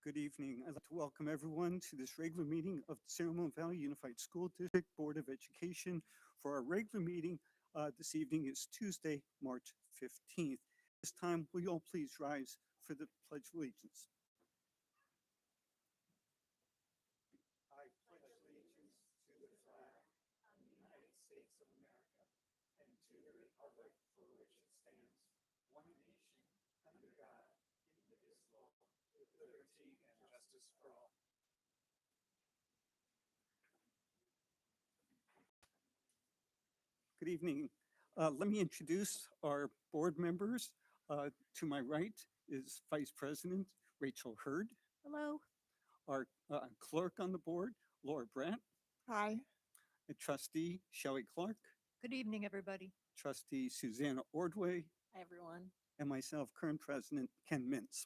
Good evening. I'd like to welcome everyone to this regular meeting of the Seminole Valley Unified School District Board of Education. For our regular meeting this evening is Tuesday, March 15th. This time, will you all please rise for the Pledge of Allegiance? I pledge allegiance to the flag of the United States of America and to the republic for which it stands, one nation, under God, indivisible, with liberty and justice for all. Good evening. Let me introduce our board members. To my right is Vice President Rachel Hurd. Hello. Our clerk on the board, Laura Brandt. Hi. And Trustee Shelley Clark. Good evening, everybody. Trustee Susanna Ordway. Hi, everyone. And myself, current President Ken Mintz.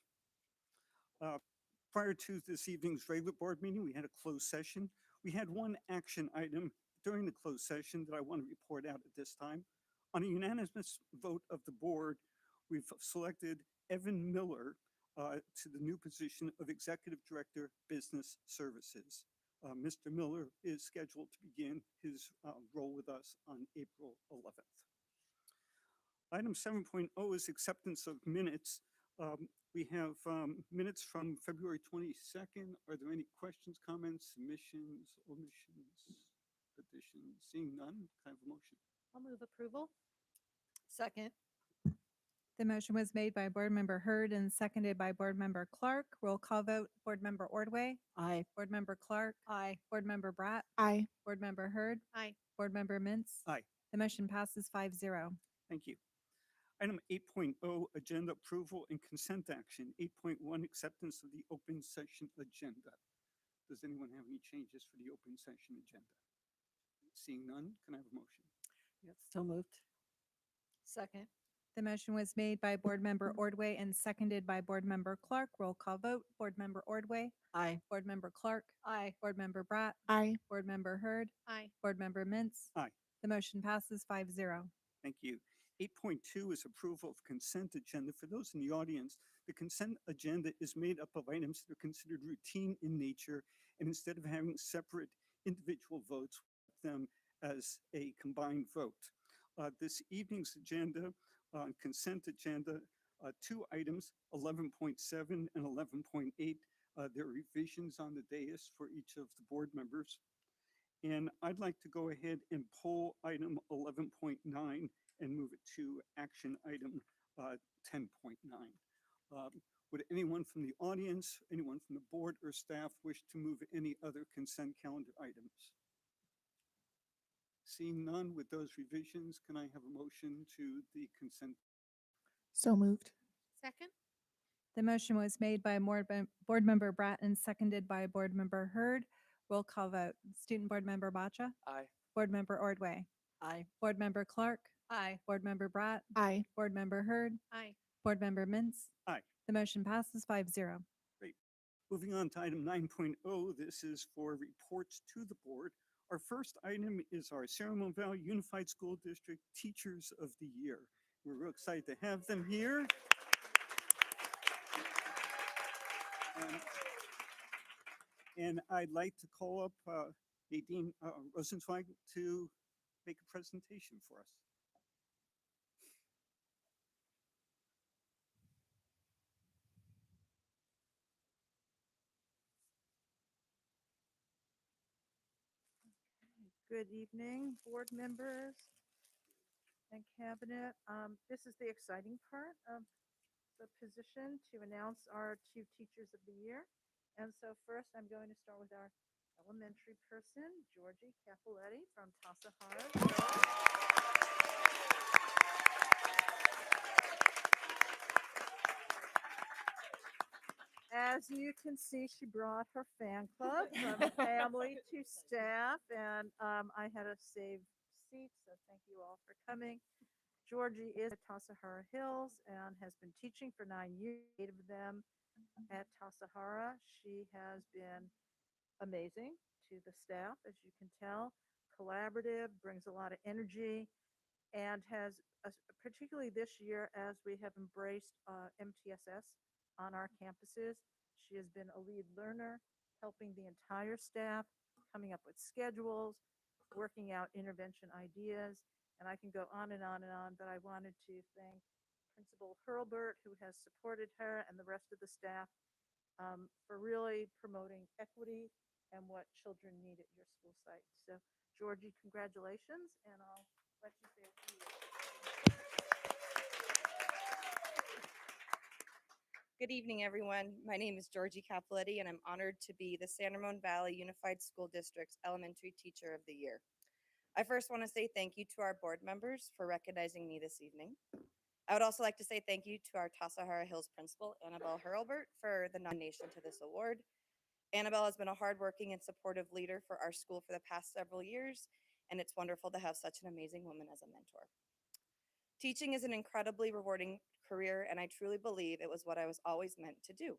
Prior to this evening's regular board meeting, we had a closed session. We had one action item during the closed session that I want to report out at this time. On a unanimous vote of the board, we've selected Evan Miller to the new position of Executive Director, Business Services. Mr. Miller is scheduled to begin his role with us on April 11th. Item 7.0 is acceptance of minutes. We have minutes from February 22nd. Are there any questions, comments, submissions, omissions, additions? Seeing none, can I have a motion? I'll move approval. Second. The motion was made by Board Member Hurd and seconded by Board Member Clark. Roll call vote, Board Member Ordway. Aye. Board Member Clark. Aye. Board Member Bratt. Aye. Board Member Hurd. Aye. Board Member Mintz. Aye. The motion passes 5-0. Thank you. Item 8.0, agenda approval and consent action. 8.1, acceptance of the open session agenda. Does anyone have any changes for the open session agenda? Seeing none, can I have a motion? Yes, so moved. Second. The motion was made by Board Member Ordway and seconded by Board Member Clark. Roll call vote, Board Member Ordway. Aye. Board Member Clark. Aye. Board Member Bratt. Aye. Board Member Hurd. Aye. Board Member Mintz. Aye. The motion passes 5-0. Thank you. 8.2 is approval of consent agenda. For those in the audience, the consent agenda is made up of items that are considered routine in nature, and instead of having separate individual votes, them as a combined vote. This evening's agenda, consent agenda, two items, 11.7 and 11.8. There are revisions on the dais for each of the board members. And I'd like to go ahead and pull item 11.9 and move it to action item 10.9. Would anyone from the audience, anyone from the board or staff wish to move any other consent calendar items? Seeing none with those revisions, can I have a motion to the consent? So moved. Second. The motion was made by Board Member Bratt and seconded by Board Member Hurd. Roll call vote. Student Board Member Bacha. Aye. Board Member Ordway. Aye. Board Member Clark. Aye. Board Member Bratt. Aye. Board Member Hurd. Aye. Board Member Mintz. Aye. The motion passes 5-0. Moving on to item 9.0, this is for reports to the board. Our first item is our Seminole Valley Unified School District Teachers of the Year. We're real excited to have them here. And I'd like to call up Nadine Rosenzweig to make a presentation for us. Good evening, board members and cabinet. This is the exciting part of the position to announce our two teachers of the year. And so first, I'm going to start with our elementary person, Georgie Capoletti from Tassajara. As you can see, she brought her fan club from family to staff, and I had to save seats, so thank you all for coming. Georgie is at Tassajara Hills and has been teaching for 9 years, 8 of them at Tassajara. She has been amazing to the staff, as you can tell, collaborative, brings a lot of energy, and has, particularly this year, as we have embraced MTSS on our campuses, She has been a lead learner, helping the entire staff, coming up with schedules, working out intervention ideas, and I can go on and on and on, but I wanted to thank Principal Hurlbert, who has supported her, and the rest of the staff for really promoting equity and what children need at your school site. So, Georgie, congratulations, and I'll let you say a few words. Good evening, everyone. My name is Georgie Capoletti, and I'm honored to be the San Ramon Valley Unified School District's Elementary Teacher of the Year. I first want to say thank you to our board members for recognizing me this evening. I would also like to say thank you to our Tassajara Hills principal, Annabelle Hurlbert, for the nomination to this award. Annabelle has been a hardworking and supportive leader for our school for the past several years, and it's wonderful to have such an amazing woman as a mentor. Teaching is an incredibly rewarding career, and I truly believe it was what I was always meant to do.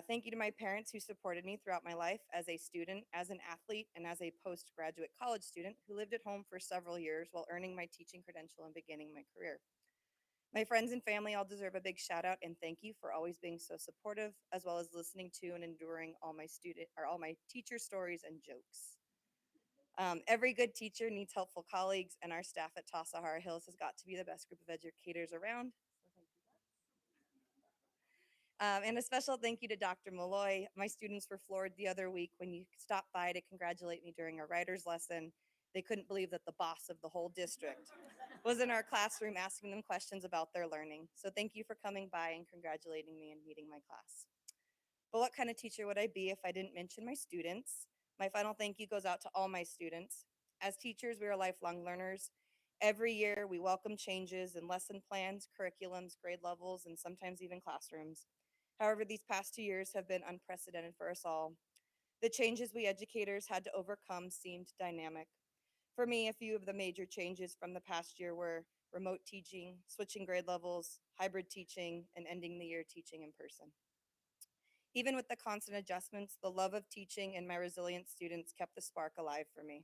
Thank you to my parents who supported me throughout my life as a student, as an athlete, and as a postgraduate college student who lived at home for several years while earning my teaching credential and beginning my career. My friends and family all deserve a big shout out and thank you for always being so supportive, as well as listening to and enduring all my teacher stories and jokes. Every good teacher needs helpful colleagues, and our staff at Tassajara Hills has got to be the best group of educators around. And a special thank you to Dr. Malloy. My students were floored the other week when you stopped by to congratulate me during a writer's lesson. They couldn't believe that the boss of the whole district was in our classroom asking them questions about their learning. So thank you for coming by and congratulating me and meeting my class. But what kind of teacher would I be if I didn't mention my students? My final thank you goes out to all my students. As teachers, we are lifelong learners. Every year, we welcome changes in lesson plans, curriculums, grade levels, and sometimes even classrooms. However, these past 2 years have been unprecedented for us all. The changes we educators had to overcome seemed dynamic. For me, a few of the major changes from the past year were remote teaching, switching grade levels, hybrid teaching, and ending the year teaching in person. Even with the constant adjustments, the love of teaching and my resilient students kept the spark alive for me.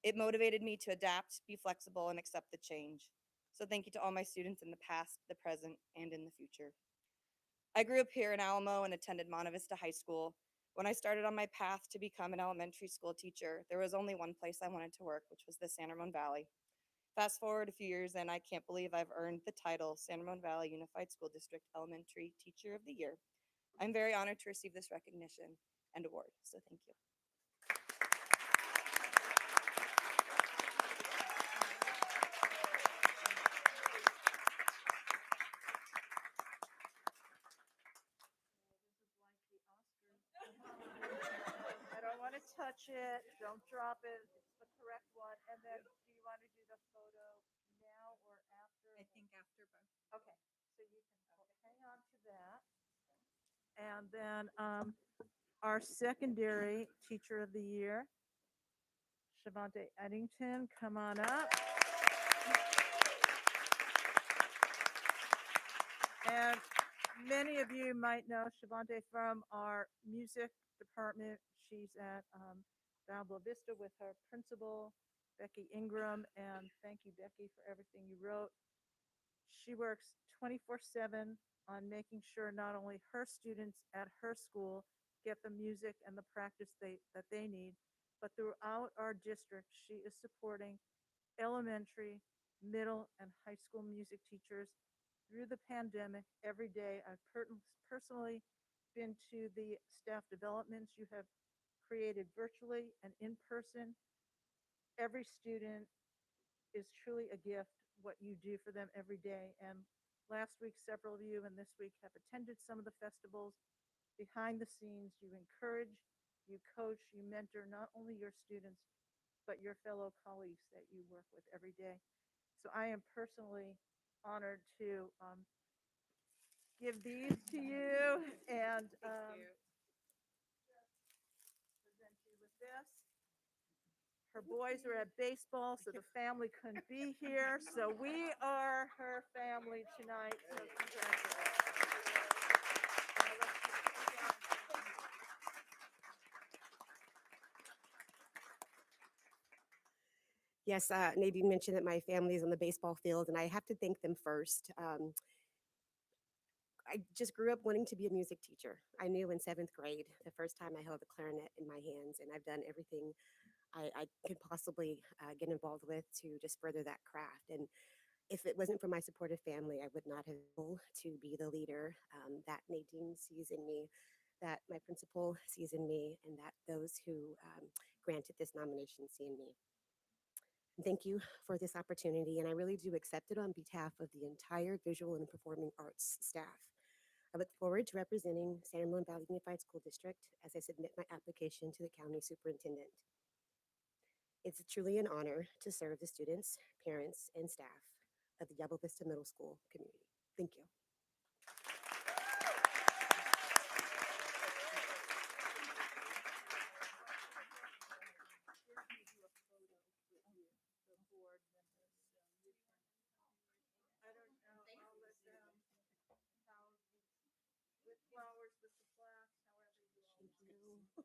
It motivated me to adapt, be flexible, and accept the change. So thank you to all my students in the past, the present, and in the future. I grew up here in Alamo and attended Monte Vista High School. When I started on my path to become an elementary school teacher, there was only one place I wanted to work, which was the San Ramon Valley. Fast forward a few years and I can't believe I've earned the title San Ramon Valley Unified School District Elementary Teacher of the Year. I'm very honored to receive this recognition and award, so thank you. I don't want to touch it. Don't drop it. It's the correct one. And then, do you want to do the photo now or after? I think after both. Okay, so you can hang on to that. And then our secondary teacher of the year, Shavante Eddington, come on up. And many of you might know Shavante from our music department. She's at Bella Vista with her principal, Becky Ingram, and thank you, Becky, for everything you wrote. She works 24/7 on making sure not only her students at her school get the music and the practice that they need, but throughout our district, she is supporting elementary, middle, and high school music teachers through the pandemic every day. I've personally been to the staff developments you have created virtually and in person. Every student is truly a gift, what you do for them every day. And last week, several of you, and this week, have attended some of the festivals. Behind the scenes, you encourage, you coach, you mentor not only your students, but your fellow colleagues that you work with every day. So I am personally honored to give these to you and present you with this. Her boys are at baseball, so the family couldn't be here. So we are her family tonight. So congratulations. Yes, Nadine mentioned that my family is on the baseball field, and I have to thank them first. I just grew up wanting to be a music teacher. I knew in seventh grade, the first time I held a clarinet in my hands, and I've done everything I could possibly get involved with to just further that craft. And if it wasn't for my supportive family, I would not have been able to be the leader that Nadine sees in me, that my principal sees in me, and that those who granted this nomination see in me. Thank you for this opportunity, and I really do accept it on behalf of the entire visual and performing arts staff. I look forward to representing San Ramon Valley Unified School District as I submit my application to the county superintendent. It's truly an honor to serve the students, parents, and staff of the Yellow Vista Middle School community. Thank you. With flowers, with the plaques, however you all. Thank you.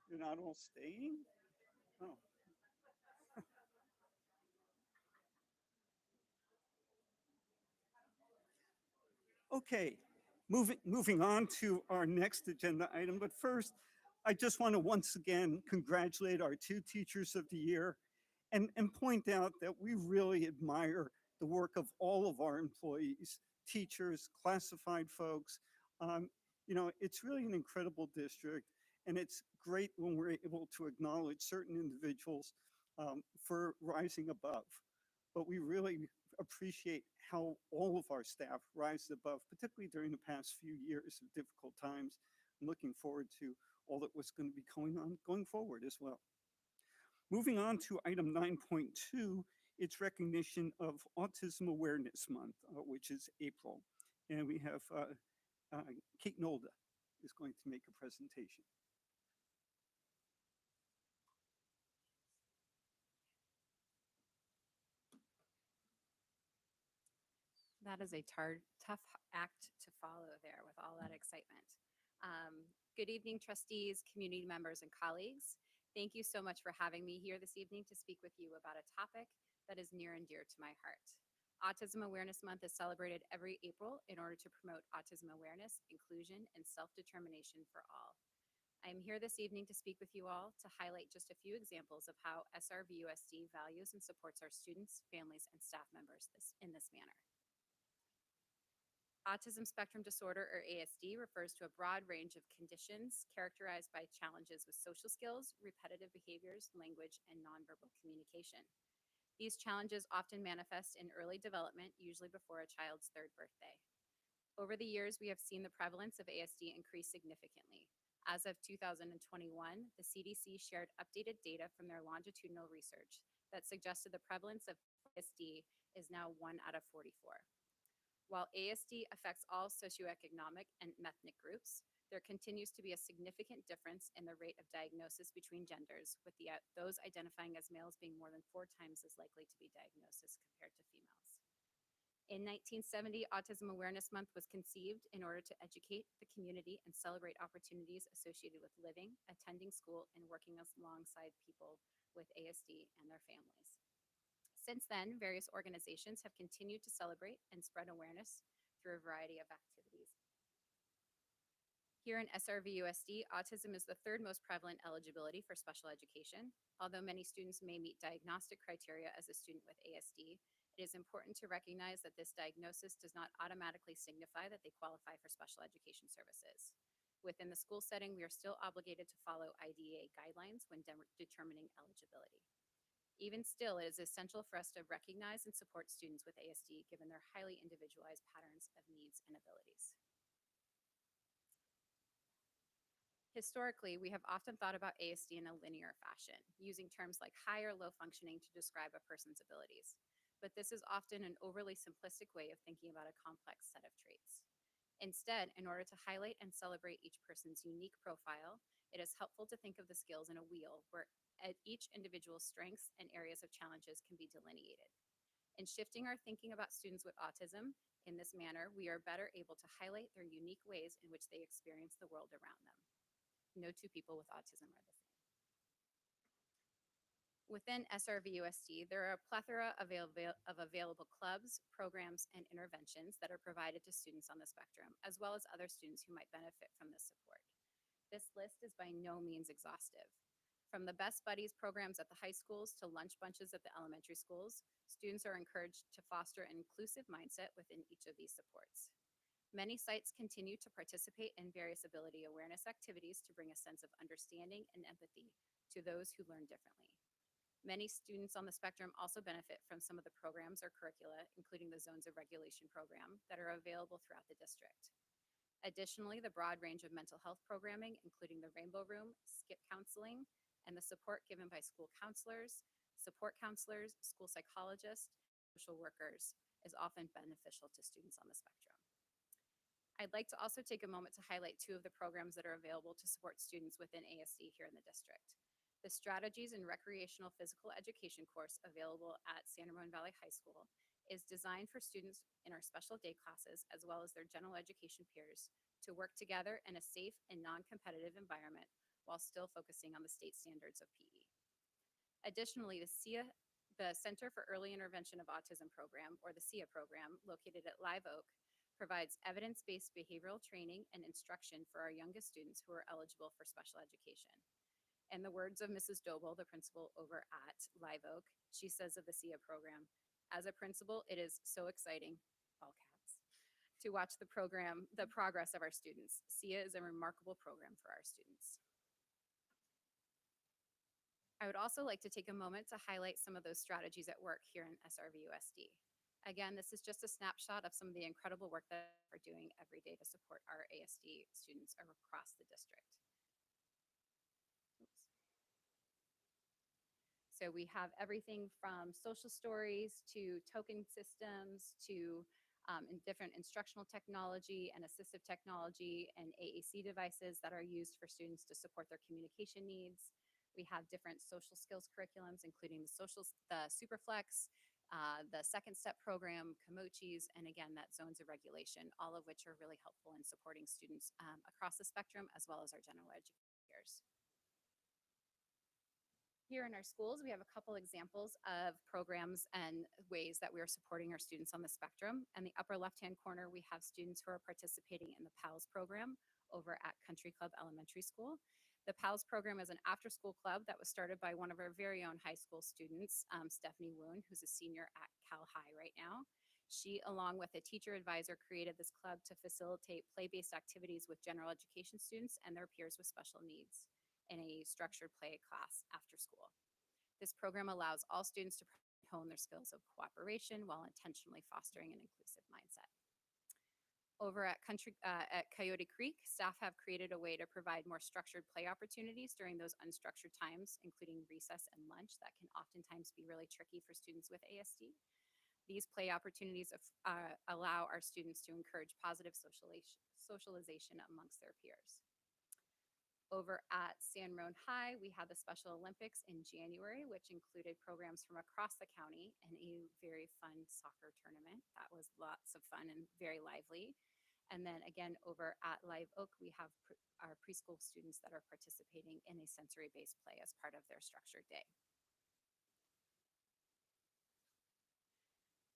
You're not all staying? Oh. Okay, moving on to our next agenda item. But first, I just want to once again congratulate our two Teachers of the Year and point out that we really admire the work of all of our employees, teachers, classified folks. It's really an incredible district, and it's great when we're able to acknowledge certain individuals for rising above. But we really appreciate how all of our staff rise above, particularly during the past few years of difficult times. I'm looking forward to all that was going to be going forward as well. Moving on to item 9.2, it's recognition of Autism Awareness Month, which is April. And we have Kate Nolda is going to make a presentation. That is a tough act to follow there with all that excitement. Good evening, trustees, community members, and colleagues. Thank you so much for having me here this evening to speak with you about a topic that is near and dear to my heart. Autism Awareness Month is celebrated every April in order to promote autism awareness, inclusion, and self-determination for all. I am here this evening to speak with you all to highlight just a few examples of how SRVUSD values and supports our students, families, and staff members in this manner. Autism spectrum disorder, or ASD, refers to a broad range of conditions characterized by challenges with social skills, repetitive behaviors, language, and nonverbal communication. These challenges often manifest in early development, usually before a child's third birthday. Over the years, we have seen the prevalence of ASD increase significantly. As of 2021, the CDC shared updated data from their longitudinal research that suggested the prevalence of ASD is now 1 out of 44. While ASD affects all socioeconomic and ethnic groups, there continues to be a significant difference in the rate of diagnosis between genders, with those identifying as males being more than 4 times as likely to be diagnosed as compared to females. In 1970, Autism Awareness Month was conceived in order to educate the community and celebrate opportunities associated with living, attending school, and working alongside people with ASD and their families. Since then, various organizations have continued to celebrate and spread awareness through a variety of activities. Here in SRVUSD, autism is the third most prevalent eligibility for special education. Although many students may meet diagnostic criteria as a student with ASD, it is important to recognize that this diagnosis does not automatically signify that they qualify for special education services. Within the school setting, we are still obligated to follow IDEA guidelines when determining eligibility. Even still, it is essential for us to recognize and support students with ASD given their highly individualized patterns of needs and abilities. Historically, we have often thought about ASD in a linear fashion, using terms like high or low functioning to describe a person's abilities. But this is often an overly simplistic way of thinking about a complex set of traits. Instead, in order to highlight and celebrate each person's unique profile, it is helpful to think of the skills in a wheel where each individual's strengths and areas of challenges can be delineated. In shifting our thinking about students with autism, in this manner, we are better able to highlight their unique ways in which they experience the world around them. No two people with autism are the same. Within SRVUSD, there are a plethora of available clubs, programs, and interventions that are provided to students on the spectrum, as well as other students who might benefit from this support. This list is by no means exhaustive. From the Best Buddies programs at the high schools to lunch bunches at the elementary schools, students are encouraged to foster an inclusive mindset within each of these supports. Many sites continue to participate in various ability awareness activities to bring a sense of understanding and empathy to those who learn differently. Many students on the spectrum also benefit from some of the programs or curricula, including the Zones of Regulation program, that are available throughout the district. Additionally, the broad range of mental health programming, including the Rainbow Room, skip counseling, and the support given by school counselors, support counselors, school psychologists, social workers, is often beneficial to students on the spectrum. I'd like to also take a moment to highlight two of the programs that are available to support students within ASD here in the district. The Strategies in Recreational Physical Education course available at San Ramon Valley High School is designed for students in our special day classes as well as their general education peers to work together in a safe and non-competitive environment while still focusing on the state standards of PE. Additionally, the Center for Early Intervention of Autism program, or the SIA program, located at Live Oak, provides evidence-based behavioral training and instruction for our youngest students who are eligible for special education. In the words of Mrs. Doble, the principal over at Live Oak, she says of the SIA program, "As a principal, it is so exciting," all caps, to watch the progress of our students. SIA is a remarkable program for our students. I would also like to take a moment to highlight some of those strategies at work here in SRVUSD. Again, this is just a snapshot of some of the incredible work that we're doing every day to support our ASD students across the district. Oops. So we have everything from social stories to token systems to different instructional technology and assistive technology and AAC devices that are used for students to support their communication needs. We have different social skills curriculums, including the Superflex, the Second Step program, Komochis, and again, that Zones of Regulation, all of which are really helpful in supporting students across the spectrum, as well as our general educators. Here in our schools, we have a couple examples of programs and ways that we are supporting our students on the spectrum. In the upper left-hand corner, we have students who are participating in the PALS program over at Country Club Elementary School. The PALS program is an after-school club that was started by one of our very own high school students, Stephanie Woon, who's a senior at Cal High right now. She, along with a teacher advisor, created this club to facilitate play-based activities with general education students and their peers with special needs in a structured play class after school. This program allows all students to hone their skills of cooperation while intentionally fostering an inclusive mindset. Over at Coyote Creek, staff have created a way to provide more structured play opportunities during those unstructured times, including recess and lunch that can oftentimes be really tricky for students with ASD. These play opportunities allow our students to encourage positive socialization amongst their peers. Over at San Ramon High, we had the Special Olympics in January, which included programs from across the county and a very fun soccer tournament. That was lots of fun and very lively. And then again, over at Live Oak, we have our preschool students that are participating in a sensory-based play as part of their structured day.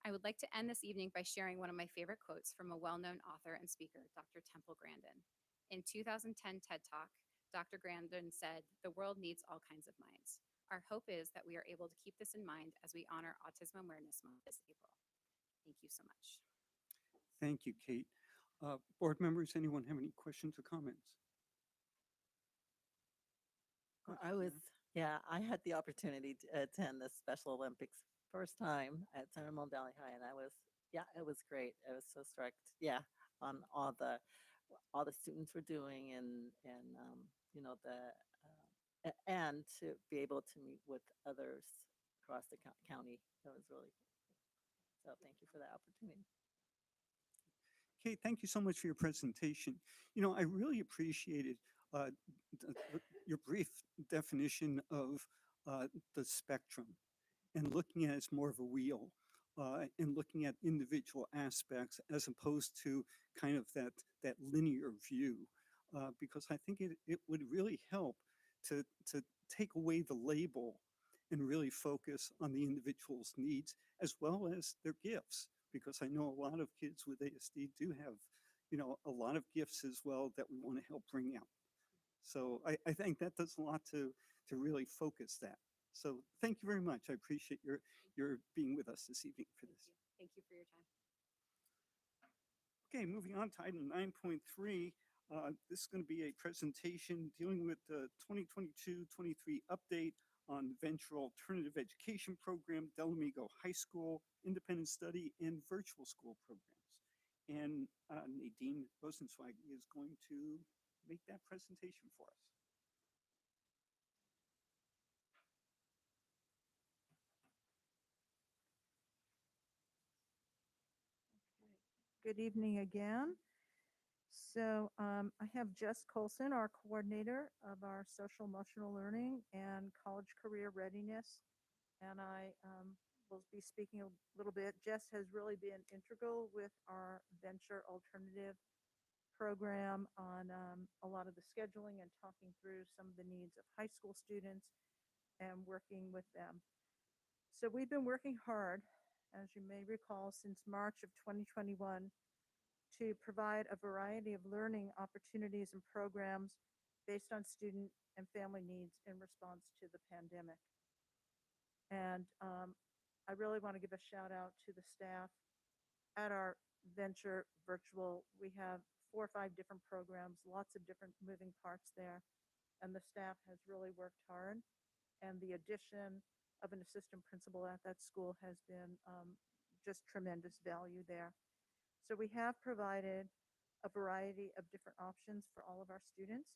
I would like to end this evening by sharing one of my favorite quotes from a well-known author and speaker, Dr. Temple Grandin. In 2010 TED Talk, Dr. Grandin said, "The world needs all kinds of minds." Our hope is that we are able to keep this in mind as we honor Autism Awareness Month this April. Thank you so much. Thank you, Kate. Board members, anyone have any questions or comments? I was, yeah, I had the opportunity to attend the Special Olympics first time at San Ramon Valley High, and I was, yeah, it was great. I was so struck, yeah, on all the students were doing, and you know and to be able to meet with others across the county. That was really cool. So thank you for that opportunity. Kate, thank you so much for your presentation. You know, I really appreciated your brief definition of the spectrum and looking at it as more of a wheel and looking at individual aspects as opposed to kind of that linear view, because I think it would really help to take away the label and really focus on the individual's needs as well as their gifts, because I know a lot of kids with ASD do have, you know, a lot of gifts as well that we want to help bring out. So I think that does a lot to really focus that. So thank you very much. I appreciate your being with us this evening for this. Thank you for your time. Okay, moving on to item 9.3. This is going to be a presentation dealing with the 2022-23 update on Venture Alternative Education Program, Delamigo High School, Independent Study, and Virtual School Programs. And Nadine Rosenzweig is going to make that presentation for us. Good evening again. So I have Jess Colson, our coordinator of our social emotional learning and college career readiness. And I will be speaking a little bit. Jess has really been integral with our venture alternative program on a lot of the scheduling and talking through some of the needs of high school students and working with them. So we've been working hard, as you may recall, since March of 2021 to provide a variety of learning opportunities and programs based on student and family needs in response to the pandemic. And I really want to give a shout out to the staff at our Venture Virtual. We have 4 or 5 different programs, lots of different moving parts there. And the staff has really worked hard. And the addition of an assistant principal at that school has been just tremendous value there. So we have provided a variety of different options for all of our students,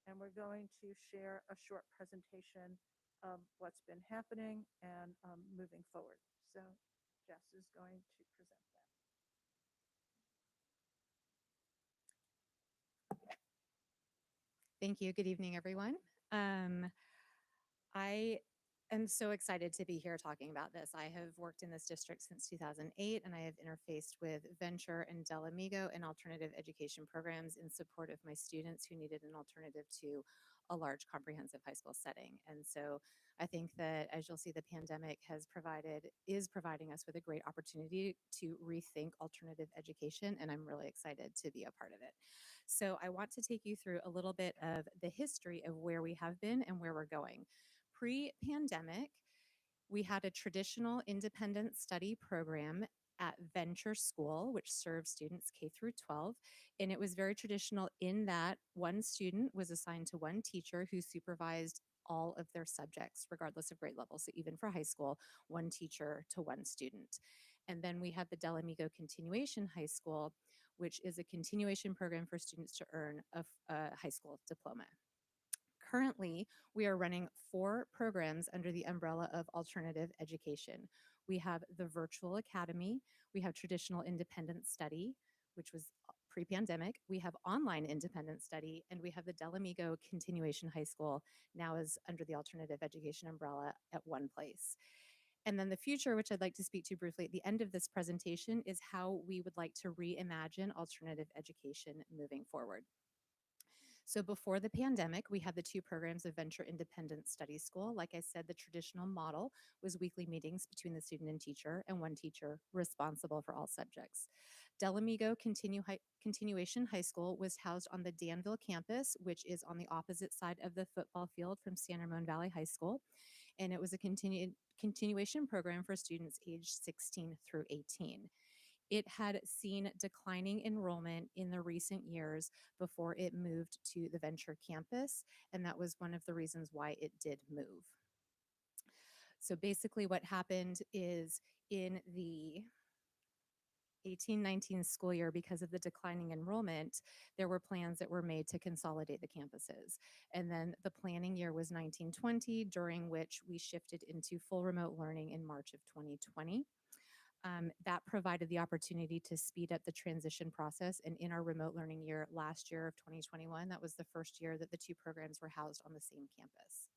and we're going to share a short presentation of what's been happening and moving forward. So Jess is going to present that. Thank you. Good evening, everyone. I am so excited to be here talking about this. I have worked in this district since 2008, and I have interfaced with Venture and Delamigo and alternative education programs in support of my students who needed an alternative to a large comprehensive high school setting. And so I think that, as you'll see, the pandemic is providing us with a great opportunity to rethink alternative education, and I'm really excited to be a part of it. So I want to take you through a little bit of the history of where we have been and where we're going. Pre-pandemic, we had a traditional independent study program at Venture School, which serves students K through 12. And it was very traditional in that one student was assigned to one teacher who supervised all of their subjects, regardless of grade level. So even for high school, one teacher to one student. And then we had the Delamigo Continuation High School, which is a continuation program for students to earn a high school diploma. Currently, we are running 4 programs under the umbrella of alternative education. We have the Virtual Academy, we have Traditional Independent Study, which was pre-pandemic, we have Online Independent Study, and we have the Delamigo Continuation High School, now is under the alternative education umbrella at one place. And then the future, which I'd like to speak to briefly at the end of this presentation, is how we would like to reimagine alternative education moving forward. So before the pandemic, we had the 2 programs of Venture Independent Study School. Like I said, the traditional model was weekly meetings between the student and teacher, and one teacher responsible for all subjects. Delamigo Continuation High School was housed on the Danville campus, which is on the opposite side of the football field from San Ramon Valley High School. And it was a continuation program for students aged 16 through 18. It had seen declining enrollment in the recent years before it moved to the Venture campus, and that was one of the reasons why it did move. So basically what happened is in the 18-19 school year, because of the declining enrollment, there were plans that were made to consolidate the campuses. And then the planning year was 19-20, during which we shifted into full remote learning in March of 2020. That provided the opportunity to speed up the transition process. And in our remote learning year last year of 2021, that was the first year that the two programs were housed on the same campus.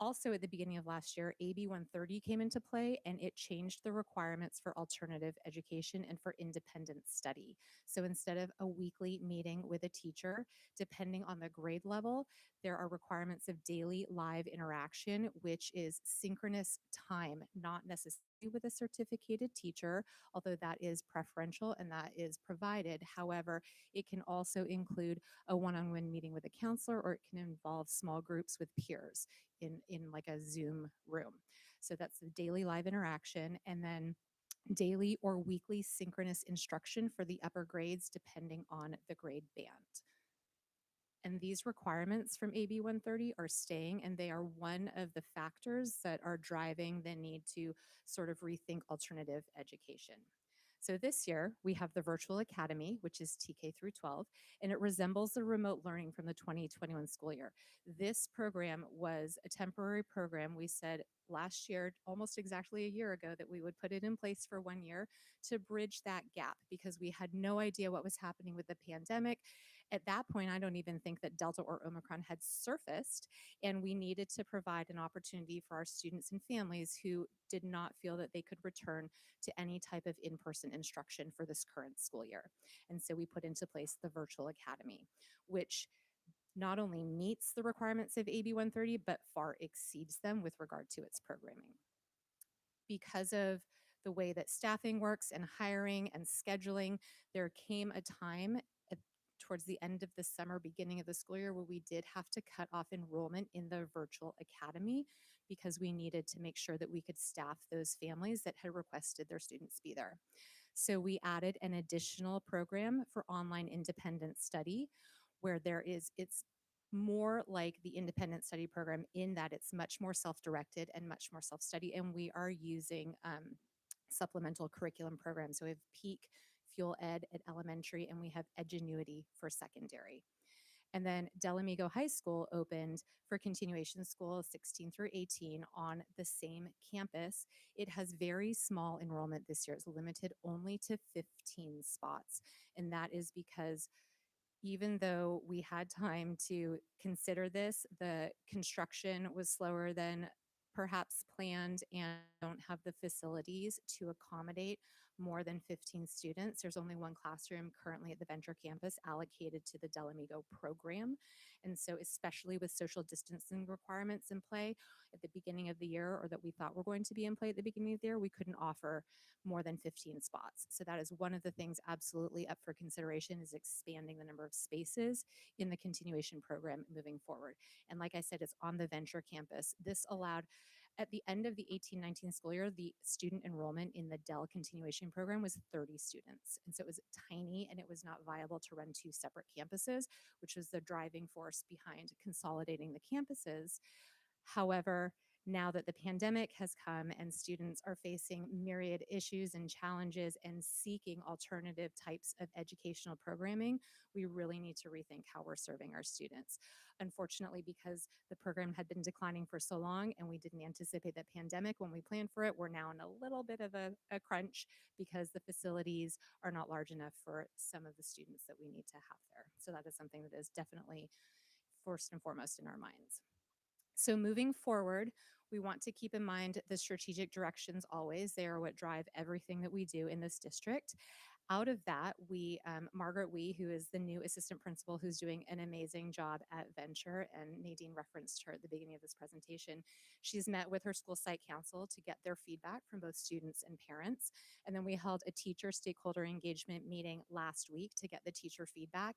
Also, at the beginning of last year, AB 130 came into play, and it changed the requirements for alternative education and for independent study. So instead of a weekly meeting with a teacher, depending on the grade level, there are requirements of daily live interaction, which is synchronous time, not necessarily with a certificated teacher, although that is preferential and that is provided. However, it can also include a one-on-one meeting with a counselor, or it can involve small groups with peers in like a Zoom room. So that's the daily live interaction, and then daily or weekly synchronous instruction for the upper grades depending on the grade band. And these requirements from AB 130 are staying, and they are one of the factors that are driving the need to sort of rethink alternative education. So this year, we have the Virtual Academy, which is TK through 12, and it resembles the remote learning from the 2021 school year. This program was a temporary program. We said last year, almost exactly a year ago, that we would put it in place for 1 year to bridge that gap, because we had no idea what was happening with the pandemic. At that point, I don't even think that Delta or Omicron had surfaced, and we needed to provide an opportunity for our students and families who did not feel that they could return to any type of in-person instruction for this current school year. And so we put into place the Virtual Academy, which not only meets the requirements of AB 130, but far exceeds them with regard to its programming. Because of the way that staffing works and hiring and scheduling, there came a time towards the end of the summer, beginning of the school year, where we did have to cut off enrollment in the Virtual Academy, because we needed to make sure that we could staff those families that had requested their students be there. So we added an additional program for online independent study, where it's more like the independent study program in that it's much more self-directed and much more self-study, and we are using supplemental curriculum programs. So we have Peak Fuel Ed at elementary, and we have Edgenuity for secondary. And then Delamigo High School opened for continuation school 16 through 18 on the same campus. It has very small enrollment this year. It's limited only to 15 spots. And that is because even though we had time to consider this, the construction was slower than perhaps planned, and don't have the facilities to accommodate more than 15 students. There's only one classroom currently at the Venture campus allocated to the Delamigo program. And so especially with social distancing requirements in play at the beginning of the year, or that we thought were going to be in play at the beginning of the year, we couldn't offer more than 15 spots. So that is one of the things absolutely up for consideration, is expanding the number of spaces in the continuation program moving forward. And like I said, it's on the Venture campus. This allowed, at the end of the 18-19 school year, the student enrollment in the Dell continuation program was 30 students. And so it was tiny, and it was not viable to run two separate campuses, which was the driving force behind consolidating the campuses. However, now that the pandemic has come and students are facing myriad issues and challenges and seeking alternative types of educational programming, we really need to rethink how we're serving our students. Unfortunately, because the program had been declining for so long and we didn't anticipate the pandemic when we planned for it, we're now in a little bit of a crunch, because the facilities are not large enough for some of the students that we need to have there. So that is something that is definitely first and foremost in our minds. So moving forward, we want to keep in mind the strategic directions always. They are what drive everything that we do in this district. Out of that, Margaret Wee, who is the new assistant principal, who's doing an amazing job at Venture, and Nadine referenced her at the beginning of this presentation. She's met with her school site council to get their feedback from both students and parents. And then we held a teacher stakeholder engagement meeting last week to get the teacher feedback.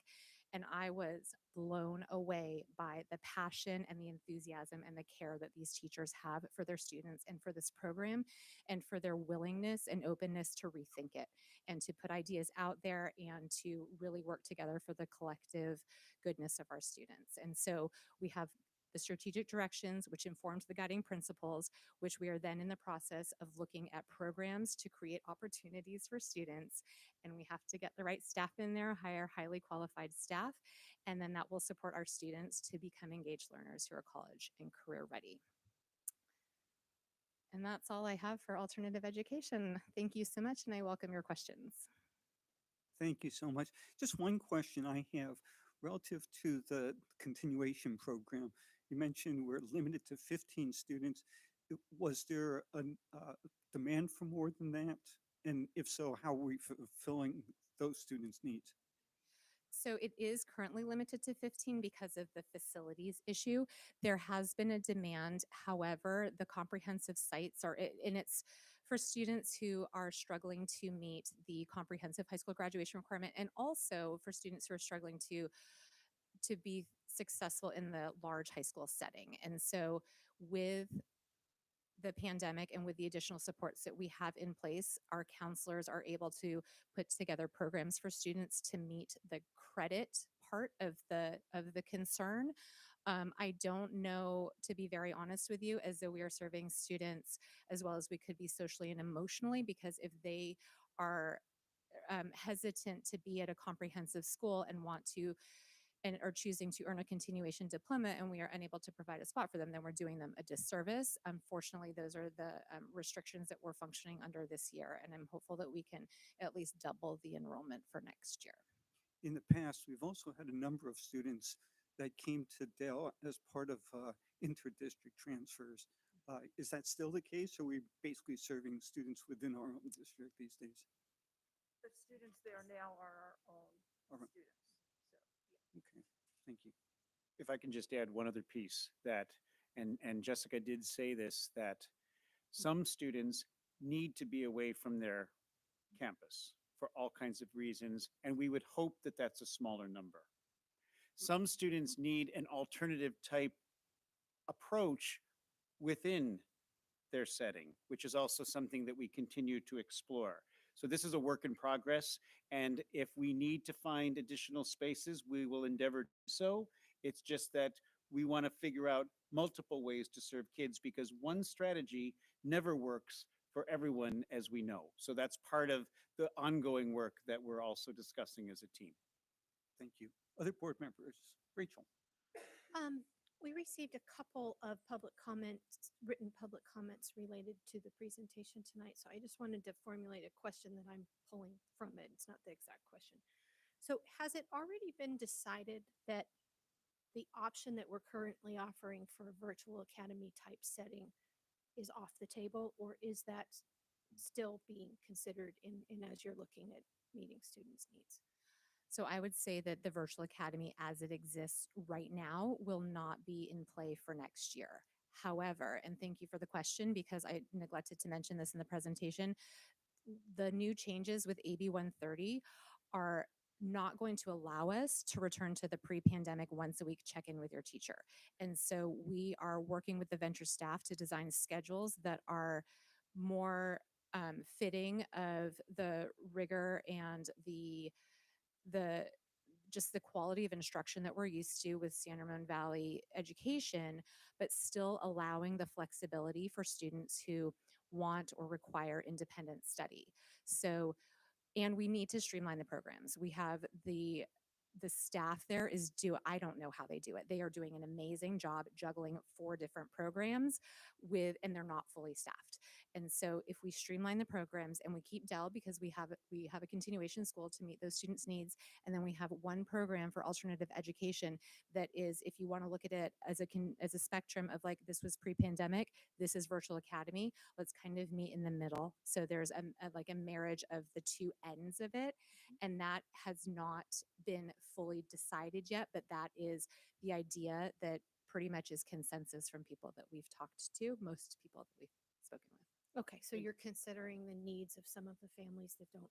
And I was blown away by the passion and the enthusiasm and the care that these teachers have for their students and for this program, and for their willingness and openness to rethink it and to put ideas out there and to really work together for the collective goodness of our students. And so we have the strategic directions, which informed the guiding principles, which we are then in the process of looking at programs to create opportunities for students. And we have to get the right staff in there, hire highly qualified staff, and then that will support our students to become engaged learners who are college and career ready. And that's all I have for alternative education. Thank you so much, and I welcome your questions. Thank you so much. Just one question I have relative to the continuation program. You mentioned we're limited to 15 students. Was there a demand for more than that? And if so, how are we fulfilling those students' needs? So it is currently limited to 15 because of the facilities issue. There has been a demand. However, the comprehensive sites are, and it's for students who are struggling to meet the comprehensive high school graduation requirement, and also for students who are struggling to be successful in the large high school setting. And so with the pandemic and with the additional supports that we have in place, our counselors are able to put together programs for students to meet the credit part of the concern. I don't know, to be very honest with you, as though we are serving students as well as we could be socially and emotionally, because if they are hesitant to be at a comprehensive school and want to and are choosing to earn a continuation diploma and we are unable to provide a spot for them, then we're doing them a disservice. Unfortunately, those are the restrictions that we're functioning under this year, and I'm hopeful that we can at least double the enrollment for next year. In the past, we've also had a number of students that came to Dale as part of inter-district transfers. Is that still the case, or are we basically serving students within our own district these days? The students there now are our own All right. students. Okay, thank you. If I can just add one other piece that, and Jessica did say this, that some students need to be away from their campus for all kinds of reasons, and we would hope that that's a smaller number. Some students need an alternative type approach within their setting, which is also something that we continue to explore. So this is a work in progress, and if we need to find additional spaces, we will endeavor to do so. It's just that we want to figure out multiple ways to serve kids, because one strategy never works for everyone, as we know. So that's part of the ongoing work that we're also discussing as a team. Thank you. Other board members? Rachel? We received a couple of public comments, written public comments related to the presentation tonight. So I just wanted to formulate a question that I'm pulling from it. It's not the exact question. So has it already been decided that the option that we're currently offering for a virtual academy type setting is off the table, or is that still being considered in as you're looking at meeting students' needs? So I would say that the virtual academy as it exists right now will not be in play for next year. However, and thank you for the question, because I neglected to mention this in the presentation, the new changes with AB 130 are not going to allow us to return to the pre-pandemic once a week check-in with your teacher. And so we are working with the Venture staff to design schedules that are more fitting of the rigor and the just the quality of instruction that we're used to with San Ramon Valley education, but still allowing the flexibility for students who want or require independent study. So, and we need to streamline the programs. We have the the staff there I don't know how they do it. They are doing an amazing job juggling 4 different programs and they're not fully staffed. And so if we streamline the programs and we keep Dell because we have a continuation school to meet those students' needs, and then we have one program for alternative education that is, if you want to look at it as a spectrum of like, this was pre-pandemic, this is virtual academy, let's kind of meet in the middle. So there's like a marriage of the two ends of it. And that has not been fully decided yet, but that is the idea that pretty much is consensus from people that we've talked to, most people that we've spoken with. Okay, so you're considering the needs of some of the families that don't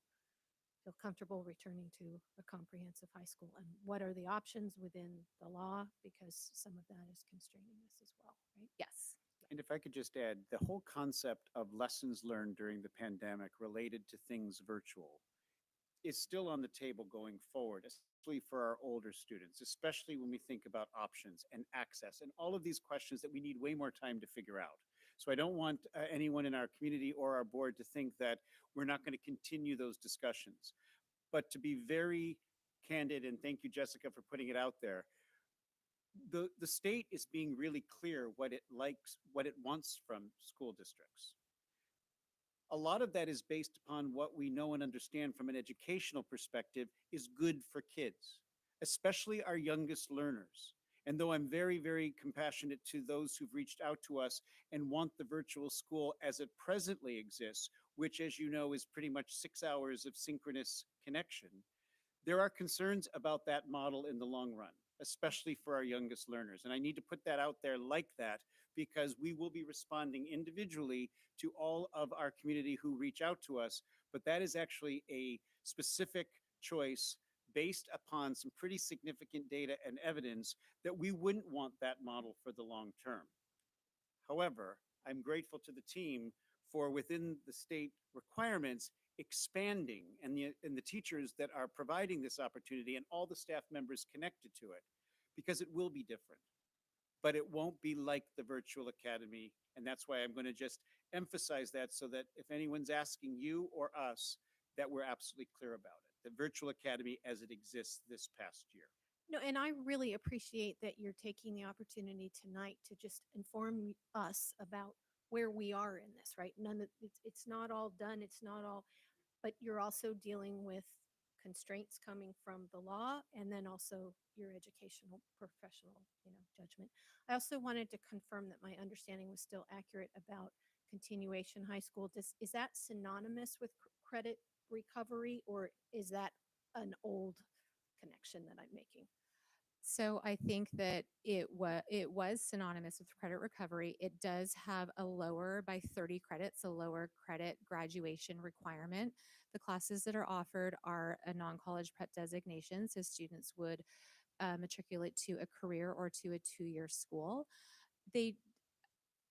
feel comfortable returning to a comprehensive high school, and what are the options within the law, because some of that is constraining us as well, right? Yes. And if I could just add, the whole concept of lessons learned during the pandemic related to things virtual is still on the table going forward, especially for our older students, especially when we think about options and access and all of these questions that we need way more time to figure out. So I don't want anyone in our community or our board to think that we're not going to continue those discussions. But to be very candid, and thank you, Jessica, for putting it out there, the state is being really clear what it likes, what it wants from school districts. A lot of that is based upon what we know and understand from an educational perspective is good for kids, especially our youngest learners. And though I'm very, very compassionate to those who've reached out to us and want the virtual school as it presently exists, which, as you know, is pretty much 6 hours of synchronous connection, there are concerns about that model in the long run, especially for our youngest learners. And I need to put that out there like that, because we will be responding individually to all of our community who reach out to us. But that is actually a specific choice based upon some pretty significant data and evidence that we wouldn't want that model for the long term. However, I'm grateful to the team for, within the state requirements, expanding, and the teachers that are providing this opportunity and all the staff members connected to it, because it will be different, but it won't be like the virtual academy. And that's why I'm going to just emphasize that, so that if anyone's asking you or us, that we're absolutely clear about it, the virtual academy as it exists this past year. No, and I really appreciate that you're taking the opportunity tonight to just inform us about where we are in this, right? It's not all done, it's not all, but you're also dealing with constraints coming from the law, and then also your educational professional, judgment. I also wanted to confirm that my understanding was still accurate about continuation high school. Is that synonymous with credit recovery, or is that an old connection that I'm making? So I think that it was synonymous with credit recovery. It does have a lower by 30 credits, a lower credit graduation requirement. The classes that are offered are a non-college prep designation, so students would matriculate to a career or to a 2-year school.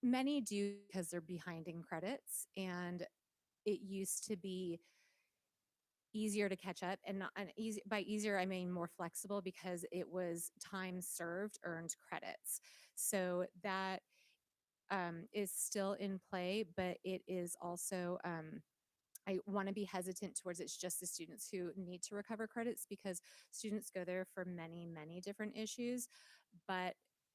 Many do because they're behind in credits, and it used to be easier to catch up, and by easier I mean more flexible, because it was time served earned credits. So that is still in play, but it is also I want to be hesitant towards it's just the students who need to recover credits, because students go there for many different issues. But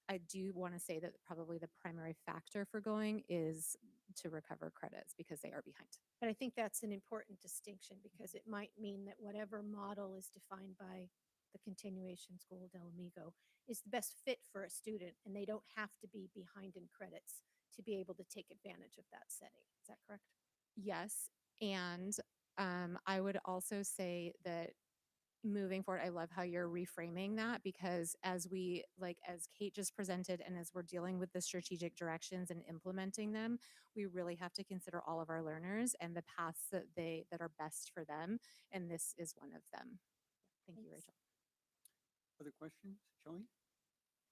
I do want to say that probably the primary factor for going is to recover credits, because they are behind. But I think that's an important distinction, because it might mean that whatever model is defined by the continuation school Del Amigo is the best fit for a student, and they don't have to be behind in credits to be able to take advantage of that setting. Is that correct? Yes. And I would also say that moving forward, I love how you're reframing that, because as Kate just presented, and as we're dealing with the strategic directions and implementing them, we really have to consider all of our learners and the paths that are best for them. And this is one of them. Thank you, Rachel. Other questions? Joey?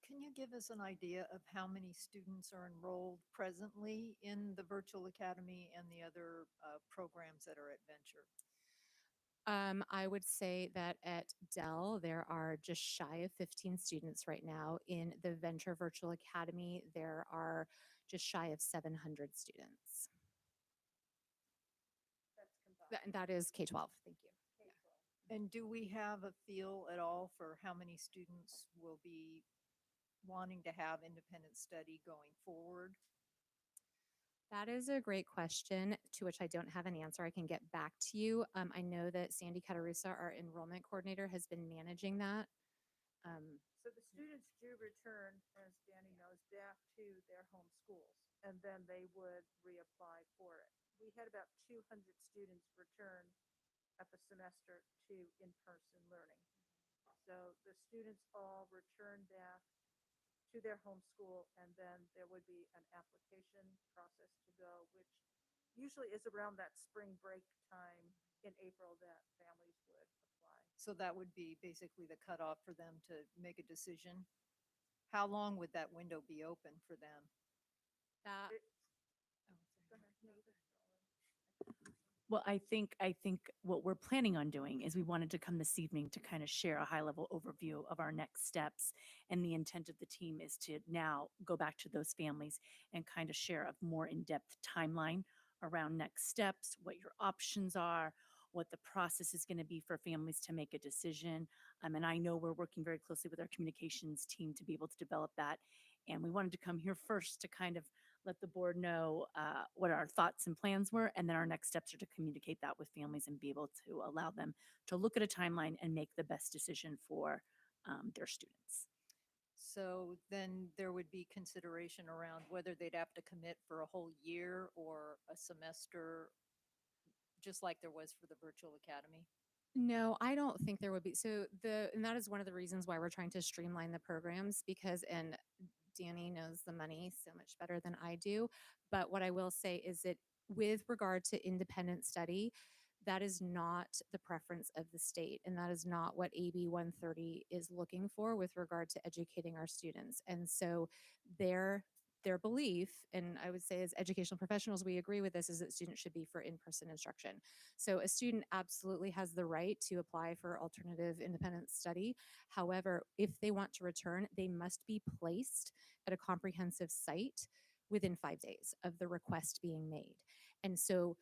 Can you give us an idea of how many students are enrolled presently in the virtual academy and the other programs that are at Venture? I would say that at Dell, there are just shy of 15 students right now. In the Venture Virtual Academy, there are just shy of 700 students. That's combined. That is K-12. Thank you. K-12. And do we have a feel at all for how many students will be wanting to have independent study going forward? That is a great question to which I don't have an answer. I can get back to you. I know that Sandy Catarusa, our enrollment coordinator, has been managing that. So the students do return, as Danny knows, back to their home schools, and then they would reapply for it. We had about 200 students return at the semester to in-person learning. So the students all return back to their home school, and then there would be an application process to go, which usually is around that spring break time in April that families would apply. So that would be basically the cutoff for them to make a decision. How long would that window be open for them? That It- oh, Go sorry. ahead. No, go ahead. Well, I think what we're planning on doing is we wanted to come this evening to kind of share a high level overview of our next steps. And the intent of the team is to now go back to those families and kind of share a more in-depth timeline around next steps, what your options are, what the process is going to be for families to make a decision. And I know we're working very closely with our communications team to be able to develop that. And we wanted to come here first to kind of let the board know what our thoughts and plans were, and then our next steps are to communicate that with families and be able to allow them to look at a timeline and make the best decision for their students. So then there would be consideration around whether they'd have to commit for a whole year or a semester, just like there was for the virtual academy. No, I don't think there would be. And that is one of the reasons why we're trying to streamline the programs because, and Danny knows the money so much better than I do. But what I will say is that with regard to independent study, that is not the preference of the state. And that is not what AB 130 is looking for with regard to educating our students. And so their belief, and I would say as educational professionals, we agree with this, is that students should be for in-person instruction. So a student absolutely has the right to apply for alternative independent study. However, if they want to return, they must be placed at a comprehensive site within 5 days of the request being made. And so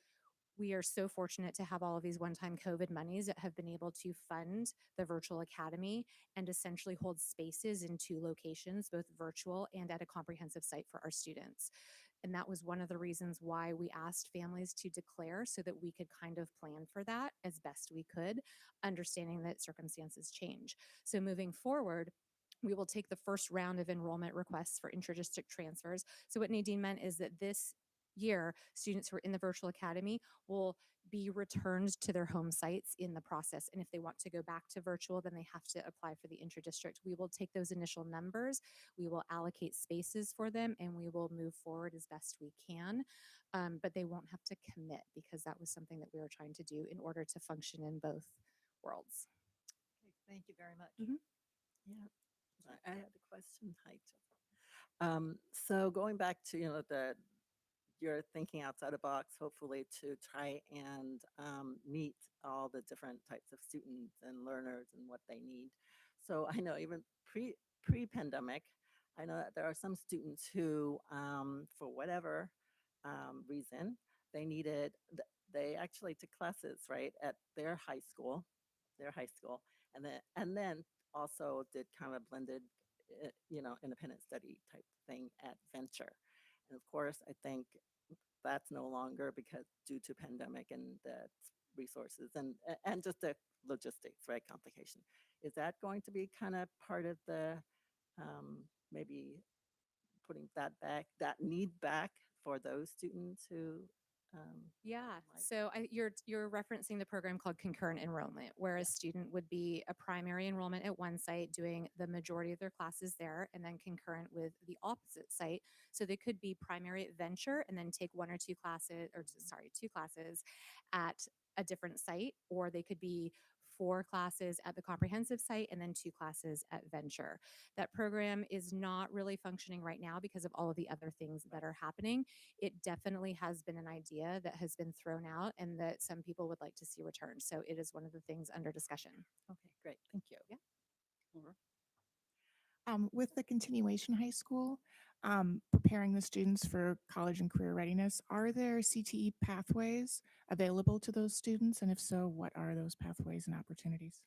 we are so fortunate to have all of these one-time COVID monies that have been able to fund the virtual academy and essentially hold spaces in 2 locations, both virtual and at a comprehensive site for our students. And that was one of the reasons why we asked families to declare so that we could kind of plan for that as best we could, understanding that circumstances change. So moving forward, we will take the first round of enrollment requests for intradistrict transfers. So what Nadine meant is that this year, students who are in the virtual academy will be returned to their home sites in the process. And if they want to go back to virtual, then they have to apply for the intradistrict. We will take those initial numbers, we will allocate spaces for them, and we will move forward as best we can. But they won't have to commit because that was something that we were trying to do in order to function in both worlds. Okay, thank you very much. Yeah, I had a question. Hi, Jill. So going back to, you're thinking outside the box, hopefully to try and meet all the different types of students and learners and what they need. So I know even pre-pandemic, I know that there are some students who, for whatever reason, they actually took classes, right, at their high school, and then also did kind of blended, independent study type thing at Venture. And of course, I think that's no longer because due to pandemic and the resources and just the logistics, right, complication. Is that going to be kind of part of the maybe putting that need back for those students who Yeah, like- so you're referencing the program called Concurrent Enrollment, where a student would be a primary enrollment at one site doing the majority of their classes there, and then concurrent with the opposite site. So they could be primary at Venture and then take 1 or 2 classes, or sorry, 2 classes at a different site, or they could be 4 classes at the comprehensive site and then 2 classes at Venture. That program is not really functioning right now because of all of the other things that are happening. It definitely has been an idea that has been thrown out and that some people would like to see returned. So it is one of the things under discussion. Okay, great, thank you. Yeah. Laura? With the continuation high school, preparing the students for college and career readiness. Are there CTE pathways available to those students? And if so, what are those pathways and opportunities?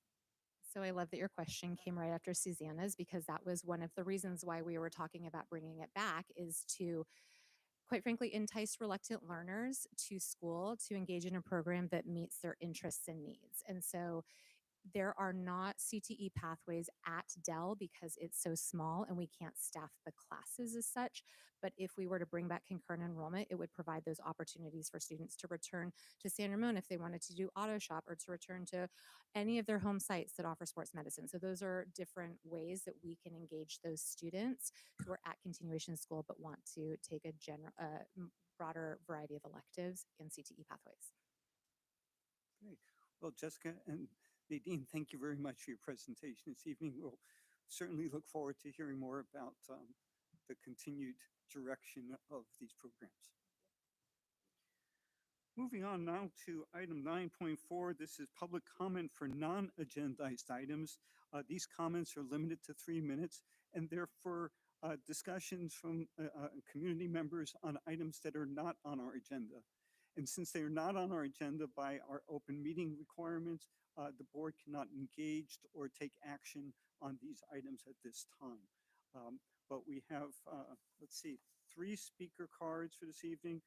So I love that your question came right after Susanna's, because that was one of the reasons why we were talking about bringing it back, is to, quite frankly, entice reluctant learners to school to engage in a program that meets their interests and needs. And so there are not CTE pathways at Dell because it's so small and we can't staff the classes as such. But if we were to bring back concurrent enrollment, it would provide those opportunities for students to return to San Ramon if they wanted to do auto shop, or to return to any of their home sites that offer sports medicine. So those are different ways that we can engage those students who are at continuation school but want to take a broader variety of electives and CTE pathways. Great. Well, Jessica and Nadine, thank you very much for your presentation this evening. We'll certainly look forward to hearing more about the continued direction of these programs. Moving on now to item 9.4. This is public comment for non-agendized items. These comments are limited to 3 minutes, and they're for discussions from community members on items that are not on our agenda. And since they are not on our agenda by our open meeting requirements, the board cannot engage or take action on these items at this time. But we have, let's see, 3 speaker cards for this evening.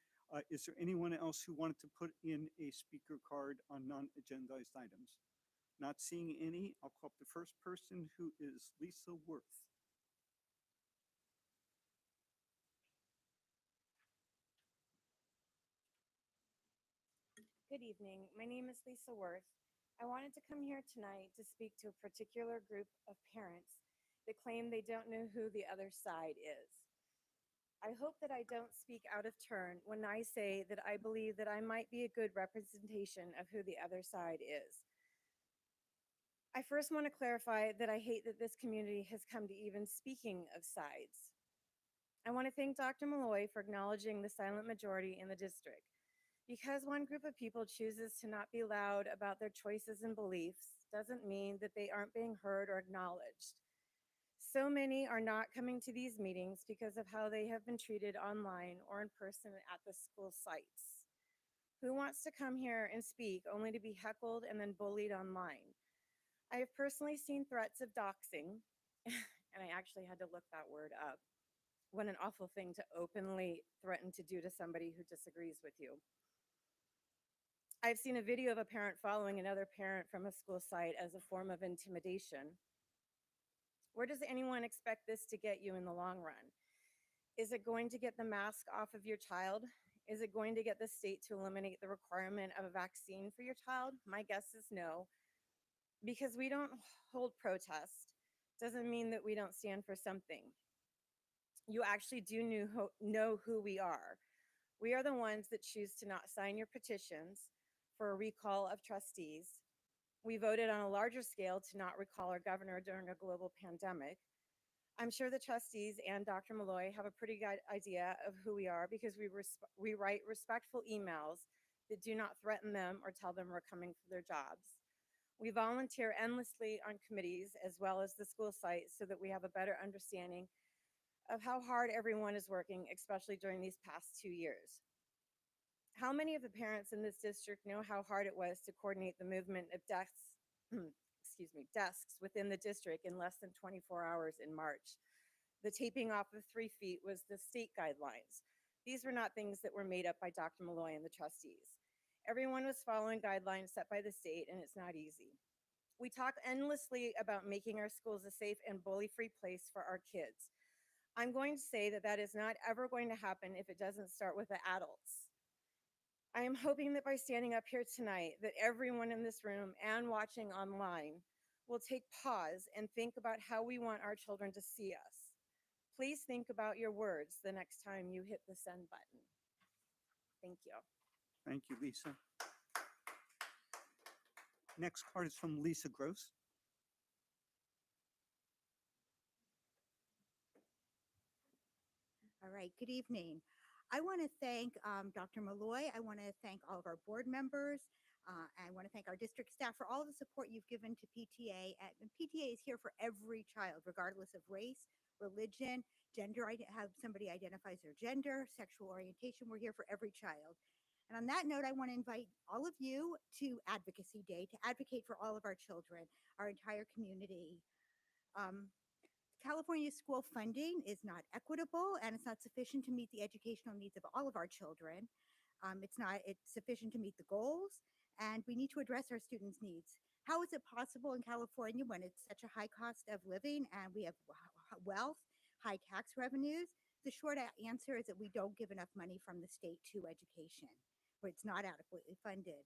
Is there anyone else who wanted to put in a speaker card on non-agendized items? Not seeing any, I'll call up the first person, who is Lisa Worth. Good evening. My name is Lisa Worth. I wanted to come here tonight to speak to a particular group of parents that claim they don't know who the other side is. I hope that I don't speak out of turn when I say that I believe that I might be a good representation of who the other side is. I first want to clarify that I hate that this community has come to even speaking of sides. I want to thank Dr. Malloy for acknowledging the silent majority in the district. Because one group of people chooses to not be loud about their choices and beliefs doesn't mean that they aren't being heard or acknowledged. So many are not coming to these meetings because of how they have been treated online or in person at the school sites. Who wants to come here and speak only to be heckled and then bullied online? I have personally seen threats of doxing, and I actually had to look that word up. What an awful thing to openly threaten to do to somebody who disagrees with you. I've seen a video of a parent following another parent from a school site as a form of intimidation. Where does anyone expect this to get you in the long run? Is it going to get the mask off of your child? Is it going to get the state to eliminate the requirement of a vaccine for your child? My guess is no. Because we don't hold protest doesn't mean that we don't stand for something. You actually do know who we are. We are the ones that choose to not sign your petitions for a recall of trustees. We voted on a larger scale to not recall our governor during a global pandemic. I'm sure the trustees and Dr. Malloy have a pretty good idea of who we are because we write respectful emails that do not threaten them or tell them we're coming for their jobs. We volunteer endlessly on committees as well as the school site so that we have a better understanding of how hard everyone is working, especially during these past 2 years. How many of the parents in this district know how hard it was to coordinate the movement of desks within the district in less than 24 hours in March? The taping off of 3 feet was the state guidelines. These were not things that were made up by Dr. Malloy and the trustees. Everyone was following guidelines set by the state, and it's not easy. We talk endlessly about making our schools a safe and bully-free place for our kids. I'm going to say that that is not ever going to happen if it doesn't start with the adults. I am hoping that by standing up here tonight, that everyone in this room and watching online will take pause and think about how we want our children to see us. Please think about your words the next time you hit the send button. Thank you. Thank you, Lisa. Next card is from Lisa Gross. All right, good evening. I want to thank Dr. Malloy. I want to thank all of our board members. I want to thank our district staff for all the support you've given to PTA. And PTA is here for every child, regardless of race, religion, how somebody identifies their gender, sexual orientation. We're here for every child. And on that note, I want to invite all of you to Advocacy Day to advocate for all of our children, our entire community. California school funding is not equitable and it's not sufficient to meet the educational needs of all of our children. It's sufficient to meet the goals, and we need to address our students' needs. How is it possible in California when it's such a high cost of living and we have wealth, high tax revenues? The short answer is that we don't give enough money from the state to education, where it's not adequately funded.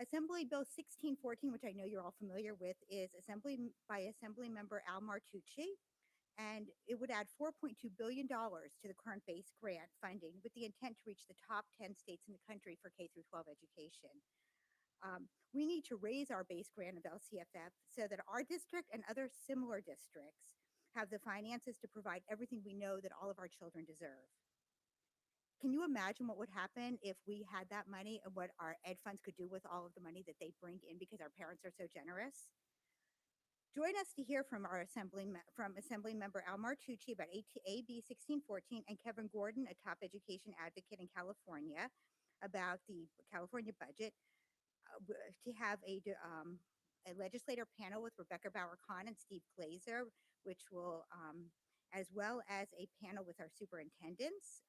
Assembly Bill 1614, which I know you're all familiar with, is by Assembly Member Al Martucci, and it would add $4.2 billion to the current base grant funding with the intent to reach the top 10 states in the country for K through 12 education. We need to raise our base grant of LCFF so that our district and other similar districts have the finances to provide everything we know that all of our children deserve. Can you imagine what would happen if we had that money and what our ed funds could do with all of the money that they bring in because our parents are so generous? Join us to hear from Assembly Member Al Martucci about AB 1614 and Kevin Gordon, a top education advocate in California, about the California budget. To have a legislator panel with Rebecca Bauer-Kahn and Steve Glazer, which will, as well as a panel with our superintendents.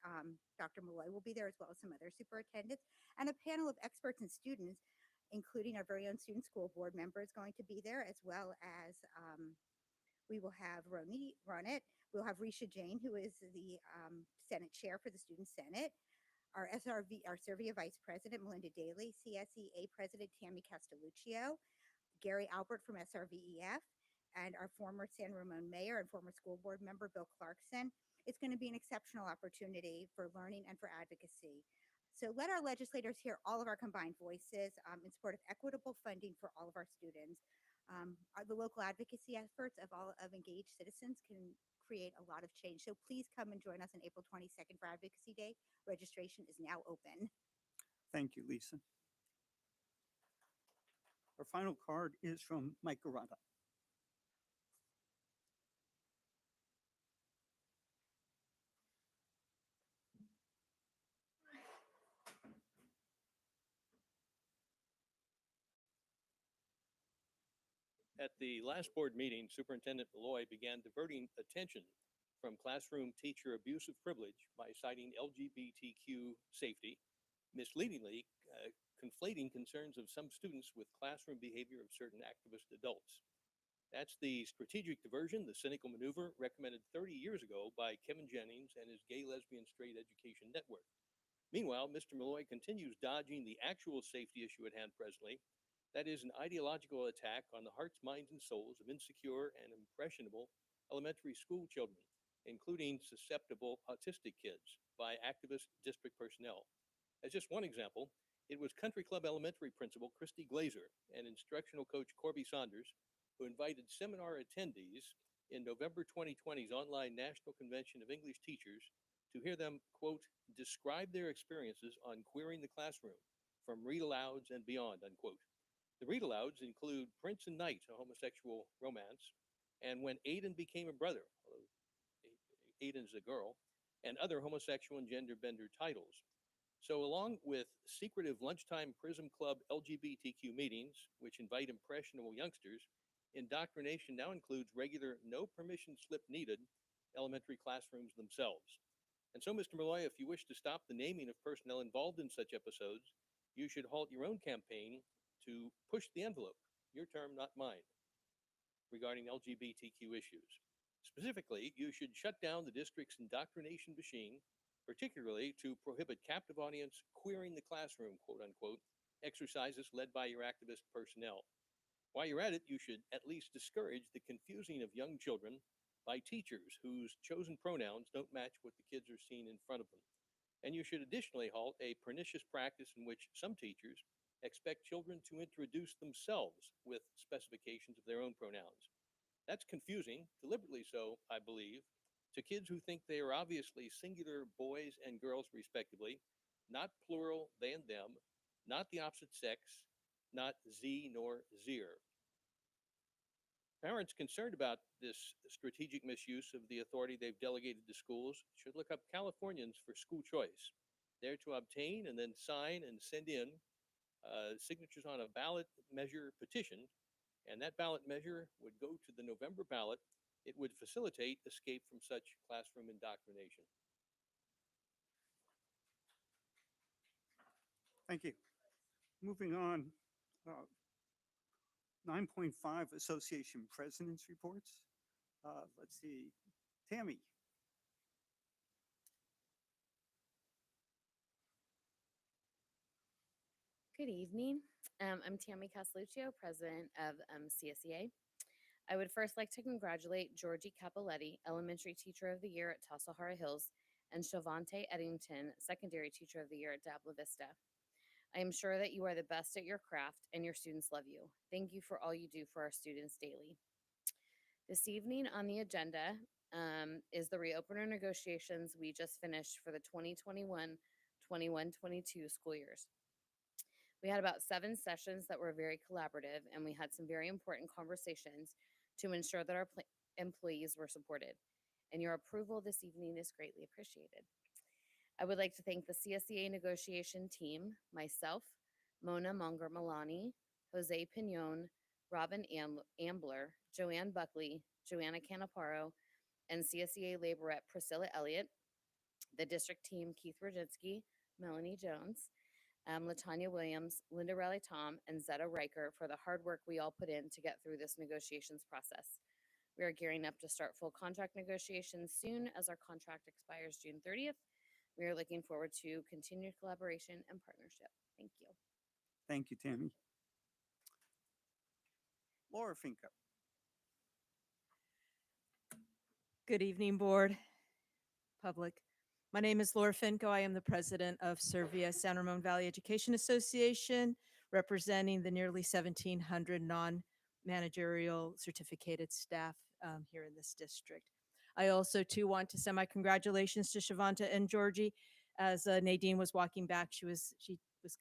Dr. Malloy will be there as well as some other superintendents, and a panel of experts and students, including our very own student school board member is going to be there, as well as we will have Ronit, we'll have Risha Jain, who is the Senate Chair for the Student Senate, our SRVUSD Vice President, Melinda Daly, CSEA President, Tammy Castelluccio, Gary Albert from SRVEF, and our former San Ramon Mayor and former school board member, Bill Clarkson. It's going to be an exceptional opportunity for learning and for advocacy. So let our legislators hear all of our combined voices in support of equitable funding for all of our students. The local advocacy efforts of engaged citizens can create a lot of change. So please come and join us on April 22nd for Advocacy Day. Registration is now open. Thank you, Lisa. Our final card is from Mike Garata. At the last board meeting, Superintendent Malloy began diverting attention from classroom teacher abusive privilege by citing LGBTQ safety, misleadingly conflating concerns of some students with classroom behavior of certain activist adults. That's the strategic diversion, the cynical maneuver recommended 30 years ago by Kevin Jennings and his Gay, Lesbian, Straight Education Network. Meanwhile, Mr. Malloy continues dodging the actual safety issue at hand presently. That is an ideological attack on the hearts, minds, and souls of insecure and impressionable elementary school children, including susceptible autistic kids, by activist district personnel. As just one example, it was Country Club Elementary Principal Christy Glazer and instructional coach Corby Saunders who invited seminar attendees in November 2020's online National Convention of English Teachers to hear them, quote, describe their experiences on queering the classroom, from read-alouds and beyond, unquote. The read-alouds include Prince and Knight, a homosexual romance, and When Aiden Became a Brother, although Aiden's a girl, and other homosexual and gender-bender titles. So along with secretive lunchtime Prism Club LGBTQ meetings, which invite impressionable youngsters, indoctrination now includes regular no permission slip needed elementary classrooms themselves. And so, Mr. Malloy, if you wish to stop the naming of personnel involved in such episodes, you should halt your own campaign to push the envelope, your term, not mine, regarding LGBTQ issues. Specifically, you should shut down the district's indoctrination machine, particularly to prohibit captive audience queering the classroom, quote unquote, exercises led by your activist personnel. While you're at it, you should at least discourage the confusing of young children by teachers whose chosen pronouns don't match what the kids are seeing in front of them. And you should additionally halt a pernicious practice in which some teachers expect children to introduce themselves with specifications of their own pronouns. That's confusing, deliberately so, I believe, to kids who think they are obviously singular boys and girls respectively, not plural they and them, not the opposite sex, not Z nor Zir. Parents concerned about this strategic misuse of the authority they've delegated to schools should look up Californians for School Choice. They're to obtain and then sign and send in signatures on a ballot measure petition, and that ballot measure would go to the November ballot. It would facilitate escape from such classroom indoctrination. Thank you. Moving on, 9.5 Association Presidents Reports. Let's see, Tammy. Good evening. I'm Tammy Casaluccio, president of CSEA. I would first like to congratulate Georgie Capoletti, elementary teacher of the year at Tassajara Hills, and Shavante Eddington, secondary teacher of the year at Dabla Vista. I am sure that you are the best at your craft and your students love you. Thank you for all you do for our students daily. This evening on the agenda is the reopener negotiations we just finished for the 2021-22 school years. We had about 7 sessions that were very collaborative, and we had some very important conversations to ensure that our employees were supported. And your approval this evening is greatly appreciated. I would like to thank the CSEA negotiation team, myself, Mona Monger-Milani, Jose Pinon, Robin Ambler, Joanne Buckley, Joanna Canaparo, and CSEA labor rep Priscilla Elliott, the district team Keith Rodzinski, Melanie Jones, Latanya Williams, Linda Riley-Tom, and Zetta Riker for the hard work we all put in to get through this negotiations process. We are gearing up to start full contract negotiations soon as our contract expires June 30th. We are looking forward to continued collaboration and partnership. Thank you. Thank you, Tammy. Laura Finca. Good evening, board, public. My name is Laura Finco. I am the president of Servia San Ramon Valley Education Association, representing the nearly 1,700 non-managerial certificated staff here in this district. I also too want to send my congratulations to Shavanta and Georgie. As Nadine was walking back, she was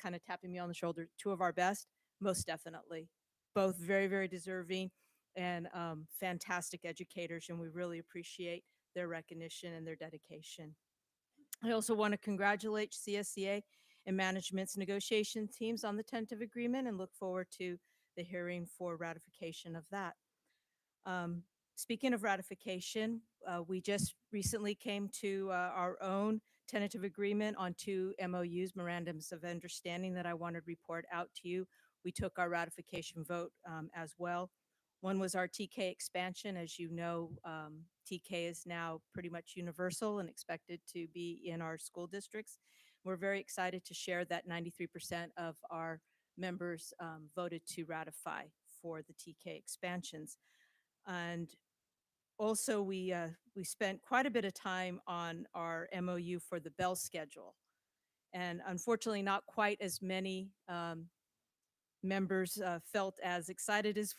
kind of tapping me on the shoulder. 2 of our best, most definitely. Both very, very deserving and fantastic educators, and we really appreciate their recognition and their dedication. I also want to congratulate CSEA and management's negotiation teams on the tentative agreement and look forward to the hearing for ratification of that. Speaking of ratification, we just recently came to our own tentative agreement on 2 MOUs, memorandums of understanding, that I wanted to report out to you. We took our ratification vote as well. One was our TK expansion. As you know, TK is now pretty much universal and expected to be in our school districts. We're very excited to share that 93% of our members voted to ratify for the TK expansions. And also we spent quite a bit of time on our MOU for the Bell schedule. And unfortunately, not quite as many members felt as excited as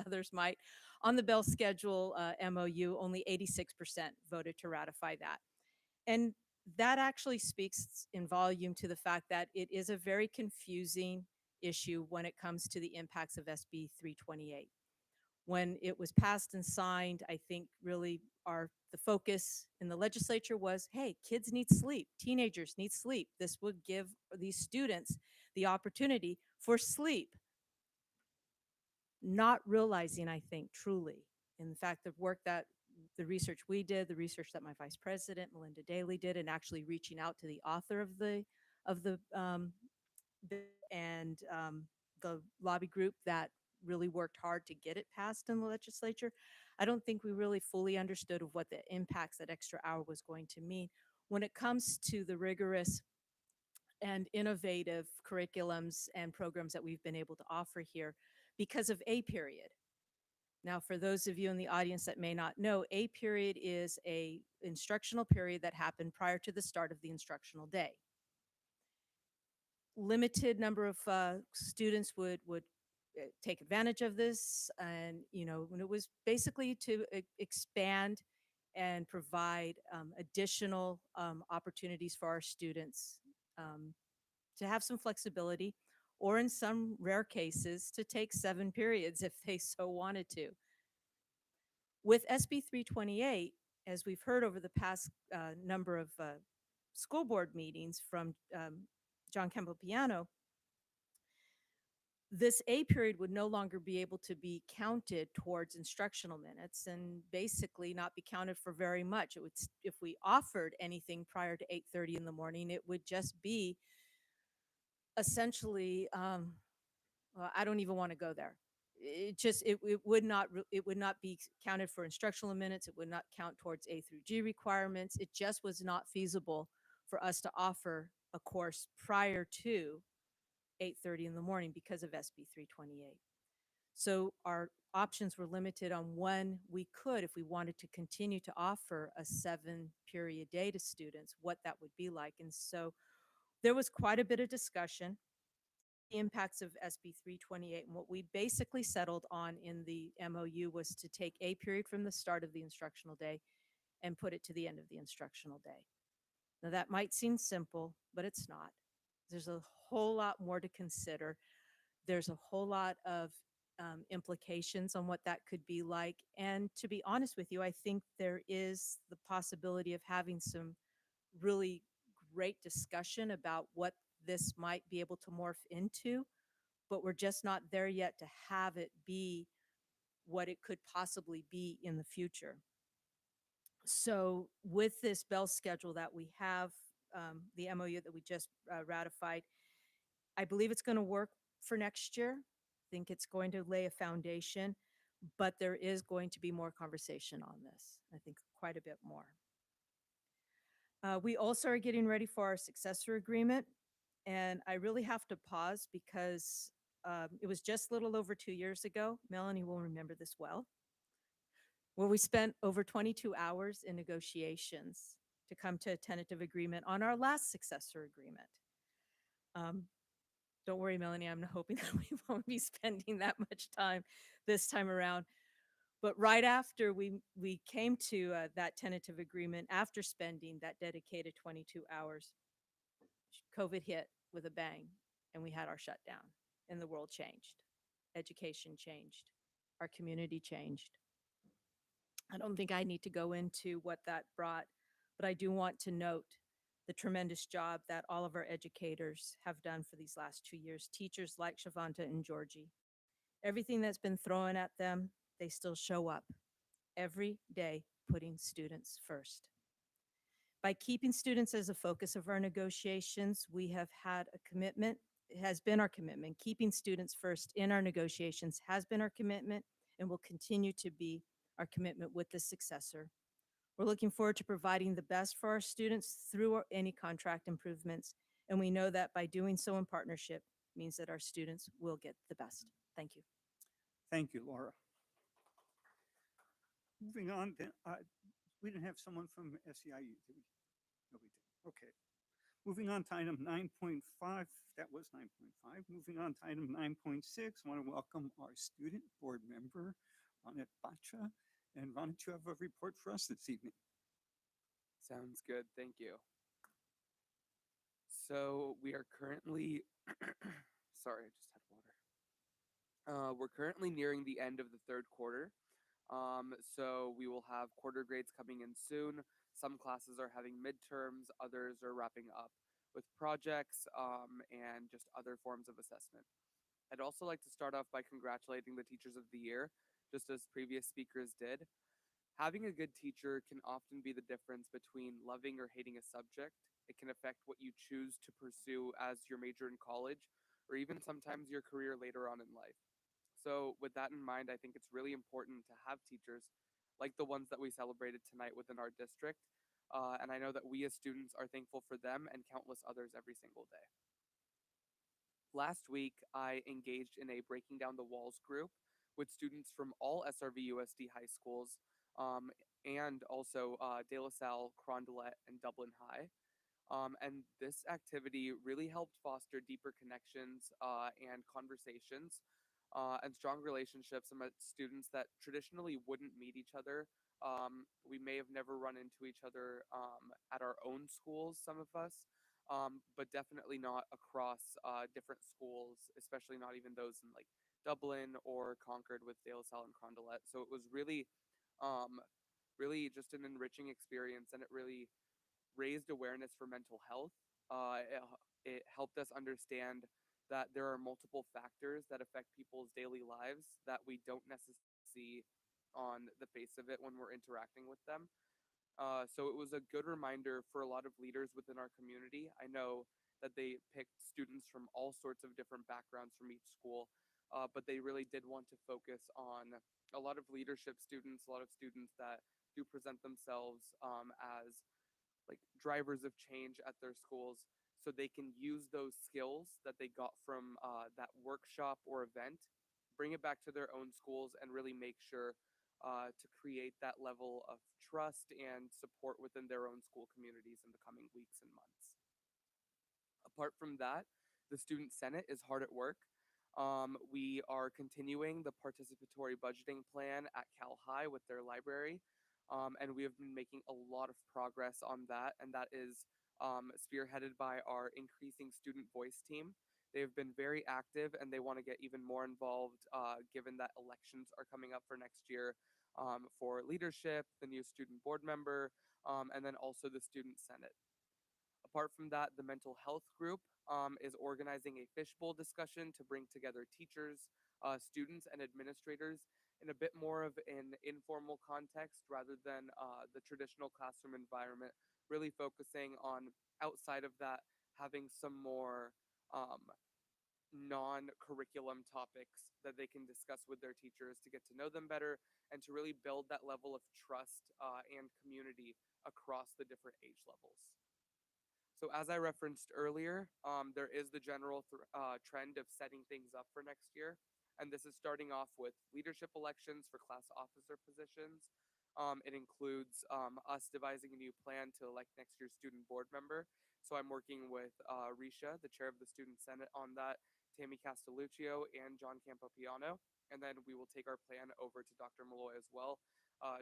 others might. On the Bell schedule MOU, only 86% voted to ratify that. And that actually speaks in volume to the fact that it is a very confusing issue when it comes to the impacts of SB 328. When it was passed and signed, I think really the focus in the legislature was, hey, kids need sleep, teenagers need sleep. This would give these students the opportunity for sleep. Not realizing, I think, truly, in fact, the research we did, the research that my vice president, Melinda Daly, did, and actually reaching out to the author of the bill and the lobby group that really worked hard to get it passed in the legislature, I don't think we really fully understood of what the impacts that extra hour was going to mean when it comes to the rigorous and innovative curriculums and programs that we've been able to offer here because of A period. Now, for those of you in the audience that may not know, A period is a instructional period that happened prior to the start of the instructional day. Limited number of students would take advantage of this, and when it was basically to expand and provide additional opportunities for our students to have some flexibility, or in some rare cases to take 7 periods if they so wanted to. With SB 328, as we've heard over the past number of school board meetings from John Campbell-Piano, this A period would no longer be able to be counted towards instructional minutes and basically not be counted for very much. It would, if we offered anything prior to 8:30 in the morning, it would just be essentially, well, I don't even want to go there. It would not be counted for instructional minutes. It would not count towards A through G requirements. It just was not feasible for us to offer a course prior to 8:30 in the morning because of SB 328. So our options were limited on when we could, if we wanted to continue to offer a 7-period day to students, what that would be like. And so there was quite a bit of discussion, the impacts of SB 328, and what we basically settled on in the MOU was to take A period from the start of the instructional day and put it to the end of the instructional day. Now that might seem simple, but it's not. There's a whole lot more to consider. There's a whole lot of implications on what that could be like. And to be honest with you, I think there is the possibility of having some really great discussion about what this might be able to morph into, but we're just not there yet to have it be what it could possibly be in the future. So with this bell schedule that we have, the MOU that we just ratified, I believe it's going to work for next year. I think it's going to lay a foundation, but there is going to be more conversation on this. I think quite a bit more. We also are getting ready for our successor agreement, and I really have to pause because it was just a little over 2 years ago. Melanie will remember this well, where we spent over 22 hours in negotiations to come to a tentative agreement on our last successor agreement. Don't worry, Melanie, I'm hoping that we won't be spending that much time this time around. But right after we came to that tentative agreement, after spending that dedicated 22 hours, COVID hit with a bang, and we had our shutdown, and the world changed. Education changed. Our community changed. I don't think I need to go into what that brought, but I do want to note the tremendous job that all of our educators have done for these last 2 years. Teachers like Shavanta and Georgie. Everything that's been thrown at them, they still show up every day, putting students first. By keeping students as a focus of our negotiations, we have had a commitment. It has been our commitment. Keeping students first in our negotiations has been our commitment and will continue to be our commitment with the successor. We're looking forward to providing the best for our students through any contract improvements, and we know that by doing so in partnership means that our students will get the best. Thank you. Thank you, Laura. Moving on, we didn't have someone from SEIU, did we? No, we didn't. Okay. Moving on to item 9.5, that was 9.5. Moving on to item 9.6, I want to welcome our student board member, Ronit Bacha. And Ronit, you have a report for us this evening. Sounds good, thank you. So we are currently, sorry, I just had water. We're currently nearing the end of the third quarter. So we will have quarter grades coming in soon. Some classes are having midterms, others are wrapping up with projects and just other forms of assessment. I'd also like to start off by congratulating the Teachers of the Year, just as previous speakers did. Having a good teacher can often be the difference between loving or hating a subject. It can affect what you choose to pursue as your major in college, or even sometimes your career later on in life. So with that in mind, I think it's really important to have teachers like the ones that we celebrated tonight within our district. And I know that we as students are thankful for them and countless others every single day. Last week, I engaged in a Breaking Down the Walls group with students from all SRVUSD high schools and also De La Salle, Carondelet, and Dublin High. And this activity really helped foster deeper connections and conversations and strong relationships among students that traditionally wouldn't meet each other. We may have never run into each other at our own schools, some of us, but definitely not across different schools, especially not even those in like Dublin or Concord with De La Salle and Carondelet. So it was really really just an enriching experience, and it really raised awareness for mental health. It helped us understand that there are multiple factors that affect people's daily lives that we don't necessarily see on the face of it when we're interacting with them. So it was a good reminder for a lot of leaders within our community. I know that they picked students from all sorts of different backgrounds from each school, but they really did want to focus on a lot of leadership students, a lot of students that do present themselves as like drivers of change at their schools, so they can use those skills that they got from that workshop or event, bring it back to their own schools, and really make sure to create that level of trust and support within their own school communities in the coming weeks and months. Apart from that, the Student Senate is hard at work. We are continuing the participatory budgeting plan at Cal High with their library, and we have been making a lot of progress on that, and that is spearheaded by our increasing student voice team. They've been very active, and they want to get even more involved given that elections are coming up for next year for leadership, the new student board member, and then also the Student Senate. Apart from that, the mental health group is organizing a fishbowl discussion to bring together teachers, students, and administrators in a bit more of an informal context rather than the traditional classroom environment, really focusing on outside of that, having some more non-curriculum topics that they can discuss with their teachers to get to know them better and to really build that level of trust and community across the different age levels. So as I referenced earlier, there is the general trend of setting things up for next year. And this is starting off with leadership elections for class officer positions. It includes us devising a new plan to elect next year's student board member. So I'm working with Risha, the chair of the Student Senate, on that, Tammy Castelluccio, and John Campopiano. And then we will take our plan over to Dr. Malloy as well,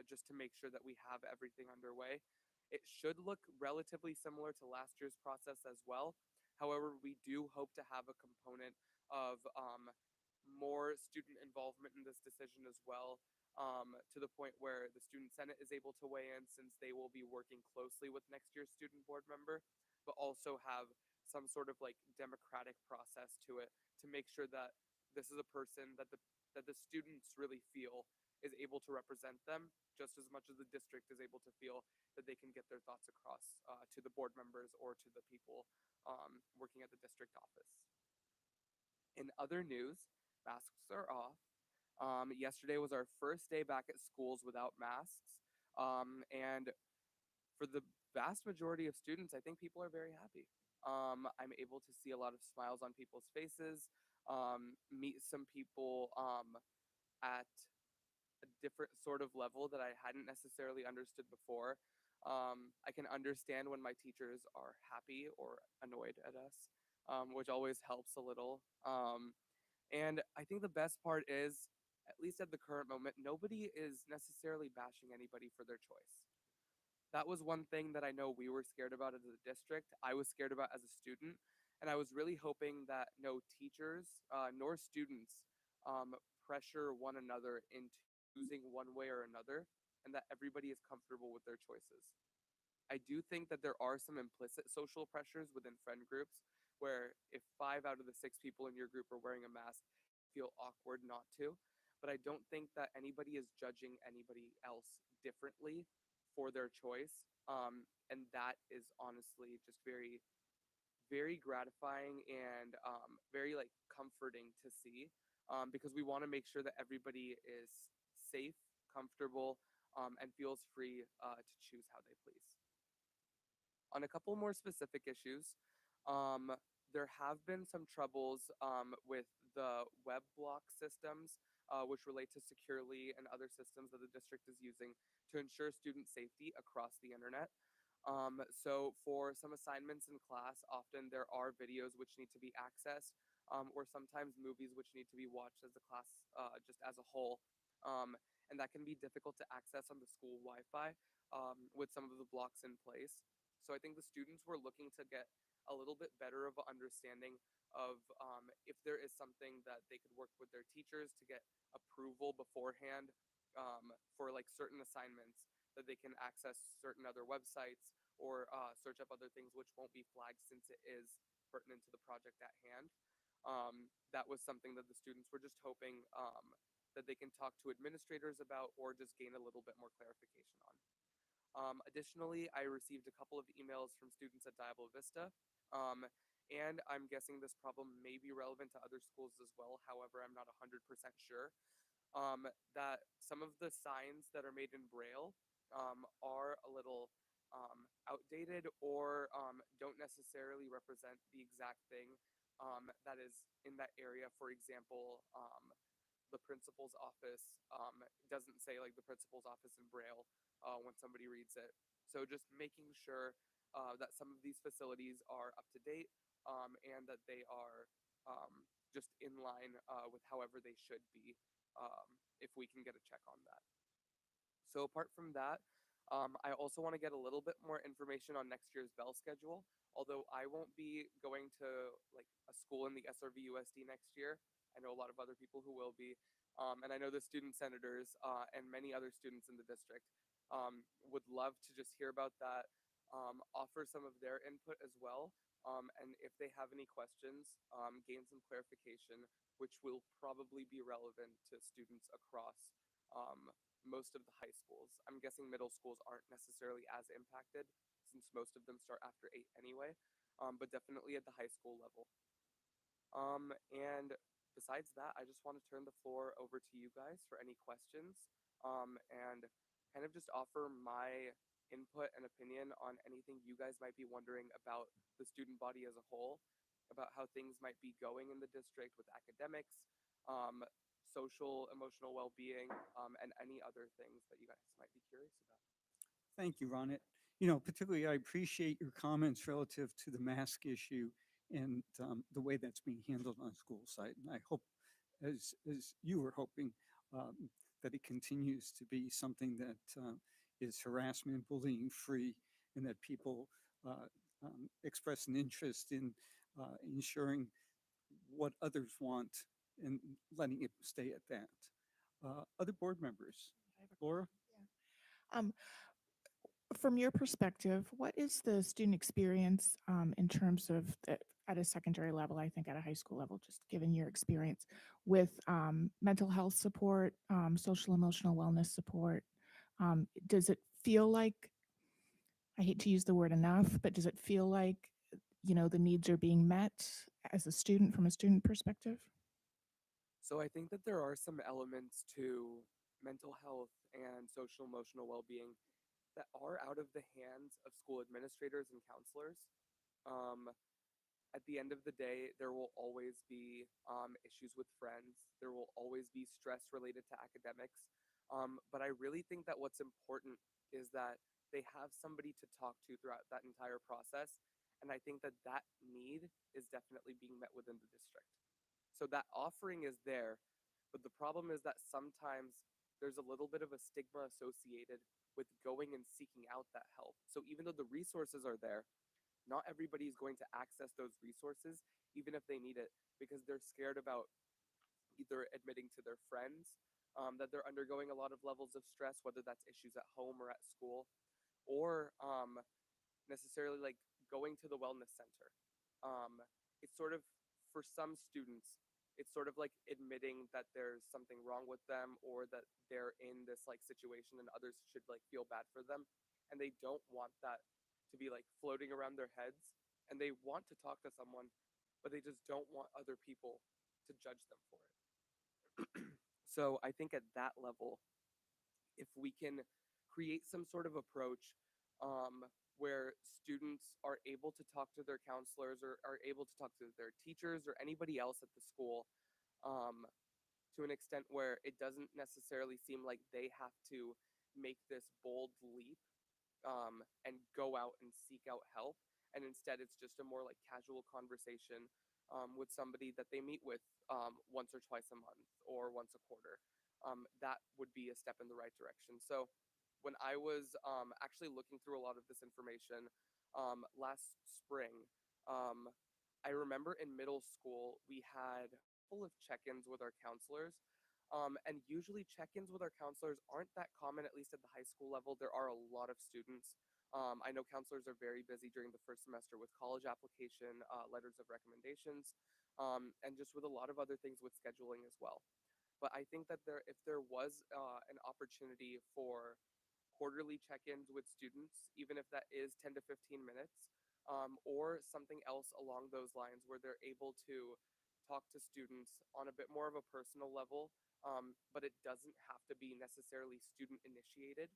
just to make sure that we have everything underway. It should look relatively similar to last year's process as well. However, we do hope to have a component of more student involvement in this decision as well, to the point where the Student Senate is able to weigh in since they will be working closely with next year's student board member, but also have some sort of like democratic process to it to make sure that this is a person that the students really feel is able to represent them just as much as the district is able to feel that they can get their thoughts across to the board members or to the people working at the district office. In other news, masks are off. Yesterday was our first day back at schools without masks. And for the vast majority of students, I think people are very happy. I'm able to see a lot of smiles on people's faces, meet some people at a different sort of level that I hadn't necessarily understood before. I can understand when my teachers are happy or annoyed at us, which always helps a little. And I think the best part is, at least at the current moment, nobody is necessarily bashing anybody for their choice. That was one thing that I know we were scared about as a district. I was scared about as a student. And I was really hoping that no teachers nor students pressure one another into choosing one way or another, and that everybody is comfortable with their choices. I do think that there are some implicit social pressures within friend groups where if 5 out of the 6 people in your group are wearing a mask, you feel awkward not to. But I don't think that anybody is judging anybody else differently for their choice. And that is honestly just very, very gratifying and very like comforting to see, because we want to make sure that everybody is safe, comfortable, and feels free to choose how they please. On a couple more specific issues, there have been some troubles with the web block systems, which relate to Securely and other systems that the district is using to ensure student safety across the internet. So for some assignments in class, often there are videos which need to be accessed, or sometimes movies which need to be watched as a class, just as a whole. And that can be difficult to access on the school Wi-Fi with some of the blocks in place. So I think the students were looking to get a little bit better of an understanding of if there is something that they could work with their teachers to get approval beforehand for like certain assignments that they can access certain other websites or search up other things which won't be flagged since it is pertinent to the project at hand. That was something that the students were just hoping that they can talk to administrators about or just gain a little bit more clarification on. Additionally, I received a couple of emails from students at Diablo Vista, and I'm guessing this problem may be relevant to other schools as well. However, I'm not 100% sure. That some of the signs that are made in Braille are a little outdated or don't necessarily represent the exact thing that is in that area. For example, the principal's office doesn't say like the principal's office in Braille when somebody reads it. So just making sure that some of these facilities are up to date and that they are just in line with however they should be, if we can get a check on that. So apart from that, I also want to get a little bit more information on next year's bell schedule. Although I won't be going to like a school in the SRVUSD next year, I know a lot of other people who will be, and I know the student senators and many other students in the district would love to just hear about that, offer some of their input as well, and if they have any questions, gain some clarification, which will probably be relevant to students across most of the high schools. I'm guessing middle schools aren't necessarily as impacted since most of them start after 8 anyway, but definitely at the high school level. And besides that, I just want to turn the floor over to you guys for any questions and kind of just offer my input and opinion on anything you guys might be wondering about the student body as a whole, about how things might be going in the district with academics, social, emotional well-being, and any other things that you guys might be curious about. Thank you, Ronit. Particularly I appreciate your comments relative to the mask issue and the way that's being handled on school site. And I hope, as you were hoping, that it continues to be something that is harassment, bullying free, and that people express an interest in ensuring what others want and letting it stay at that. Other board members, Laura? From your perspective, what is the student experience in terms of at a secondary level, I think at a high school level, just given your experience with mental health support, social emotional wellness support? Does it feel like, I hate to use the word enough, but does it feel like, the needs are being met as a student from a student perspective? So I think that there are some elements to mental health and social emotional well-being that are out of the hands of school administrators and counselors. At the end of the day, there will always be issues with friends. There will always be stress related to academics. But I really think that what's important is that they have somebody to talk to throughout that entire process. And I think that that need is definitely being met within the district. So that offering is there, but the problem is that sometimes there's a little bit of a stigma associated with going and seeking out that help. So even though the resources are there, not everybody is going to access those resources, even if they need it, because they're scared about either admitting to their friends that they're undergoing a lot of levels of stress, whether that's issues at home or at school, or necessarily like going to the wellness center. It's sort of, for some students, it's sort of like admitting that there's something wrong with them or that they're in this like situation and others should like feel bad for them. And they don't want that to be like floating around their heads, and they want to talk to someone, but they just don't want other people to judge them for it. So I think at that level, if we can create some sort of approach where students are able to talk to their counselors or are able to talk to their teachers or anybody else at the school to an extent where it doesn't necessarily seem like they have to make this bold leap and go out and seek out help. And instead, it's just a more like casual conversation with somebody that they meet with once or twice a month or once a quarter. That would be a step in the right direction. So when I was actually looking through a lot of this information last spring, I remember in middle school, we had full of check-ins with our counselors And usually check-ins with our counselors aren't that common, at least at the high school level. There are a lot of students. I know counselors are very busy during the first semester with college application, letters of recommendations, and just with a lot of other things with scheduling as well. But I think that if there was an opportunity for quarterly check-ins with students, even if that is 10 to 15 minutes, or something else along those lines where they're able to talk to students on a bit more of a personal level, but it doesn't have to be necessarily student initiated.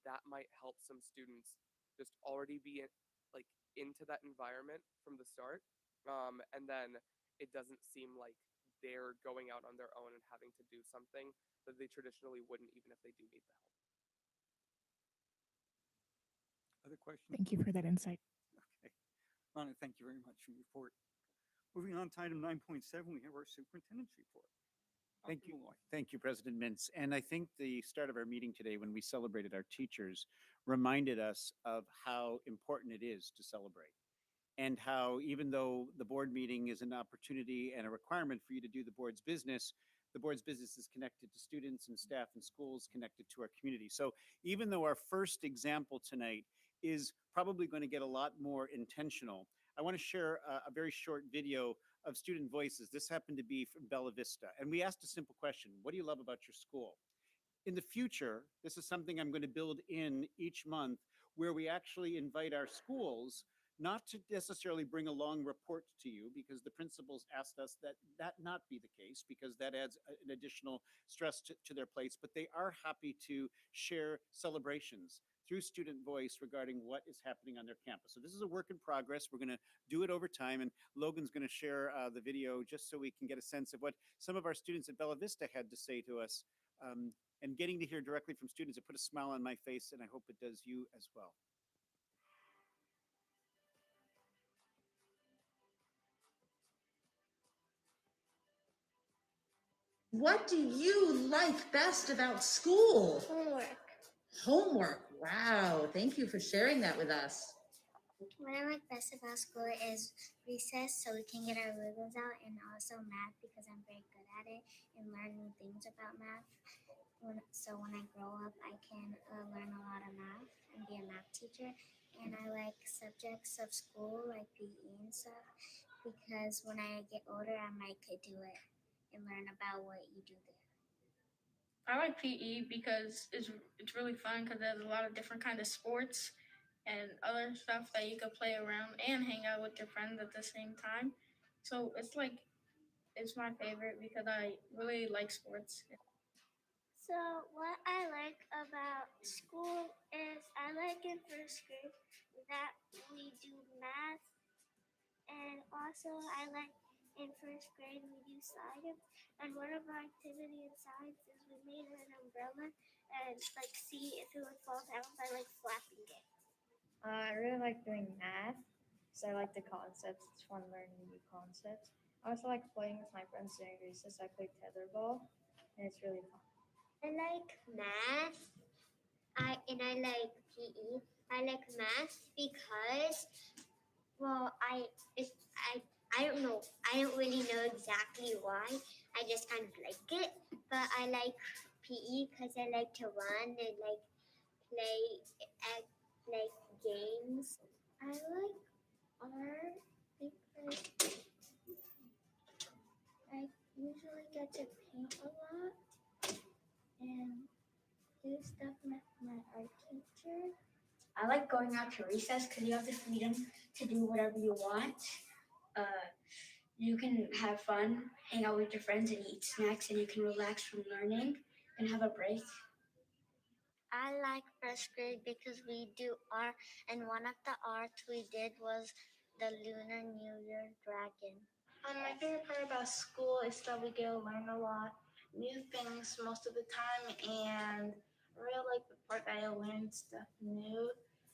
That might help some students just already be like into that environment from the start, and then it doesn't seem like they're going out on their own and having to do something that they traditionally wouldn't, even if they do need the help. Other questions? Thank you for that insight. Okay. Rana, thank you very much for your report. Moving on to item 9.7, we have our superintendent's report. Thank Dr. you. Malloy. Thank you, President Mintz. And I think the start of our meeting today, when we celebrated our teachers, reminded us of how important it is to celebrate. And how, even though the board meeting is an opportunity and a requirement for you to do the board's business is connected to students and staff and schools, connected to our community. So even though our first example tonight is probably going to get a lot more intentional, I want to share a very short video of student voices. This happened to be from Bella Vista. And we asked a simple question: what do you love about your school? In the future, this is something I'm going to build in each month, where we actually invite our schools not to necessarily bring a long report to you, because the principals asked us that not be the case, because that adds an additional stress to their plates, but they are happy to share celebrations through student voice regarding what is happening on their campus. So this is a work in progress. We're going to do it over time, and Logan's going to share the video just so we can get a sense of what some of our students at Bella Vista had to say to us. And getting to hear directly from students, it put a smile on my face, and I hope it does you as well. What do you like best about school? Homework. Homework. Wow. Thank you for sharing that with us. What I like best about school is recess, so we can get our Legos out, and also math, because I'm very good at it and learn new things about math. So when I grow up, I can learn a lot of math and be a math teacher. And I like subjects of school like PE and stuff, because when I get older, I might could do it and learn about what you do there. I like PE because it's really fun, because there's a lot of different kinds of sports and other stuff that you could play around and hang out with your friends at the same time. So it's my favorite because I really like sports. So what I like about school is I like in first grade that we do math, and also I like in first grade we do science, and one of our activity in science is we made an umbrella and like see if it would fall down by like flapping it. I really like doing math because I like the concepts. It's fun learning new concepts. I also like playing with my friends during recess. I play tetherball, and it's really fun. I like math. I like PE. I like math because, well, I don't know. I don't really know exactly why. I just kind of like it. But I like PE because I like to run and like play like games. I like art because I usually get to paint a lot and do stuff with my art teacher. I like going out to recess because you have the freedom to do whatever you want. You can have fun, hang out with your friends and eat snacks, and you can relax from learning and have a break. I like first grade because we do art, and one of the arts we did was the Lunar New Year dragon. My favorite part about school is that we get to learn a lot new things most of the time, and I really like the part that I learn stuff new.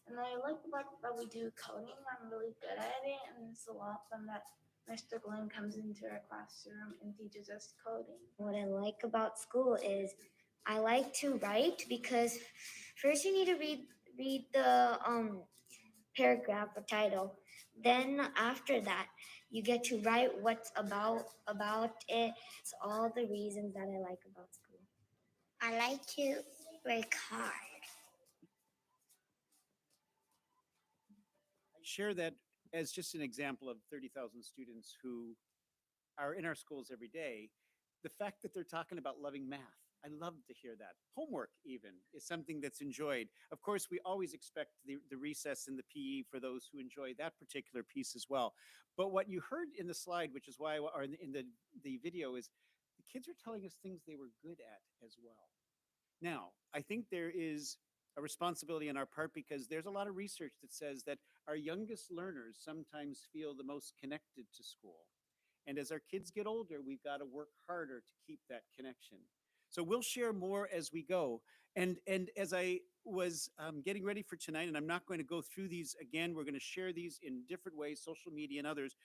And I like the part that we do coding. I'm really good at it, and it's a lot of fun that Mr. Glenn comes into our classroom and teaches us coding. What I like about school is I like to write because first you need to read the paragraph or title. Then after that, You get to write what's about it. It's all the reasons that I like about school. I like to work hard. I share that as just an example of 30,000 students who are in our schools every day. The fact that they're talking about loving math, I love to hear that. Homework, even, is something that's enjoyed. Of course, we always expect the recess and the PE for those who enjoy that particular piece as well. But what you heard in the slide, which is why, or in the video, is the kids are telling us things they were good at as well. Now, I think there is a responsibility on our part because there's a lot of research that says that our youngest learners sometimes feel the most connected to school. And as our kids get older, we've got to work harder to keep that connection. So we'll share more as we go. And as I was getting ready for tonight, and I'm not going to go through these again, we're going to share these in different ways, social media and others.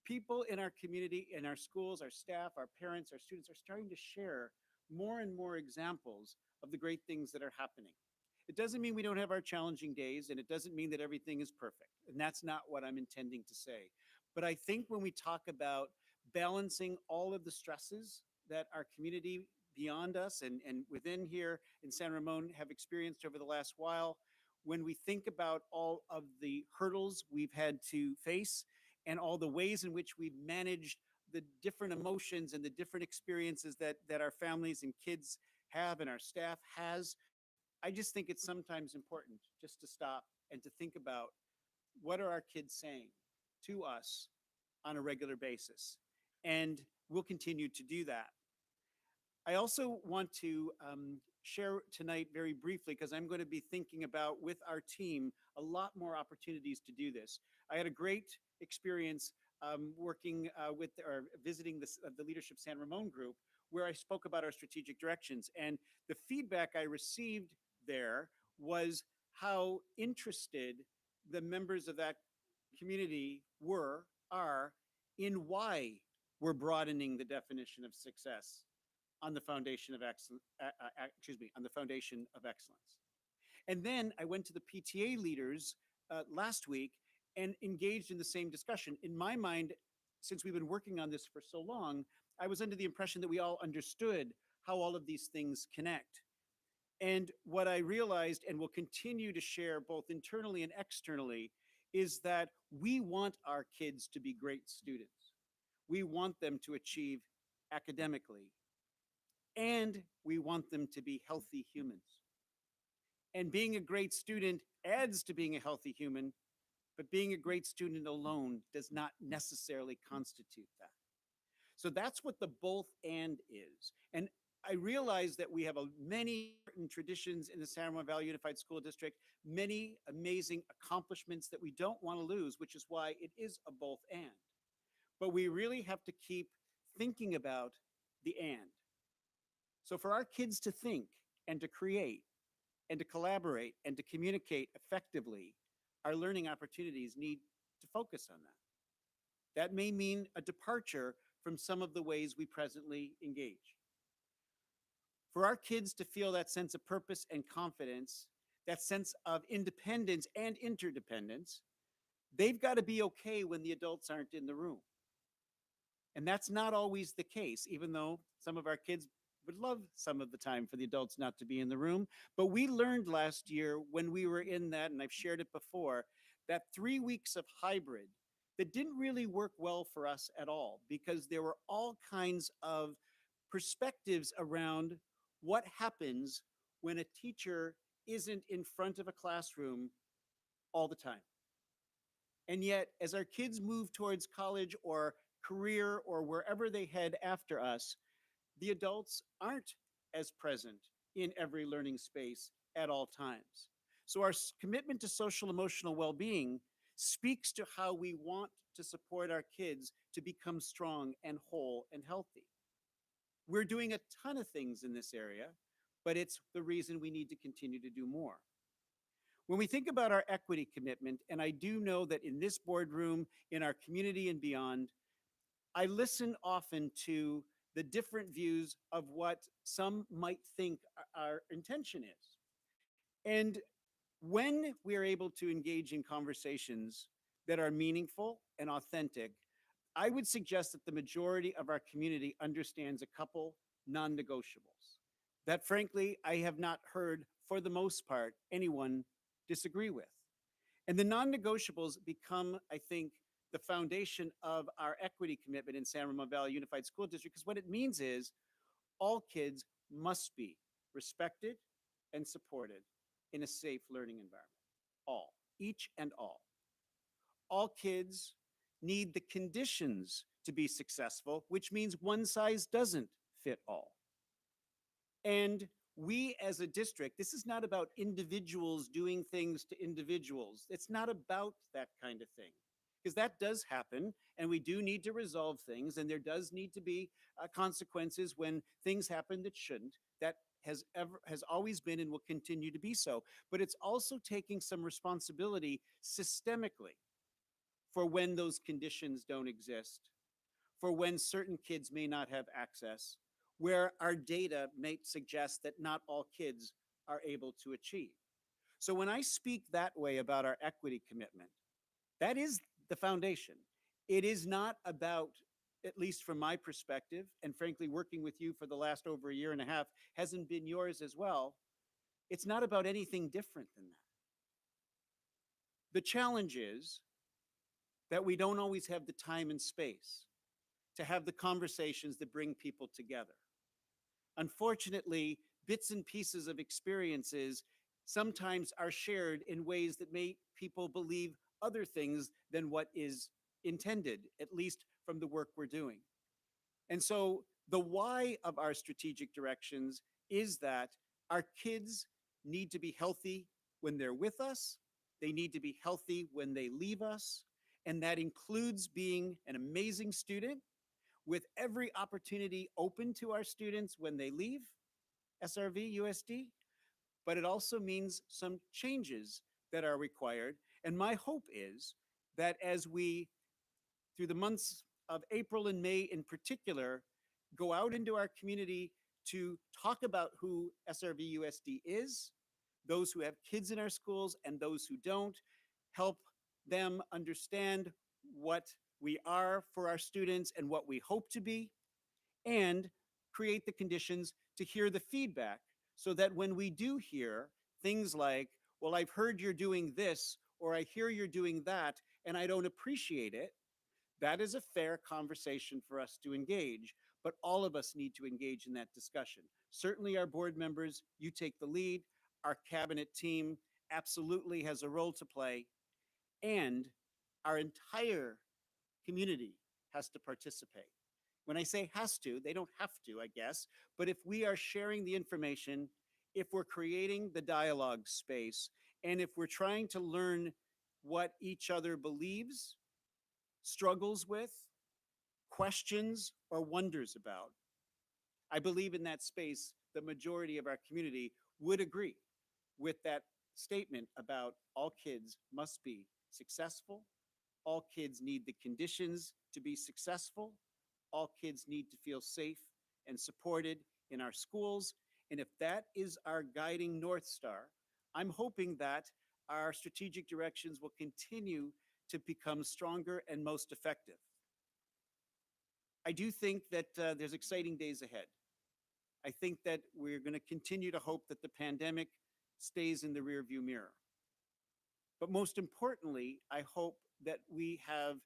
People in our community, in our schools, our staff, our parents, our students are starting to share more and more examples of the great things that are happening. It doesn't mean we don't have our challenging days, and it doesn't mean that everything is perfect. And that's not what I'm intending to say. But I think when we talk about balancing all of the stresses that our community beyond us and within here in San Ramon have experienced over the last while, when we think about all of the hurdles we've had to face and all the ways in which we've managed the different emotions and the different experiences that our families and kids have and our staff has, I just think it's sometimes important just to stop and to think about what are our kids saying to us on a regular basis. And we'll continue to do that. I also want to share tonight very briefly, because I'm going to be thinking about with our team a lot more opportunities to do this. I had a great experience working with or visiting the Leadership San Ramon group, where I spoke about our strategic directions. And the feedback I received there was how interested the members of that community are in why we're broadening the definition of success on the foundation of on the foundation of excellence. And then I went to the PTA leaders last week and engaged in the same discussion. In my mind, since we've been working on this for so long, I was under the impression that we all understood how all of these things connect. And what I realized and will continue to share both internally and externally is that we want our kids to be great students. We want them to achieve academically, and we want them to be healthy humans. And being a great student adds to being a healthy human, but being a great student alone does not necessarily constitute that. So that's what the both and is. And I realize that we have many traditions in the San Ramon Valley Unified School District, many amazing accomplishments that we don't want to lose, which is why it is a both and. But we really have to keep thinking about the and. So for our kids to think and to create and to collaborate and to communicate effectively, our learning opportunities need to focus on that. That may mean a departure from some of the ways we presently engage. For our kids to feel that sense of purpose and confidence, that sense of independence and interdependence, they've got to be okay when the adults aren't in the room. And that's not always the case, even though some of our kids would love some of the time for the adults not to be in the room. But we learned last year when we were in that, and I've shared it before, that 3 weeks of hybrid that didn't really work well for us at all, because there were all kinds of perspectives around what happens when a teacher isn't in front of a classroom all the time. And yet, as our kids move towards college or career or wherever they head after us, the adults aren't as present in every learning space at all times. So our commitment to social emotional well-being speaks to how we want to support our kids to become strong and whole and healthy. We're doing a ton of things in this area, but it's the reason we need to continue to do more. When we think about our equity commitment, and I do know that in this boardroom, in our community and beyond, I listen often to the different views of what some might think our intention is. And when we are able to engage in conversations that are meaningful and authentic, I would suggest that the majority of our community understands a couple non-negotiables that frankly, I have not heard for the most part anyone disagree with. And the non-negotiables become, I think, the foundation of our equity commitment in San Ramon Valley Unified School District, because what it means is all kids must be respected and supported in a safe learning environment. All, each and all. All kids need the conditions to be successful, which means one size doesn't fit all. And we as a district, this is not about individuals doing things to individuals. It's not about that kind of thing, because that does happen and we do need to resolve things, and there does need to be consequences when things happen that shouldn't. That has always been and will continue to be so. But it's also taking some responsibility systemically for when those conditions don't exist, for when certain kids may not have access, where our data may suggest that not all kids are able to achieve. So when I speak that way about our equity commitment, that is the foundation. It is not about, at least from my perspective, and frankly, working with you for the last over a year and a half hasn't been yours as well. It's not about anything different than that. The challenge is that we don't always have the time and space to have the conversations that bring people together. Unfortunately, bits and pieces of experiences sometimes are shared in ways that make people believe other things than what is intended, at least from the work we're doing. And so the why of our strategic directions is that our kids need to be healthy when they're with us. They need to be healthy when they leave us. And that includes being an amazing student with every opportunity open to our students when they leave SRVUSD. But it also means some changes that are required. And my hope is that as we, through the months of April and May in particular, go out into our community to talk about who SRVUSD is, those who have kids in our schools and those who don't, help them understand what we are for our students and what we hope to be, and create the conditions to hear the feedback so that when we do hear things like, well, I've heard you're doing this, or I hear you're doing that, and I don't appreciate it, that is a fair conversation for us to engage, but all of us need to engage in that discussion. Certainly our board members, you take the lead. Our cabinet team absolutely has a role to play, and our entire community has to participate. When I say has to, they don't have to, I guess, but if we are sharing the information, if we're creating the dialogue space, and if we're trying to learn what each other believes, struggles with, questions, or wonders about, I believe in that space, the majority of our community would agree with that statement about all kids must be successful. All kids need the conditions to be successful. All kids need to feel safe and supported in our schools. And if that is our guiding North Star, I'm hoping that our strategic directions will continue to become stronger and most effective. I do think that there's exciting days ahead. I think that we're going to continue to hope that the pandemic stays in the rearview mirror. But most importantly, I hope that we have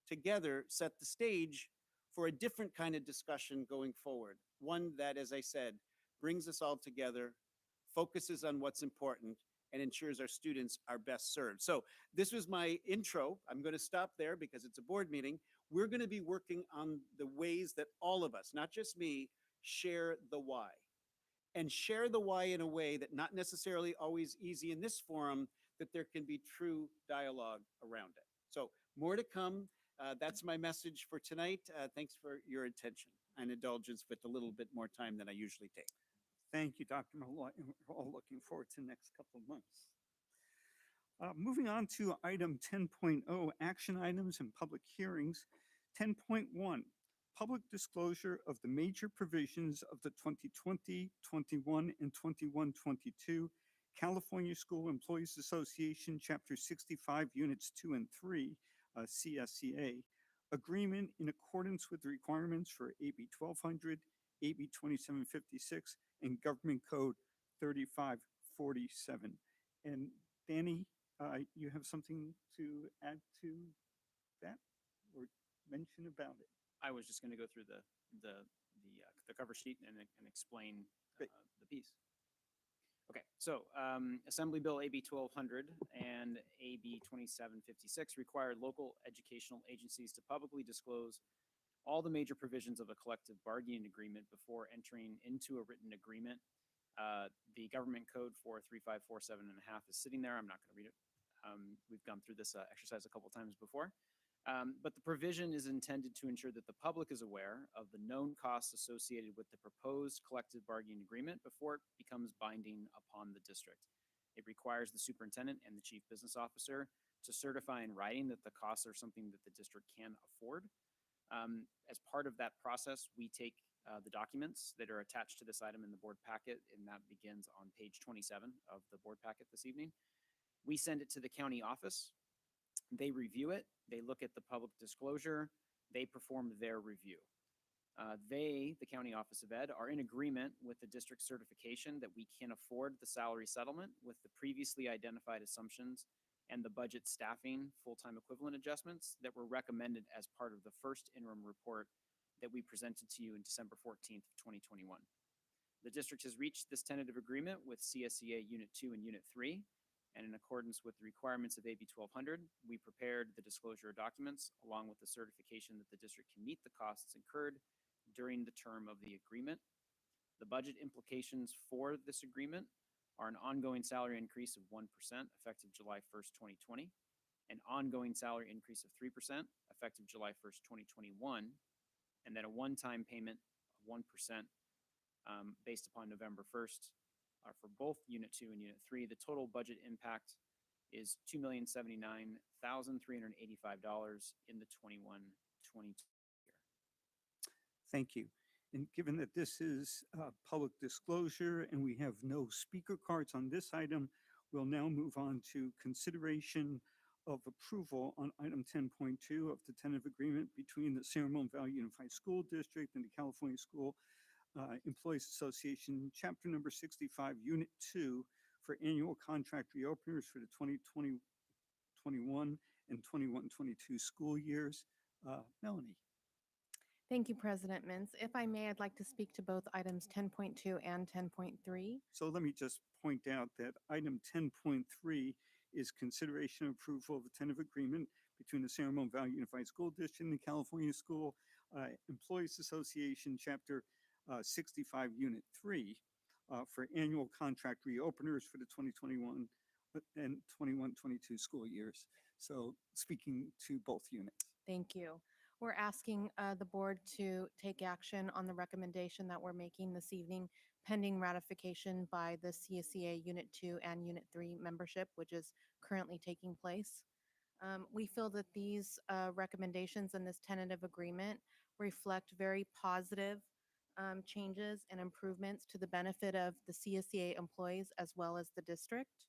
together set the stage for a different kind of discussion going forward. One that, as I said, brings us all together, focuses on what's important, and ensures our students are best served. So this was my intro. I'm going to stop there because it's a board meeting. We're going to be working on the ways that all of us, not just me, share the why. And share the why in a way that not necessarily always easy in this forum, that there can be true dialogue around it. So more to come. That's my message for tonight. Thanks for your attention and indulgence with a little bit more time than I usually take. Thank you, Dr. Malloy, and we're all looking forward to the next couple of months. Moving on to item 10.0, action items and public hearings. 10.1, public disclosure of the major provisions of the 2020, 21, and 21-22 California School Employees Association, Chapter 65, Units 2 and 3, CSCA, agreement in accordance with the requirements for AB 1200, AB 2756, and Government Code 3547. And Danny, you have something to add to that or mention about it? I was just going to go through the cover sheet and explain Great. the piece. Okay, so Assembly Bill AB 1200 and AB 2756 require local educational agencies to publicly disclose all the major provisions of a collective bargaining agreement before entering into a written agreement. The Government Code 43547.5 is sitting there. I'm not going to read it. We've gone through this exercise a couple times before. But the provision is intended to ensure that the public is aware of the known costs associated with the proposed collective bargaining agreement before it becomes binding upon the district. It requires the superintendent and the chief business officer to certify in writing that the costs are something that the district can afford. As part of that process, we take the documents that are attached to this item in the board packet, and that begins on page 27 of the board packet this evening. We send it to the county office. They review it, they look at the public disclosure, they perform their review. They, the County Office of Ed, are in agreement with the district certification that we can afford the salary settlement with the previously identified assumptions and the budget staffing full-time equivalent adjustments that were recommended as part of the first interim report that we presented to you in December 14th, 2021. The district has reached this tentative agreement with CSEA Unit 2 and Unit 3. And in accordance with the requirements of AB 1200, we prepared the disclosure documents along with the certification that the district can meet the costs incurred during the term of the agreement. The budget implications for this agreement are an ongoing salary increase of 1% effective July 1st, 2020, an ongoing salary increase of 3% effective July 1st, 2021, and then a one-time payment of 1% based upon November 1st. For both Unit 2 and Unit 3, the total budget impact is $2,079,385 in the 21-22 year. Thank you. And given that this is public disclosure and we have no speaker cards on this item, we'll now move on to consideration of approval on item 10.2 of the tentative agreement between the San Ramon Valley Unified School District and the California School Employees Association, Chapter number 65, Unit 2, for annual contract reopeners for the 2020-21 and 21-22 school years. Melanie. Thank you, President Mintz. If I may, I'd like to speak to both items 10.2 and 10.3. So let me just point out that item 10.3 is consideration and approval of the tentative agreement between the San Ramon Valley Unified School District and the California School Employees Association, Chapter 65, Unit 3, for annual contract reopeners for the 2021 and 21-22 school years. So speaking to both units. Thank you. We're asking the board to take action on the recommendation that we're making this evening pending ratification by the CSEA Unit 2 and Unit 3 membership, which is currently taking place. We feel that these recommendations in this tentative agreement reflect very positive changes and improvements to the benefit of the CSEA employees as well as the district.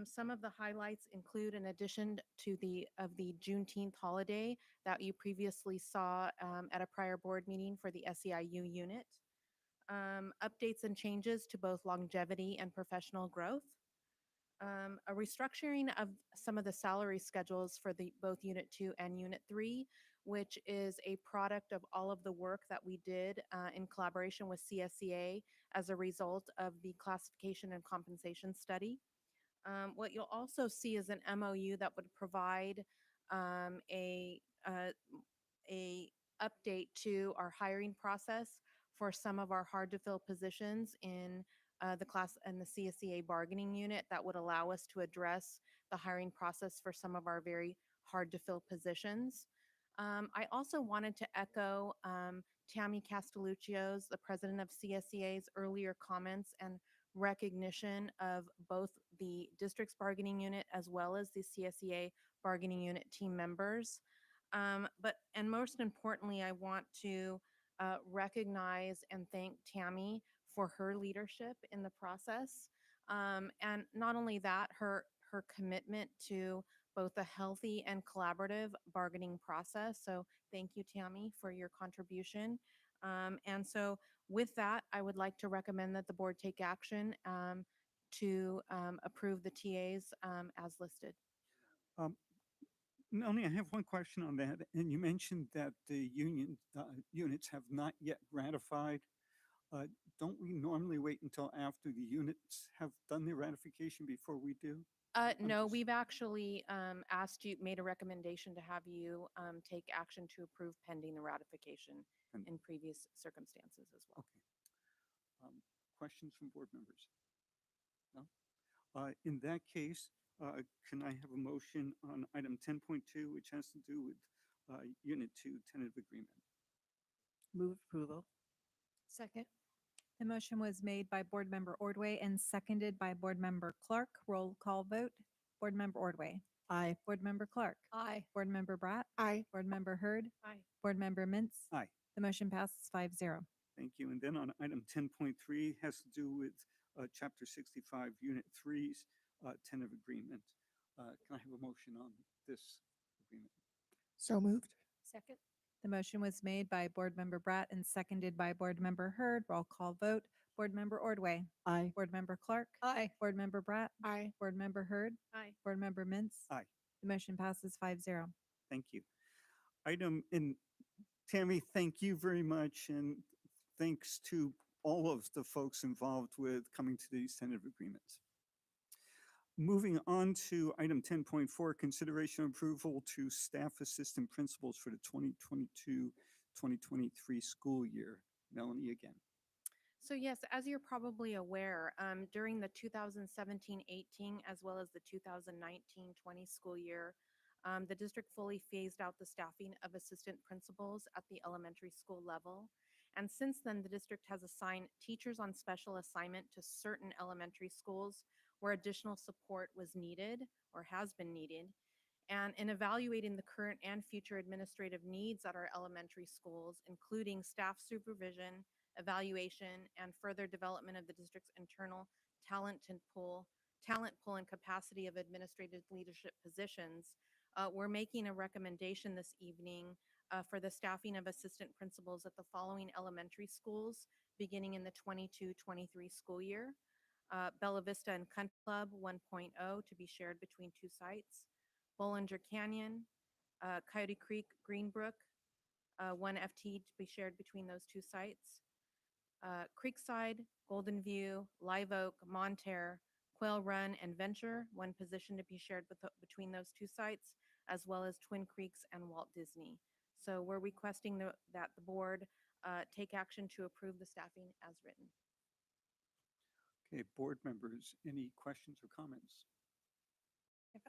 Some of the highlights include, in addition to the Juneteenth holiday that you previously saw at a prior board meeting for the SEIU unit, updates and changes to both longevity and professional growth, a restructuring of some of the salary schedules for both Unit 2 and Unit 3, which is a product of all of the work that we did in collaboration with CSEA as a result of the classification and compensation study. What you'll also see is an MOU that would provide a update to our hiring process for some of our hard to fill positions in the class and the CSEA bargaining unit that would allow us to address the hiring process for some of our very hard to fill positions. I also wanted to echo Tammy Castelluccio's, the president of CSEA's, earlier comments and recognition of both the district's bargaining unit as well as the CSEA bargaining unit team members. And most importantly, I want to recognize and thank Tammy for her leadership in the process. And not only that, her commitment to both a healthy and collaborative bargaining process. So thank you, Tammy, for your contribution. And so with that, I would like to recommend that the board take action to approve the TAs as listed. Melanie, I have one question on that. And you mentioned that the union units have not yet ratified. Don't we normally wait until after the units have done their ratification before we do? No, we've actually asked you, made a recommendation to have you take action to approve pending the ratification in previous circumstances as well. Okay. Questions from board members? No? In that case, can I have a motion on item 10.2, which has to do with Unit 2 tentative agreement? Move approval. Second. The motion was made by Board Member Ordway and seconded by Board Member Clark. Roll call vote. Board Member Ordway. Aye. Board Member Clark. Aye. Board Member Bratt. Aye. Board Member Hurd. Aye. Board Member Mintz. Aye. The motion passes 5-0. Thank you. And then on item 10.3 has to do with Chapter 65, Unit 3's tentative agreement. Can I have a motion on this agreement? So moved. Second. The motion was made by Board Member Bratt and seconded by Board Member Hurd. Roll call vote. Board Member Ordway. Aye. Board Member Clark. Aye. Board Member Bratt. Aye. Board Member Hurd. Aye. Board Member Mintz. Aye. The motion passes 5-0. Thank you. And Tammy, thank you very much. And thanks to all of the folks involved with coming to these tentative agreements. Moving on to item 10.4, consideration approval to staff assistant principals for the 2022-2023 school year. Melanie again. So yes, as you're probably aware, during the 2017-18 as well as the 2019-20 school year, the district fully phased out the staffing of assistant principals at the elementary school level. And since then, the district has assigned teachers on special assignment to certain elementary schools where additional support was needed or has been needed. And in evaluating the current and future administrative needs at our elementary schools, including staff supervision, evaluation, and further development of the district's internal talent pool and capacity of administrative leadership positions, we're making a recommendation this evening for the staffing of assistant principals at the following elementary schools beginning in the 22-23 school year. Bella Vista and Country Club 1.0 to be shared between two sites. Bollinger Canyon, Coyote Creek, Greenbrook, 1 FT to be shared between those two sites. Creekside, Golden View, Live Oak, Monterre, Quail Run, and Venture, 1 position to be shared between those two sites, as well as Twin Creeks and Walt Disney. So we're requesting that the board take action to approve the staffing as written. Okay, board members, any questions or comments?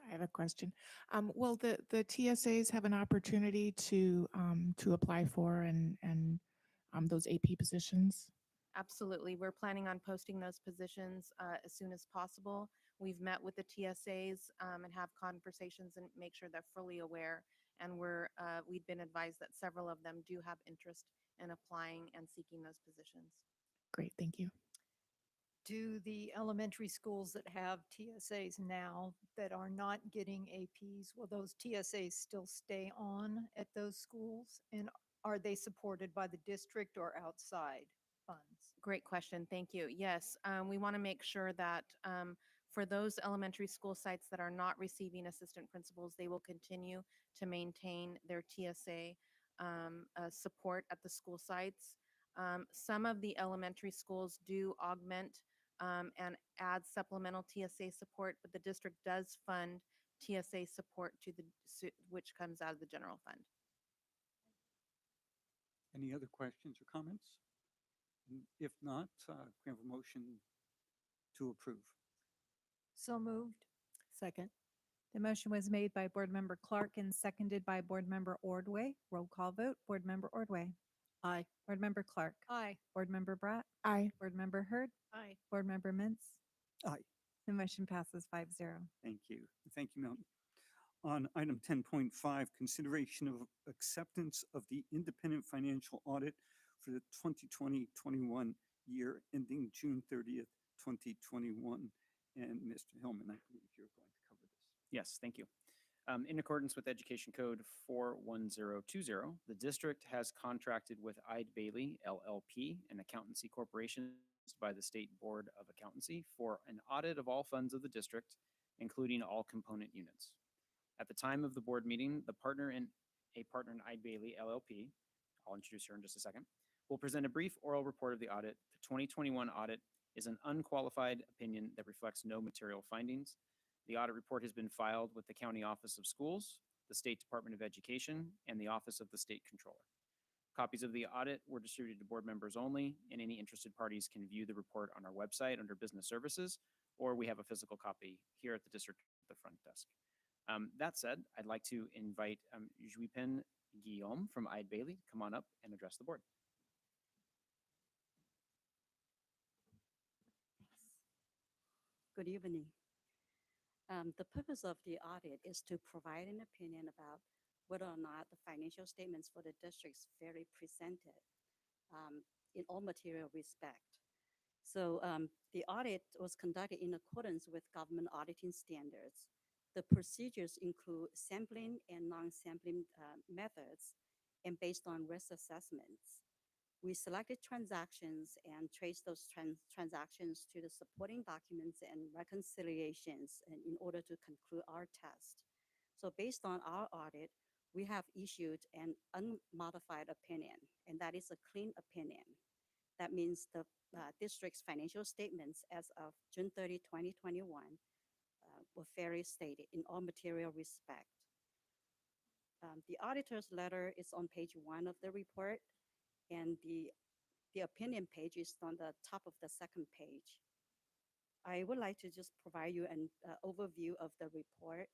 I have a question. Will the TSAs have an opportunity to apply for and those AP positions? Absolutely. We're planning on posting those positions as soon as possible. We've met with the TSAs and have conversations and make sure they're fully aware. And we've been advised that several of them do have interest in applying and seeking those positions. Great, thank you. Do the elementary schools that have TSAs now that are not getting APs, will those TSAs still stay on at those schools? And are they supported by the district or outside funds? Great question. Thank you. Yes, we want to make sure that for those elementary school sites that are not receiving assistant principals, they will continue to maintain their TSA support at the school sites. Some of the elementary schools do augment and add supplemental TSA support, but the district does fund TSA support which comes out of the general fund. Any other questions or comments? If not, can we have a motion to approve? So moved. Second. The motion was made by Board Member Clark and seconded by Board Member Ordway. Roll call vote. Board Member Ordway. Aye. Board Member Clark. Aye. Board Member Bratt. Aye. Board Member Hurd. Aye. Board Member Mintz. Aye. The motion passes 5-0. Thank you. Thank you, Melanie. On item 10.5, consideration of acceptance of the independent financial audit for the 2020-21 year ending June 30th, 2021. And Mr. Hillman, I believe you're going to cover this. Yes, thank you. In accordance with Education Code 41020, the district has contracted with Eide Bailey LLP, an accountancy corporation by the State Board of Accountancy, for an audit of all funds of the district, including all component units. At the time of the board meeting, a partner in Eide Bailey LLP, I'll introduce her in just a second, will present a brief oral report of the audit. The 2021 audit is an unqualified opinion that reflects no material findings. The audit report has been filed with the County Office of Schools, the State Department of Education, and the Office of the State Controller. Copies of the audit were distributed to board members only, and any interested parties can view the report on our website under Business Services, or we have a physical copy here at the district at the front desk. That said, I'd like to invite Juipin Guillaume from Eide Bailey to come on up and address the board. Good evening. The purpose of the audit is to provide an opinion about whether or not the financial statements for the districts fairly presented in all material respect. So the audit was conducted in accordance with government auditing standards. The procedures include sampling and non-sampling methods and based on risk assessments. We selected transactions and traced those transactions to the supporting documents and reconciliations in order to conclude our test. So based on our audit, we have issued an unmodified opinion, and that is a clean opinion. That means the district's financial statements as of June 30, 2021 were fairly stated in all material respect. The auditor's letter is on page 1 of the report, and the opinion page is on the top of the second page. I would like to just provide you an overview of the report.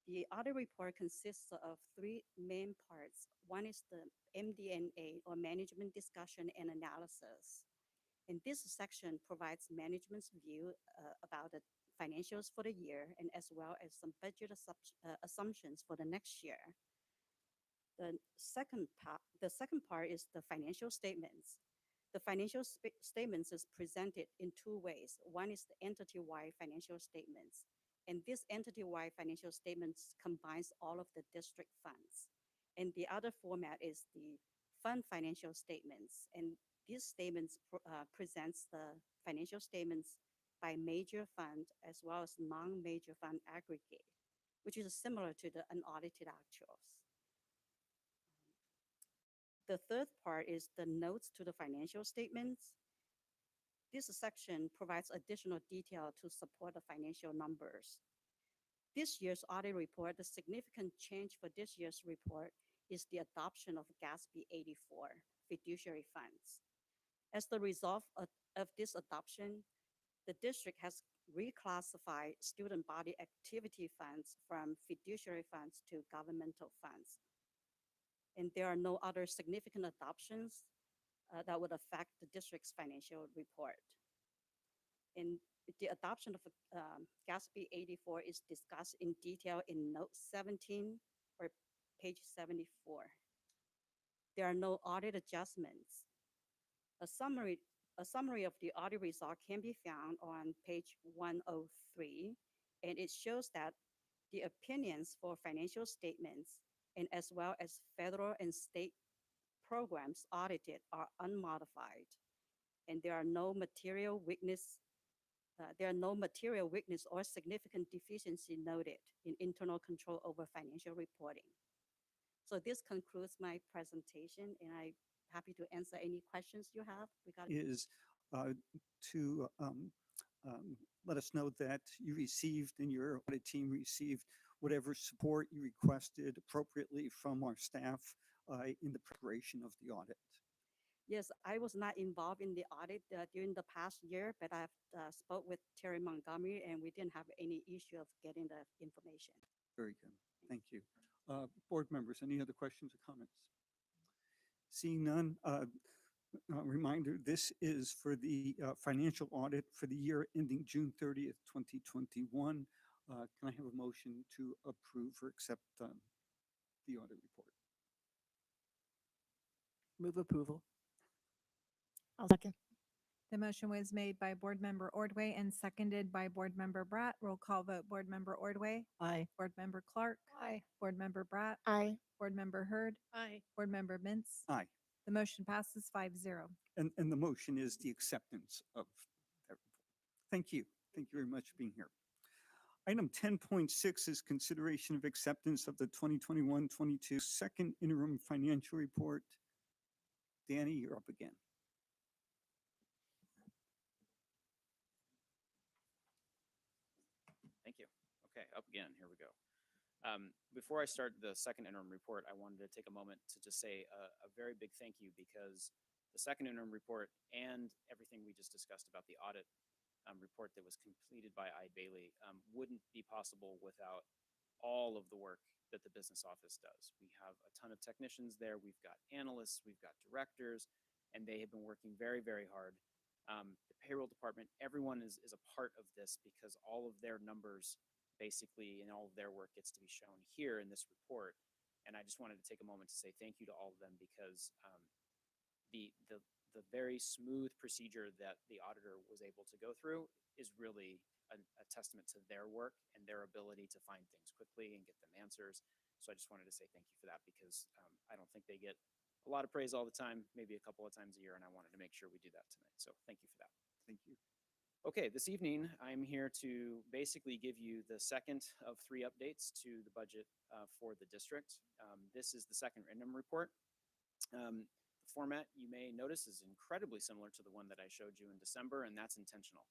The audit report consists of 3 main parts. One is the MD&A, or Management Discussion and Analysis. And this section provides management's view about the financials for the year, and as well as some budget assumptions for the next year. The second part is the financial statements. The financial statements is presented in 2 ways. One is the entity-wide financial statements. And this entity-wide financial statements combines all of the district funds. And the other format is the fund financial statements. And these statements presents the financial statements by major fund as well as non-major fund aggregate, which is similar to the unaudited actuals. The third part is the notes to the financial statements. This section provides additional detail to support the financial numbers. This year's audit report, the significant change for this year's report is the adoption of GASB 84, fiduciary funds. As the result of this adoption, the district has reclassified student body activity funds from fiduciary funds to governmental funds. And there are no other significant adoptions that would affect the district's financial report. And the adoption of GASB 84 is discussed in detail in note 17 or page 74. There are no audit adjustments. A summary of the audit result can be found on page 103, and it shows that the opinions for financial statements and as well as federal and state programs audited are unmodified, and there are no material weakness or significant deficiency noted in internal control over financial reporting. So this concludes my presentation, and I'm happy to answer any questions you have regarding is to let us know that you received and your audit team received whatever support you requested appropriately from our staff in the preparation of the audit. Yes, I was not involved in the audit during the past year, but I've spoke with Terry Montgomery, and we didn't have any issue of getting the information. Very good. Thank you. Board members, any other questions or comments? Seeing none, reminder, this is for the financial audit for the year ending June 30th, 2021. Can I have a motion to approve or accept the audit report? Move approval. I'll second. The motion was made by Board Member Ordway and seconded by Board Member Bratt. Roll call vote. Board Member Ordway. Aye. Board Member Clark. Aye. Board Member Bratt. Aye. Board Member Hurd. Aye. Board Member Mintz. Aye. The motion passes 5-0. And the motion is the acceptance of that report. Thank you. Thank you very much for being here. Item 10.6 is consideration of acceptance of the 2021-22 second interim financial report. Danny, you're up again. Thank you. Okay, up again. Here we go. Before I start the second interim report, I wanted to take a moment to just say a very big thank you, because the second interim report and everything we just discussed about the audit report that was completed by Ide Bailey wouldn't be possible without all of the work that the business office does. We have a ton of technicians there. We've got analysts, we've got directors, and they have been working very, very hard. The payroll department, everyone is a part of this, because all of their numbers basically and all of their work gets to be shown here in this report. And I just wanted to take a moment to say thank you to all of them, because the very smooth procedure that the auditor was able to go through is really a testament to their work and their ability to find things quickly and get them answers. So I just wanted to say thank you for that, because I don't think they get a lot of praise all the time, maybe a couple of times a year, and I wanted to make sure we do that tonight. So thank you for that. Thank you. Okay, this evening, I'm here to basically give you the second of 3 updates to the budget for the district. This is the second interim report. The format, you may notice, is incredibly similar to the one that I showed you in December, and that's intentional.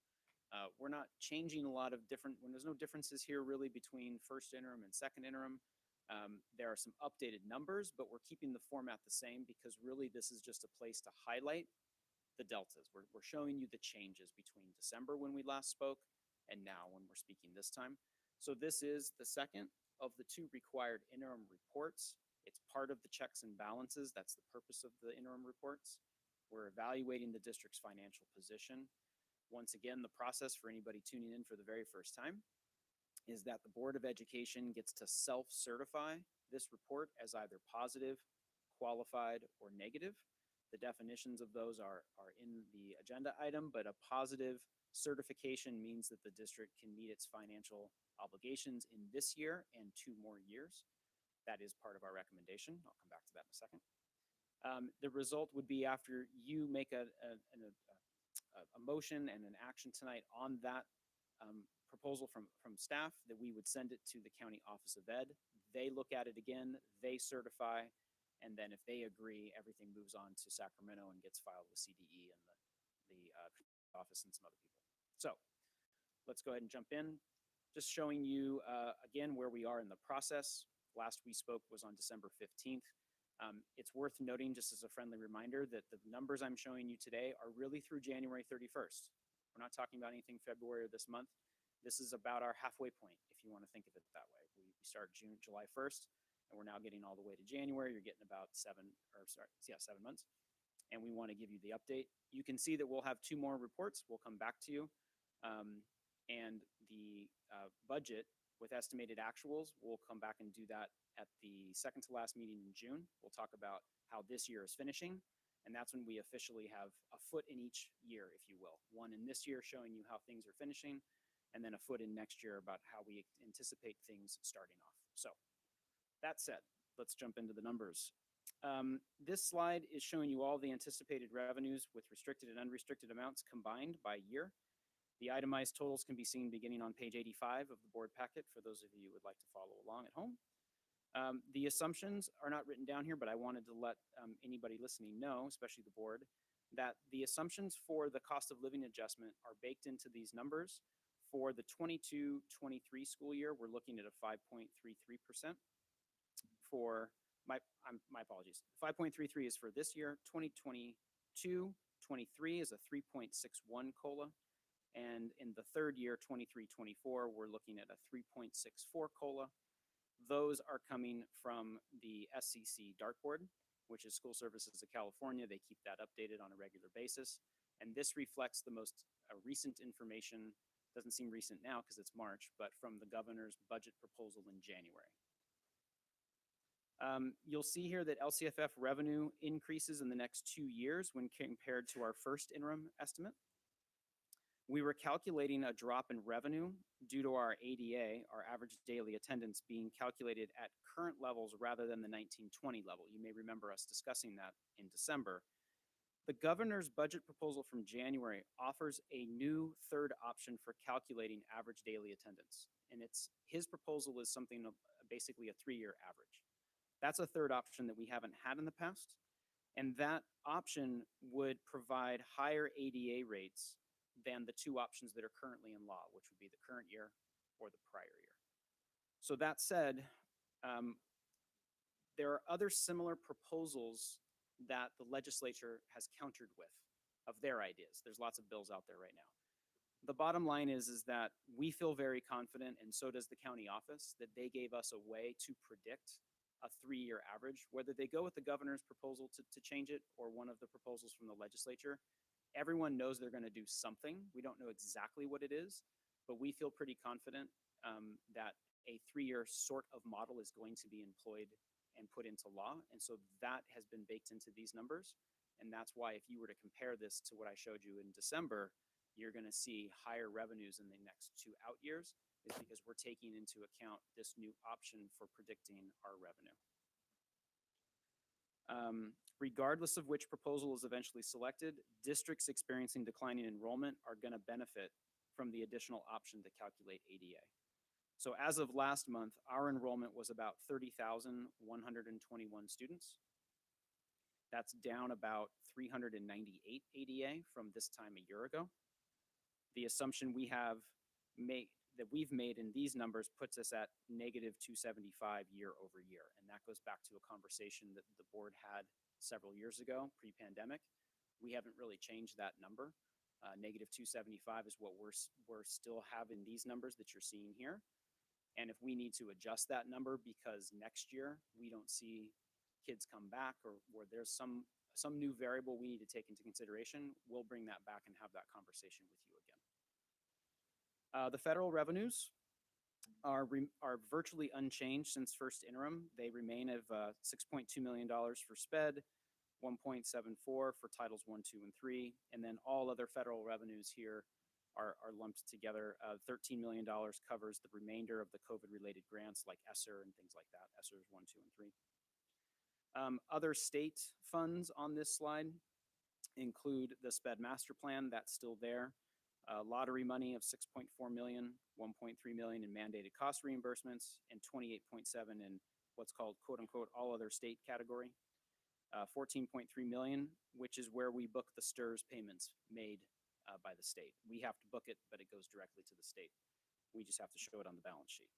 We're not changing a lot of there's no differences here really between first interim and second interim. There are some updated numbers, but we're keeping the format the same, because really this is just a place to highlight the deltas. We're showing you the changes between December when we last spoke and now when we're speaking this time. So this is the second of the 2 required interim reports. It's part of the checks and balances. That's the purpose of the interim reports. We're evaluating the district's financial position. Once again, the process for anybody tuning in for the very first time is that the Board of Education gets to self-certify this report as either positive, qualified, or negative. The definitions of those are in the agenda item, but a positive certification means that the district can meet its financial obligations in this year and 2 more years. That is part of our recommendation. I'll come back to that in a second. The result would be, after you make a motion and an action tonight on that proposal from staff, that we would send it to the County Office of Ed. They look at it again, they certify, and then if they agree, everything moves on to Sacramento and gets filed with CDE and the office and some other people. So let's go ahead and jump in. Just showing you again where we are in the process. Last we spoke was on December 15th. It's worth noting, just as a friendly reminder, that the numbers I'm showing you today are really through January 31st. We're not talking about anything February or this month. This is about our halfway point, if you want to think of it that way. We start July 1st. And we're now getting all the way to January. You're getting about 7 months. And we want to give you the update. You can see that we'll have 2 more reports. We'll come back to you. And the budget with estimated actuals, we'll come back and do that at the second to last meeting in June. We'll talk about how this year is finishing. And that's when we officially have a foot in each year, if you will. One in this year showing you how things are finishing, and then a foot in next year about how we anticipate things starting off. So that said, let's jump into the numbers. This slide is showing you all the anticipated revenues with restricted and unrestricted amounts combined by year. The itemized totals can be seen beginning on page 85 of the board packet for those of you who would like to follow along at home. The assumptions are not written down here, but I wanted to let anybody listening know, especially the board, that the assumptions for the cost of living adjustment are baked into these numbers. For the 22-23 school year, we're looking at a 5.33%. For my apologies, 5.33 is for this year. 2022-23 is a 3.61 COLA, and in the third year, 23-24, we're looking at a 3.64 COLA. Those are coming from the SCC dartboard, which is School Services of California. They keep that updated on a regular basis, and this reflects the most recent information. Doesn't seem recent now because it's March, but from the governor's budget proposal in January. You'll see here that LCFF revenue increases in the next 2 years when compared to our first interim estimate. We were calculating a drop in revenue due to our ADA, our average daily attendance, being calculated at current levels rather than the 1920 level. You may remember us discussing that in December. The governor's budget proposal from January offers a new third option for calculating average daily attendance. And his proposal is something of basically a 3-year average. That's a third option that we haven't had in the past. And that option would provide higher ADA rates than the 2 options that are currently in law, which would be the current year or the prior year. So that said, there are other similar proposals that the legislature has countered with of their ideas. There's lots of bills out there right now. The bottom line is that we feel very confident, and so does the county office, that they gave us a way to predict a 3-year average. Whether they go with the governor's proposal to change it or one of the proposals from the legislature, everyone knows they're going to do something. We don't know exactly what it is, but we feel pretty confident that a 3-year sort of model is going to be employed and put into law. And so that has been baked into these numbers. And that's why if you were to compare this to what I showed you in December, you're going to see higher revenues in the next 2 out years, is because we're taking into account this new option for predicting our revenue. Regardless of which proposal is eventually selected, districts experiencing declining enrollment are going to benefit from the additional option to calculate ADA. So as of last month, our enrollment was about 30,121 students. That's down about 398 ADA from this time a year ago. The assumption we've made in these numbers puts us at negative 275 year over year. And that goes back to a conversation that the board had several years ago, pre-pandemic. We haven't really changed that number. Negative 275 is what we're still having these numbers that you're seeing here. And if we need to adjust that number because next year we don't see kids come back, or there's some new variable we need to take into consideration, we'll bring that back and have that conversation with you again. The federal revenues are virtually unchanged since first interim. They remain of $6.2 million for SPED, 1.74 for Titles 1, 2, and 3, and then all other federal revenues here are lumped together. $13 million covers the remainder of the COVID-related grants like ESSER and things like that, ESSERs 1, 2, and 3. Other state funds on this slide include the SPED master plan, that's still there. Lottery money of $6.4 million, $1.3 million in mandated cost reimbursements, and $28.7 in what's called quote unquote all other state category. $14.3 million, which is where we book the STRS payments made by the state. We have to book it, but it goes directly to the state. We just have to show it on the balance sheet.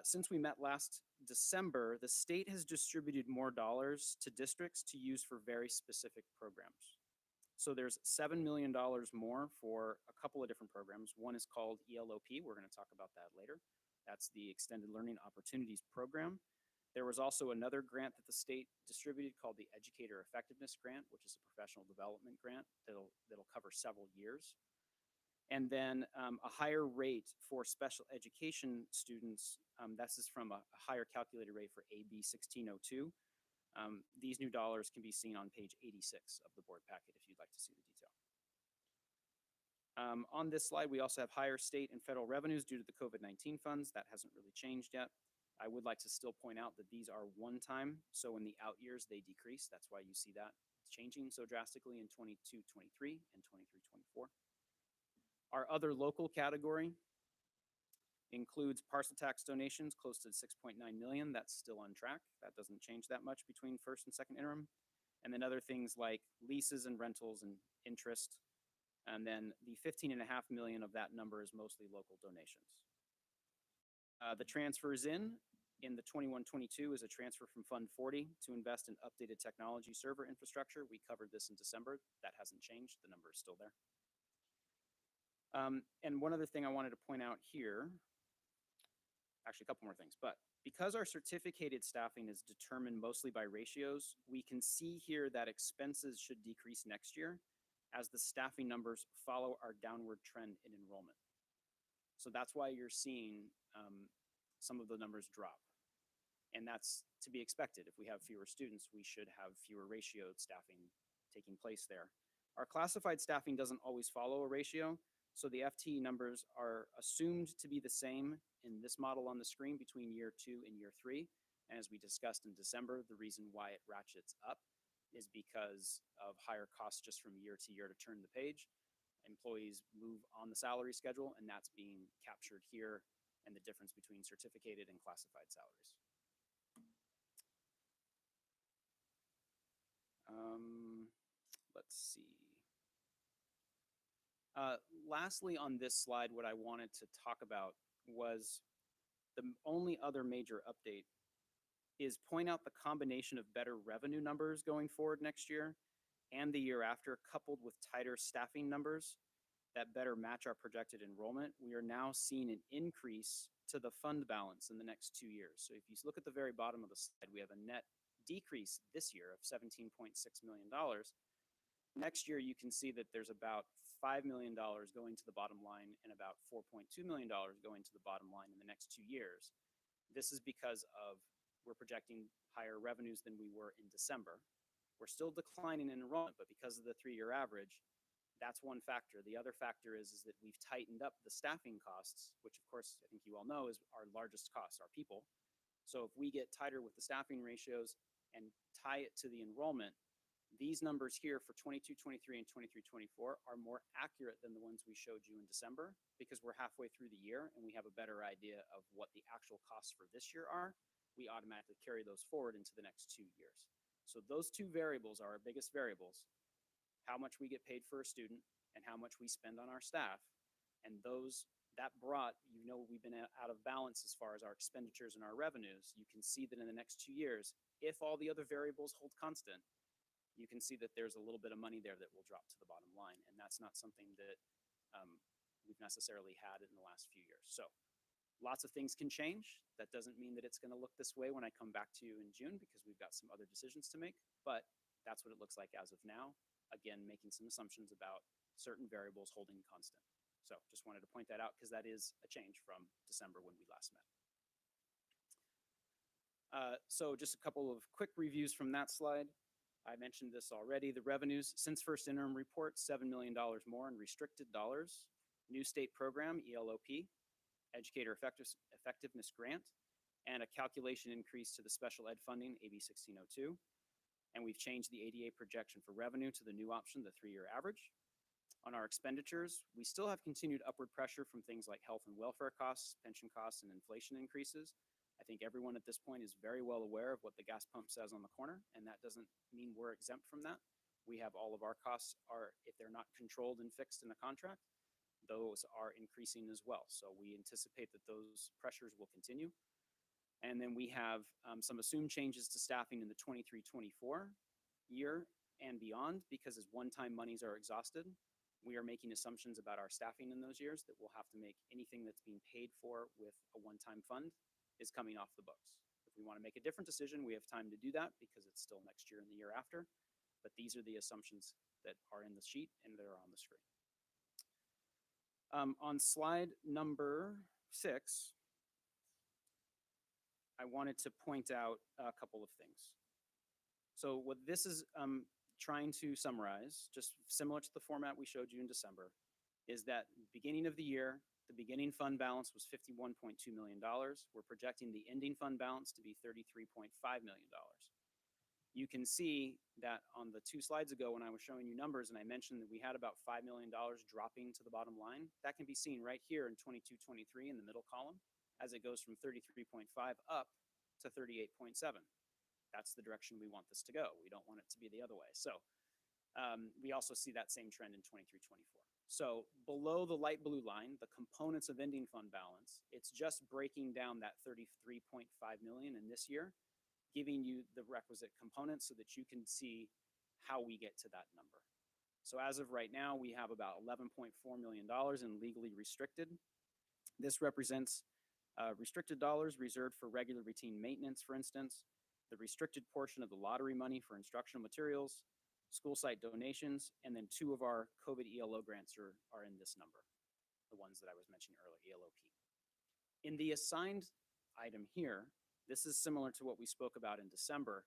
Since we met last December, the state has distributed more dollars to districts to use for very specific programs. So there's $7 million more for a couple of different programs. One is called ELOP. We're going to talk about that later. That's the Extended Learning Opportunities Program. There was also another grant that the state distributed called the Educator Effectiveness Grant, which is a professional development grant that'll cover several years. And then a higher rate for special education students. This is from a higher calculated rate for AB 1602. These new dollars can be seen on page 86 of the board packet if you'd like to see the detail. On this slide, we also have higher state and federal revenues due to the COVID-19 funds. That hasn't really changed yet. I would like to still point out that these are one time, so in the out years they decrease. That's why you see that changing so drastically in 22-23 and 23-24. Our other local category includes parcel tax donations close to 6.9 million. That's still on track. That doesn't change that much between first and second interim. And then other things like leases and rentals and interest. And then the 15.5 million of that number is mostly local donations. The transfers in the 21-22 is a transfer from Fund 40 to invest in updated technology server infrastructure. We covered this in December. That hasn't changed. The number is still there. And one other thing I wanted to point out here, actually a couple more things, but because our certificated staffing is determined mostly by ratios, we can see here that expenses should decrease next year as the staffing numbers follow our downward trend in enrollment. So that's why you're seeing some of the numbers drop. And that's to be expected. If we have fewer students, we should have fewer ratioed staffing taking place there. Our classified staffing doesn't always follow a ratio, so the FTE numbers are assumed to be the same in this model on the screen between year 2 and year 3. And as we discussed in December, the reason why it ratchets up is because of higher costs just from year to year to turn the page. Employees move on the salary schedule, and that's being captured here, and the difference between certificated and classified salaries. Let's see. Lastly, on this slide, what I wanted to talk about was the only other major update is point out the combination of better revenue numbers going forward next year and the year after, coupled with tighter staffing numbers that better match our projected enrollment. We are now seeing an increase to the fund balance in the next 2 years. So if you look at the very bottom of the slide, we have a net decrease this year of $17.6 million. Next year, you can see that there's about $5 million going to the bottom line and about $4.2 million going to the bottom line in the next 2 years. This is because of we're projecting higher revenues than we were in December. We're still declining in enrollment, but because of the 3-year average, that's one factor. The other factor is that we've tightened up the staffing costs, which of course, I think you all know is our largest cost, our people. So if we get tighter with the staffing ratios and tie it to the enrollment, these numbers here for 22-23 and 23-24 are more accurate than the ones we showed you in December, because we're halfway through the year and we have a better idea of what the actual costs for this year are. We automatically carry those forward into the next 2 years. So those two variables are our biggest variables: how much we get paid for a student and how much we spend on our staff. And that brought, we've been out of balance as far as our expenditures and our revenues. You can see that in the next 2 years, if all the other variables hold constant, you can see that there's a little bit of money there that will drop to the bottom line. And that's not something that we've necessarily had in the last few years. So lots of things can change. That doesn't mean that it's going to look this way when I come back to you in June, because we've got some other decisions to make, but that's what it looks like as of now. Again, making some assumptions about certain variables holding constant. So just wanted to point that out because that is a change from December when we last met. So just a couple of quick reviews from that slide. I mentioned this already. The revenues since first interim report, $7 million more in restricted dollars. New state program, ELOP, Educator Effectiveness Grant, and a calculation increase to the special ed funding, AB 1602. And we've changed the ADA projection for revenue to the new option, the 3-year average. On our expenditures, we still have continued upward pressure from things like health and welfare costs, pension costs, and inflation increases. I think everyone at this point is very well aware of what the gas pump says on the corner, and that doesn't mean we're exempt from that. We have all of our costs if they're not controlled and fixed in a contract, those are increasing as well. So we anticipate that those pressures will continue. And then we have some assumed changes to staffing in the 23-24 year and beyond, because as one-time monies are exhausted, we are making assumptions about our staffing in those years that we'll have to make anything that's being paid for with a one-time fund is coming off the books. If we want to make a different decision, we have time to do that because it's still next year and the year after. But these are the assumptions that are in the sheet and that are on the screen. On slide number 6, I wanted to point out a couple of things. So what this is trying to summarize, just similar to the format we showed you in December, is that beginning of the year, the beginning fund balance was $51.2 million. We're projecting the ending fund balance to be $33.5 million. You can see that on the 2 slides ago when I was showing you numbers and I mentioned that we had about $5 million dropping to the bottom line, that can be seen right here in 22-23 in the middle column as it goes from 33.5 up to 38.7. That's the direction we want this to go. We don't want it to be the other way. So we also see that same trend in 23-24. So below the light blue line, the components of ending fund balance, it's just breaking down that 33.5 million in this year, giving you the requisite components so that you can see how we get to that number. So as of right now, we have about $11.4 million in legally restricted. This represents restricted dollars reserved for regular routine maintenance, for instance, the restricted portion of the lottery money for instructional materials, school site donations, and then 2 of our COVID ELO grants are in this number, the ones that I was mentioning earlier, ELOP. In the assigned item here, This is similar to what we spoke about in December.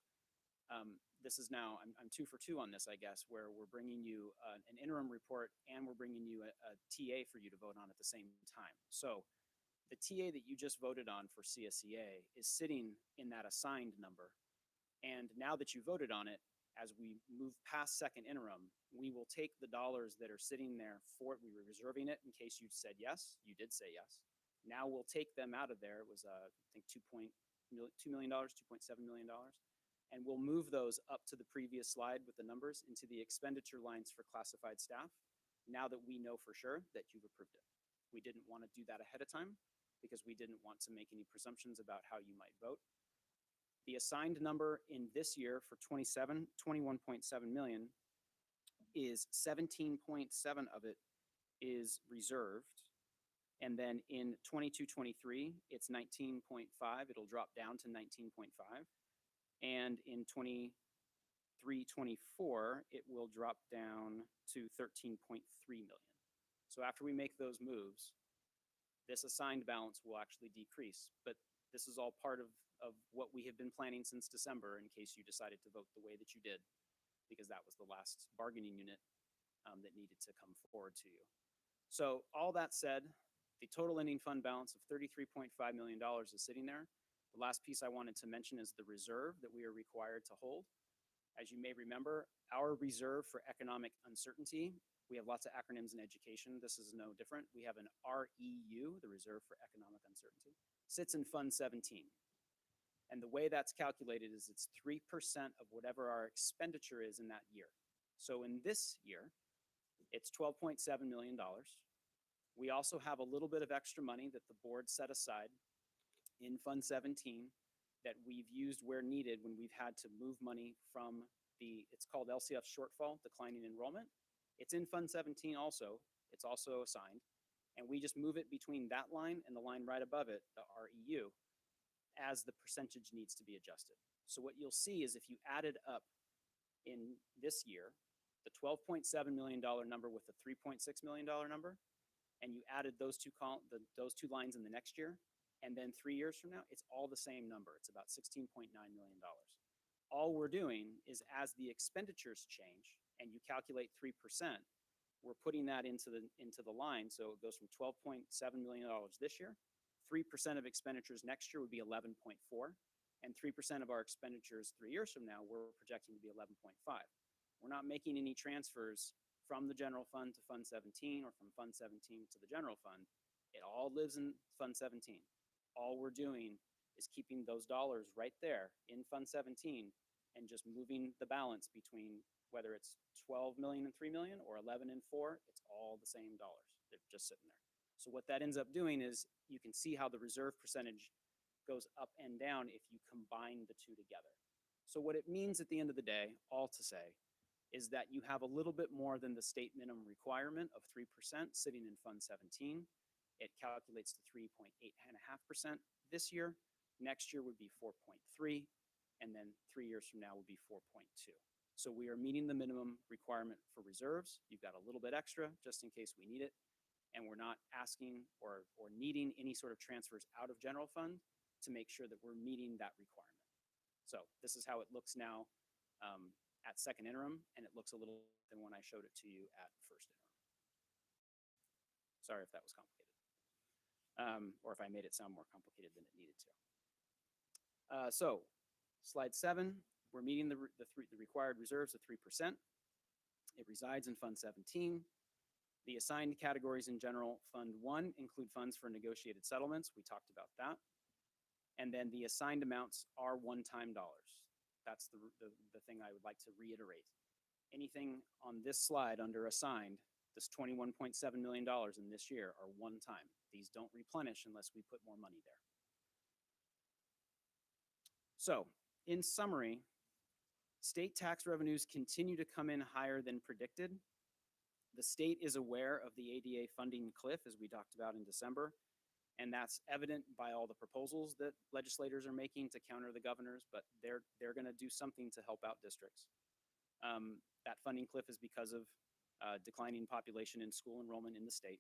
This is now, I'm 2 for 2 on this, I guess, where we're bringing you an interim report and we're bringing you a TA for you to vote on at the same time. So the TA that you just voted on for CSEA is sitting in that assigned number. And now that you voted on it, as we move past second interim, we will take the dollars that are sitting there for, we were reserving it in case you said yes, you did say yes. Now we'll take them out of there. It was, I think, $2 million, $2.7 million. And we'll move those up to the previous slide with the numbers into the expenditure lines for classified staff, now that we know for sure that you've approved it. We didn't want to do that ahead of time because we didn't want to make any presumptions about how you might vote. The assigned number in this year for 21.7 million is 17.7 of it is reserved. And then in 22-23, it's 19.5. It'll drop down to 19.5. And in 23-24, it will drop down to 13.3 million. So after we make those moves, this assigned balance will actually decrease. But this is all part of what we have been planning since December in case you decided to vote the way that you did, because that was the last bargaining unit that needed to come forward to you. So all that said, the total ending fund balance of $33.5 million is sitting there. The last piece I wanted to mention is the reserve that we are required to hold. As you may remember, our reserve for economic uncertainty, we have lots of acronyms in education. This is no different. We have an REU, the Reserve for Economic Uncertainty, sits in Fund 17. And the way that's calculated is it's 3% of whatever our expenditure is in that year. So in this year, it's $12.7 million. We also have a little bit of extra money that the board set aside in Fund 17 that we've used where needed when we've had to move money from it's called LCF shortfall, declining enrollment. It's in Fund 17 also. It's also assigned. And we just move it between that line and the line right above it, the REU, as the percentage needs to be adjusted. So what you'll see is if you added up in this year, the $12.7 million number with the $3.6 million number, and you added those two lines in the next year, and then 3 years from now, it's all the same number. It's about $16.9 million. All we're doing is as the expenditures change and you calculate 3%, we're putting that into the line. So it goes from $12.7 million this year. 3% of expenditures next year would be 11.4, and 3% of our expenditures 3 years from now, we're projecting to be 11.5. We're not making any transfers from the general fund to Fund 17 or from Fund 17 to the general fund. It all lives in Fund 17. All we're doing is keeping those dollars right there in Fund 17 and just moving the balance between whether it's 12 million and 3 million or 11 and 4, it's all the same dollars. They're just sitting there. So what that ends up doing is you can see how the reserve percentage goes up and down if you combine the two together. So what it means at the end of the day, all to say, is that you have a little bit more than the state minimum requirement of 3% sitting in Fund 17. It calculates to 3.8.5% this year. Next year would be 4.3, and then 3 years from now would be 4.2. So we are meeting the minimum requirement for reserves. You've got a little bit extra just in case we need it, and we're not asking or needing any sort of transfers out of general fund to make sure that we're meeting that requirement. So this is how it looks now at second interim, and it looks a little than when I showed it to you at first interim. Sorry if that was complicated. Or if I made it sound more complicated than it needed to. So slide 7, we're meeting the required reserves of 3%. It resides in Fund 17. The assigned categories in General Fund 1 include funds for negotiated settlements. We talked about that. And then the assigned amounts are one-time dollars. That's the thing I would like to reiterate. Anything on this slide under assigned, this $21.7 million in this year are one time. These don't replenish unless we put more money there. So in summary, state tax revenues continue to come in higher than predicted. The state is aware of the ADA funding cliff, as we talked about in December, and that's evident by all the proposals that legislators are making to counter the governors, but they're going to do something to help out districts. That funding cliff is because of declining population in school enrollment in the state.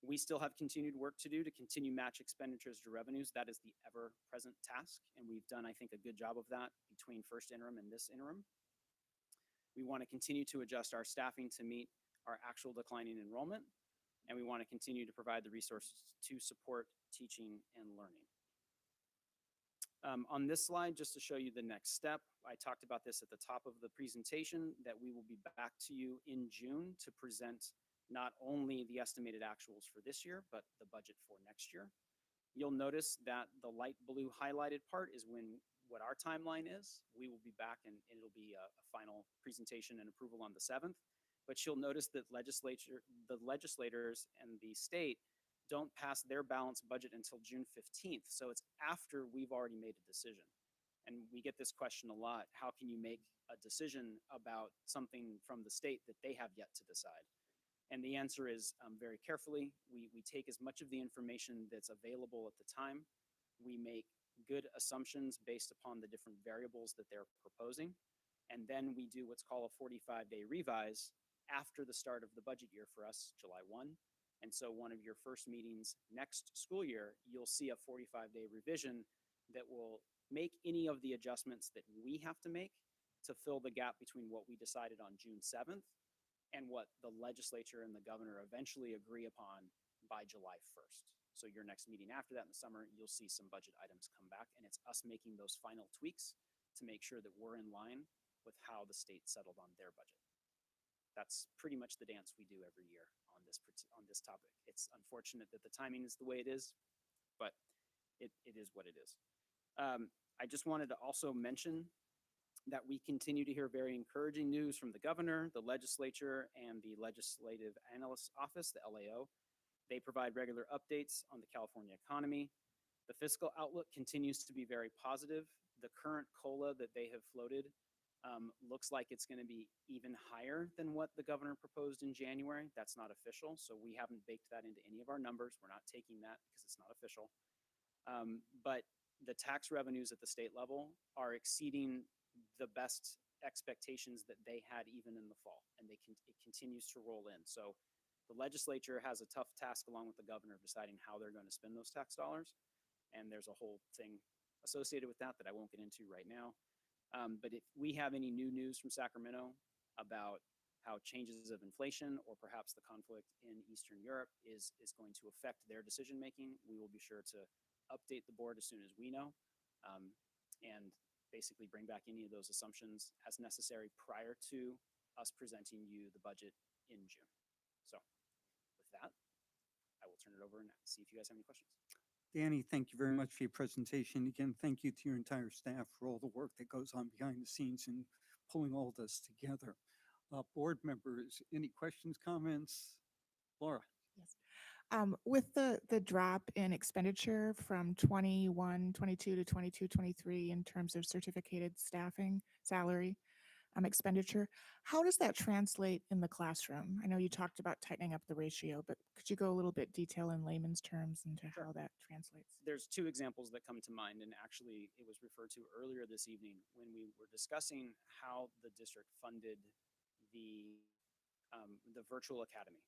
We still have continued work to do to continue match expenditures to revenues. That is the ever-present task, and we've done, I think, a good job of that between first interim and this interim. We want to continue to adjust our staffing to meet our actual declining enrollment, and we want to continue to provide the resources to support teaching and learning. On this slide, just to show you the next step, I talked about this at the top of the presentation, that we will be back to you in June to present not only the estimated actuals for this year, but the budget for next year. You'll notice that the light blue highlighted part is what our timeline is. We will be back and it'll be a final presentation and approval on the 7th. But you'll notice that the legislators and the state don't pass their balanced budget until June 15th. So it's after we've already made a decision. And we get this question a lot. How can you make a decision about something from the state that they have yet to decide? And the answer is very carefully. We take as much of the information that's available at the time. We make good assumptions based upon the different variables that they're proposing. And then we do what's called a 45-day revise after the start of the budget year for us, July 1. And so one of your first meetings next school year, you'll see a 45-day revision that will make any of the adjustments that we have to make to fill the gap between what we decided on June 7th and what the legislature and the governor eventually agree upon by July 1st. So your next meeting after that in the summer, you'll see some budget items come back, and it's us making those final tweaks to make sure that we're in line with how the state settled on their budget. That's pretty much the dance we do every year on this topic. It's unfortunate that the timing is the way it is, but it is what it is. I just wanted to also mention that we continue to hear very encouraging news from the governor, the legislature, and the Legislative Analyst's Office, the LAO. They provide regular updates on the California economy. The fiscal outlook continues to be very positive. The current COLA that they have floated looks like it's going to be even higher than what the governor proposed in January. That's not official, so we haven't baked that into any of our numbers. We're not taking that because it's not official. But the tax revenues at the state level are exceeding the best expectations that they had even in the fall, and it continues to roll in. So the legislature has a tough task along with the governor of deciding how they're going to spend those tax dollars, and there's a whole thing associated with that I won't get into right now. But if we have any new news from Sacramento about how changes of inflation or perhaps the conflict in Eastern Europe is going to affect their decision making, we will be sure to update the board as soon as we know, and basically bring back any of those assumptions as necessary prior to us presenting you the budget in June. So with that, I will turn it over and see if you guys have any questions. Danny, thank you very much for your presentation. Again, thank you to your entire staff for all the work that goes on behind the scenes in pulling all this together. Board members, any questions, comments? Laura? Yes. With the drop in expenditure from 21-22 to 22-23 in terms of certificated staffing, salary, expenditure, how does that translate in the classroom? I know you talked about tightening up the ratio, but could you go a little bit detail in layman's terms into how that translates? There's two examples that come to mind, and actually it was referred to earlier this evening when we were discussing how the district funded the virtual academy.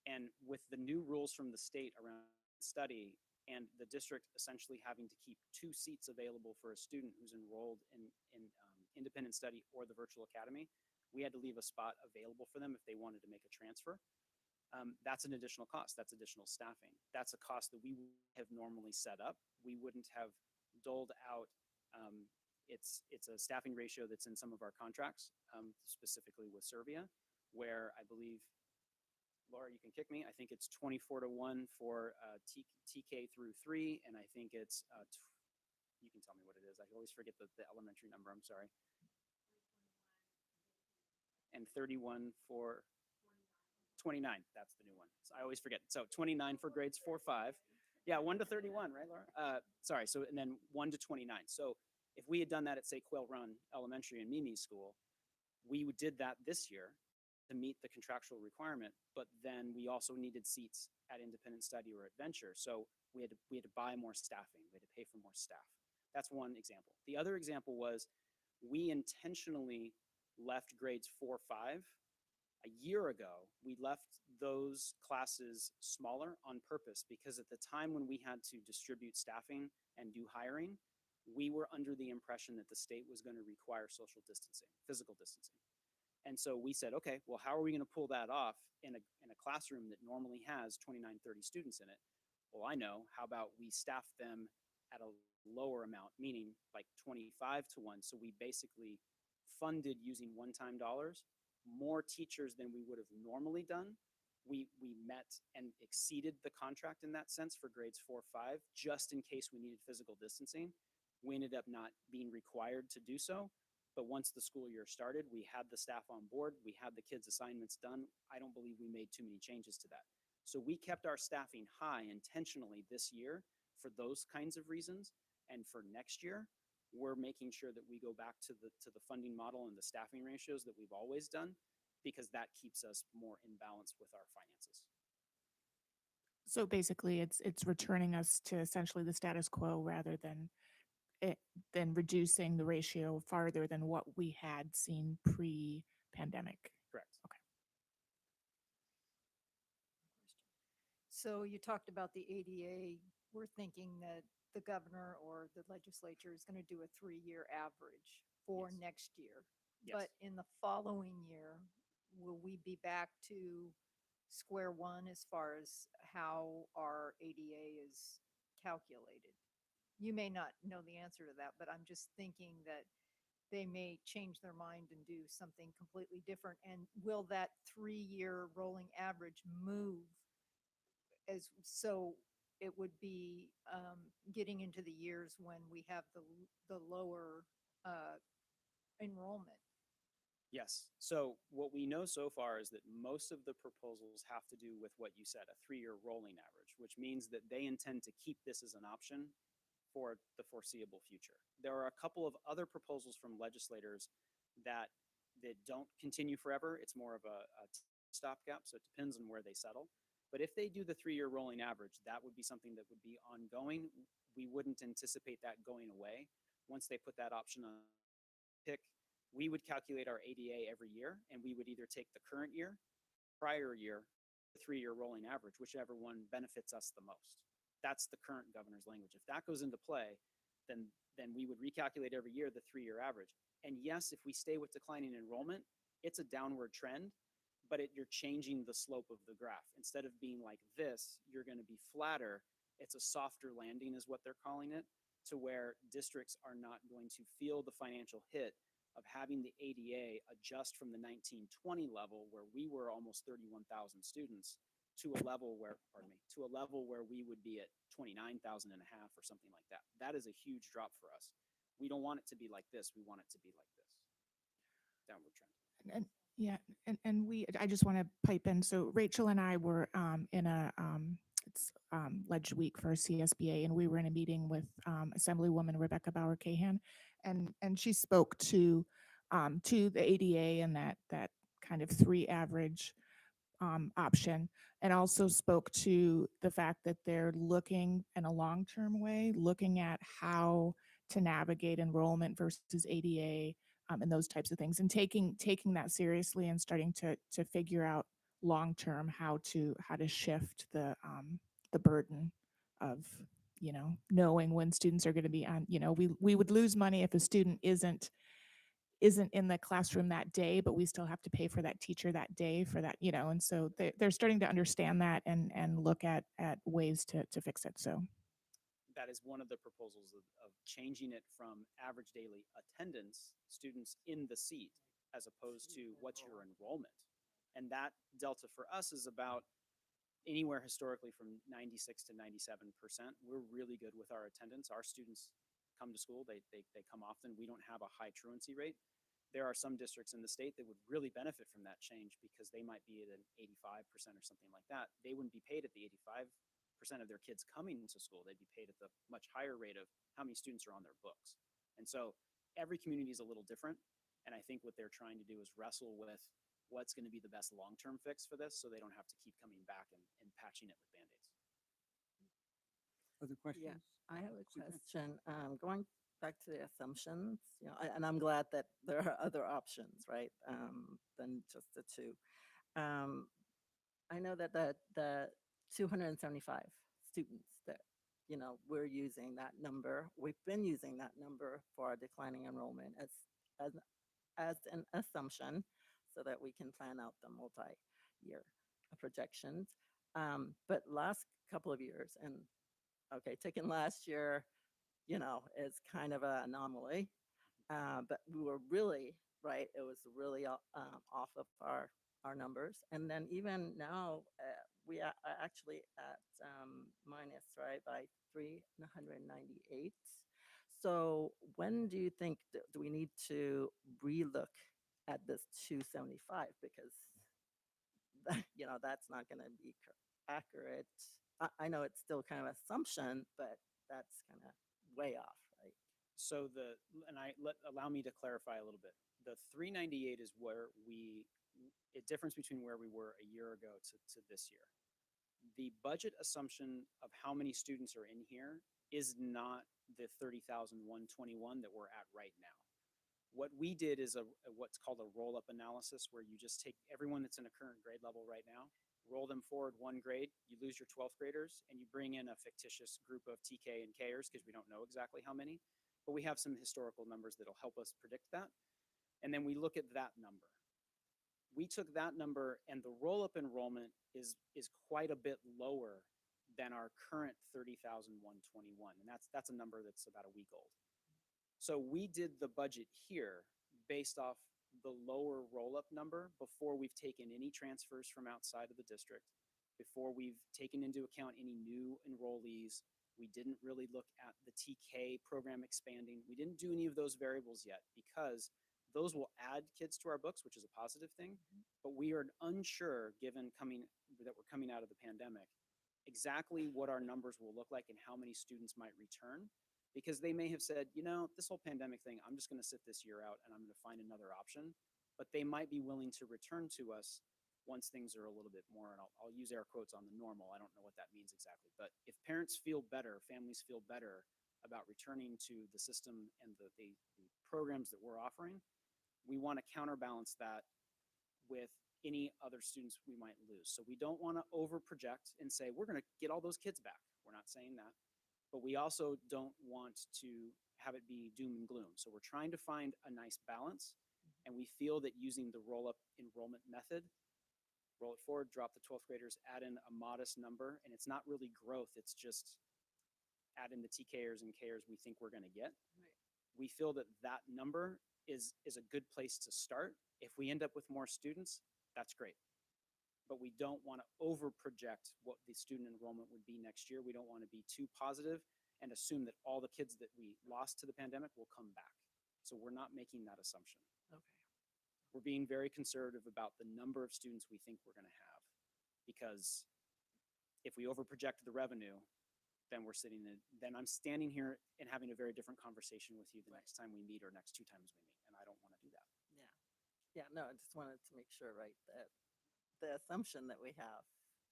And with the new rules from the state around study and the district essentially having to keep 2 seats available for a student who's enrolled in independent study or the virtual academy, we had to leave a spot available for them if they wanted to make a transfer. That's an additional cost. That's additional staffing. That's a cost that we have normally set up. We wouldn't have doled out. It's a staffing ratio that's in some of our contracts, specifically with Servia, where I believe, Laura, you can kick me. I think it's 24-1 for TK through 3, and I think it's you can tell me what it is. I always forget the elementary number. I'm sorry. And 31 for 29. That's the new one. So I always forget. So 29 for grades 4-5. Yeah, 1 to 31, right, Laura? Sorry. So and then 1 to 29. So if we had done that at, say, Quail Run Elementary and Mimi School, we did that this year to meet the contractual requirement, but then we also needed seats at Independent Study or Adventure. So we had to buy more staffing. We had to pay for more staff. That's one example. The other example was we intentionally left grades 4-5 A year ago, we left those classes smaller on purpose because at the time when we had to distribute staffing and do hiring, we were under the impression that the state was going to require social distancing, physical distancing. And so we said, okay, well, how are we going to pull that off in a classroom that normally has 29, 30 students in it? Well, I know, how about we staff them at a lower amount, meaning like 25 to 1. So we basically funded using one-time dollars, more teachers than we would have normally done. We met and exceeded the contract in that sense for grades 4, 5, just in case we needed physical distancing. We ended up not being required to do so. But once the school year started, we had the staff on board, we had the kids' assignments done. I don't believe we made too many changes to that. So we kept our staffing high intentionally this year for those kinds of reasons. And for next year, we're making sure that we go back to the funding model and the staffing ratios that we've always done, because that keeps us more in balance with our finances. So basically, it's returning us to essentially the status quo rather than reducing the ratio farther than what we had seen pre-pandemic. Correct. Okay. So you talked about the ADA. We're thinking that the governor or the legislature is going to do a 3-year average for Yes. next year. Yes. But in the following year, will we be back to square one as far as how our ADA is calculated? You may not know the answer to that, but I'm just thinking that they may change their mind and do something completely different. And will that 3-year rolling average move as so it would be getting into the years when we have the lower enrollment? Yes. So what we know so far is that most of the proposals have to do with what you said, a 3-year rolling average, which means that they intend to keep this as an option for the foreseeable future. There are a couple of other proposals from legislators that don't continue forever. It's more of a stopgap, so it depends on where they settle. But if they do the 3-year rolling average, that would be something that would be ongoing. We wouldn't anticipate that going away. Once they put that option on pick, we would calculate our ADA every year, and we would either take the current year, prior year, the 3-year rolling average, whichever one benefits us the most. That's the current governor's language. If that goes into play, then we would recalculate every year the 3-year average. And yes, if we stay with declining enrollment, it's a downward trend, but you're changing the slope of the graph. Instead of being like this, you're going to be flatter. It's a softer landing is what they're calling it, to where districts are not going to feel the financial hit of having the ADA adjust from the 1920 level, where we were almost 31,000 students, to a level where, we would be at 29,000 and a half or something like that. That is a huge drop for us. We don't want it to be like this. We want it to be like this. Downward trend. And yeah, I just want to pipe in. So Rachel and I were in a Ledge Week for CSBA, and we were in a meeting with Assemblywoman Rebecca Bauer-Cahan, and she spoke to the ADA and that kind of 3 average option, and also spoke to the fact that they're looking in a long-term way, looking at how to navigate enrollment versus ADA and those types of things, and taking that seriously and starting to figure out long-term how to shift the burden of, knowing when students are going to be on, we would lose money if a student isn't in the classroom that day, but we still have to pay for that teacher that day for that, and so they're starting to understand that and look at ways to fix it. So that is one of the proposals of changing it from average daily attendance, students in the seat, as opposed to what's your enrollment. And that delta for us is about anywhere historically from 96 to 97%. We're really good with our attendance. Our students come to school, they come often. We don't have a high truancy rate. There are some districts in the state that would really benefit from that change because they might be at an 85% or something like that. They wouldn't be paid at the 85% of their kids coming to school. They'd be paid at the much higher rate of how many students are on their books. And so every community is a little different. And I think what they're trying to do is wrestle with what's going to be the best long-term fix for this, so they don't have to keep coming back and patching it with Band-Aids. Other questions? Yeah, I have a Suzanne? question. Going back to the assumptions, and I'm glad that there are other options, right, than just the 2. I know that the 275 students that, we're using that number, we've been using that number for our declining enrollment as, as an assumption so that we can plan out the multi-year projections. But last couple of years, and okay, taking last year, is kind of an anomaly. But we were really, right, it was really off of our numbers. And then even now, we are actually at minus, right, by 398. So when do you think do we need to relook at this 275? Because that's not going to be accurate. I know it's still kind of assumption, but that's kind of way off, right? So allow me to clarify a little bit. The 398 is where a difference between where we were a year ago to this year. The budget assumption of how many students are in here is not the 30,121 that we're at right now. What we did is what's called a roll-up analysis, where you just take everyone that's in a current grade level right now, roll them forward one grade, you lose your 12th graders, and you bring in a fictitious group of TK and Kers because we don't know exactly how many, but we have some historical numbers that'll help us predict that. And then we look at that number. We took that number, and the roll-up enrollment is quite a bit lower than our current 30,121, and that's a number that's about a week old. So we did the budget here based off the lower roll-up number before we've taken any transfers from outside of the district, before we've taken into account any new enrollees. We didn't really look at the TK program expanding. We didn't do any of those variables yet because those will add kids to our books, which is a positive thing. But we are unsure, given that we're coming out of the pandemic, exactly what our numbers will look like and how many students might return. Because they may have said, this whole pandemic thing, I'm just going to sit this year out and I'm going to find another option. But they might be willing to return to us once things are a little bit more, and I'll use air quotes on the normal. I don't know what that means exactly. But if parents feel better, families feel better about returning to the system and the programs that we're offering, we want to counterbalance that with any other students we might lose. So we don't want to over project and say, we're going to get all those kids back. We're not saying that. But we also don't want to have it be doom and gloom. So we're trying to find a nice balance. And we feel that using the roll-up enrollment method, roll it forward, drop the 12th graders, add in a modest number, and it's not really growth, it's just add in the TKers and Kers we think we're going to get. Right. We feel that that number is a good place to start. If we end up with more students, that's great. But we don't want to over project what the student enrollment would be next year. We don't want to be too positive and assume that all the kids that we lost to the pandemic will come back. So we're not making that assumption. Okay. We're being very conservative about the number of students we think we're going to have, because if we over project the revenue, then then I'm standing here and having a very different conversation with you the next time we meet or next 2 times we meet, and I don't want to do that. Yeah, no, I just wanted to make sure, right, that the assumption that we have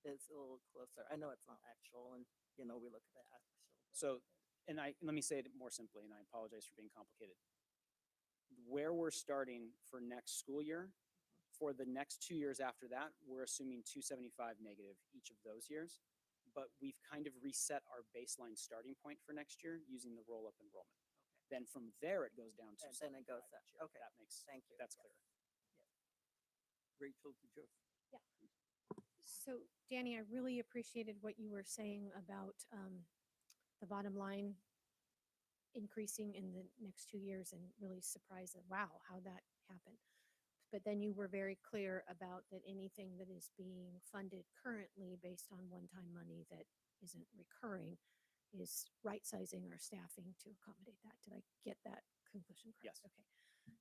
is a little closer. I know it's not actual, and we look at the actual. So, and let me say it more simply, and I apologize for being complicated. Where we're starting for next school year, for the next 2 years after that, we're assuming 275 negative each of those years. But we've kind of reset our baseline starting point for next year using the roll-up enrollment. Okay. Then from there, it goes down to. And then it goes up. Okay. That makes. Thank you. That's Yes. clear. Rachel to Joseph. Yeah. So Danny, I really appreciated what you were saying about the bottom line increasing in the next 2 years, and really surprised at, wow, how that happened. But then you were very clear about that anything that is being funded currently based on one-time money that isn't recurring is right-sizing our staffing to accommodate that. Did I get that conclusion correct? Yes. Okay.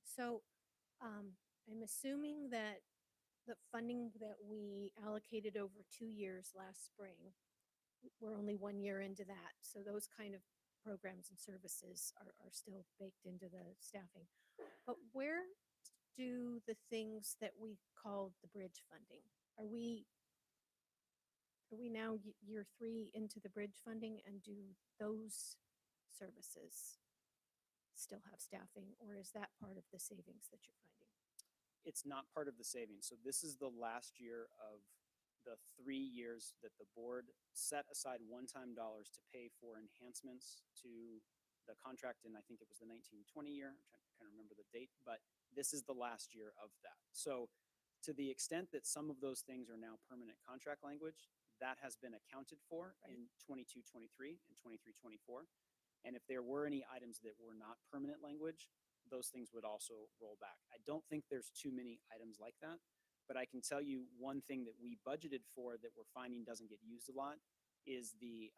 So I'm assuming that the funding that we allocated over 2 years last spring, we're only 1 year into that. So those kind of programs and services are still baked into the staffing. But where do the things that we called the bridge funding, are we now year 3 into the bridge funding, and do those services still have staffing, or is that part of the savings that you're finding? it's not part of the savings. So this is the last year of the 3 years that the board set aside one-time dollars to pay for enhancements to the contract. And I think it was the 1920 year. I'm trying to kind of remember the date, but this is the last year of that. So to the extent that some of those things are now permanent contract language, that has been accounted for in 22-23 and 23-24. And if there were any items that were not permanent language, those things would also roll back. I don't think there's too many items like that, but I can tell you one thing that we budgeted for that we're finding doesn't get used a lot is the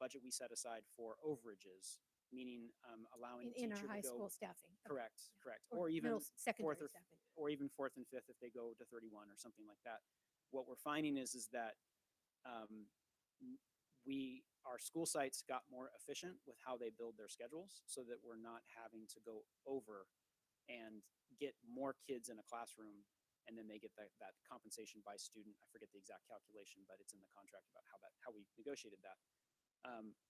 budget we set aside for overages, meaning allowing in our teacher high to go. school staffing. Okay. Correct. Or Or even middle- secondary fourth or staffing. or even fourth and fifth if they go to 31 or something like that. What we're finding is that our school sites got more efficient with how they build their schedules so that we're not having to go over and get more kids in a classroom and then they get that compensation by student. I forget the exact calculation, but it's in the contract about how we negotiated that.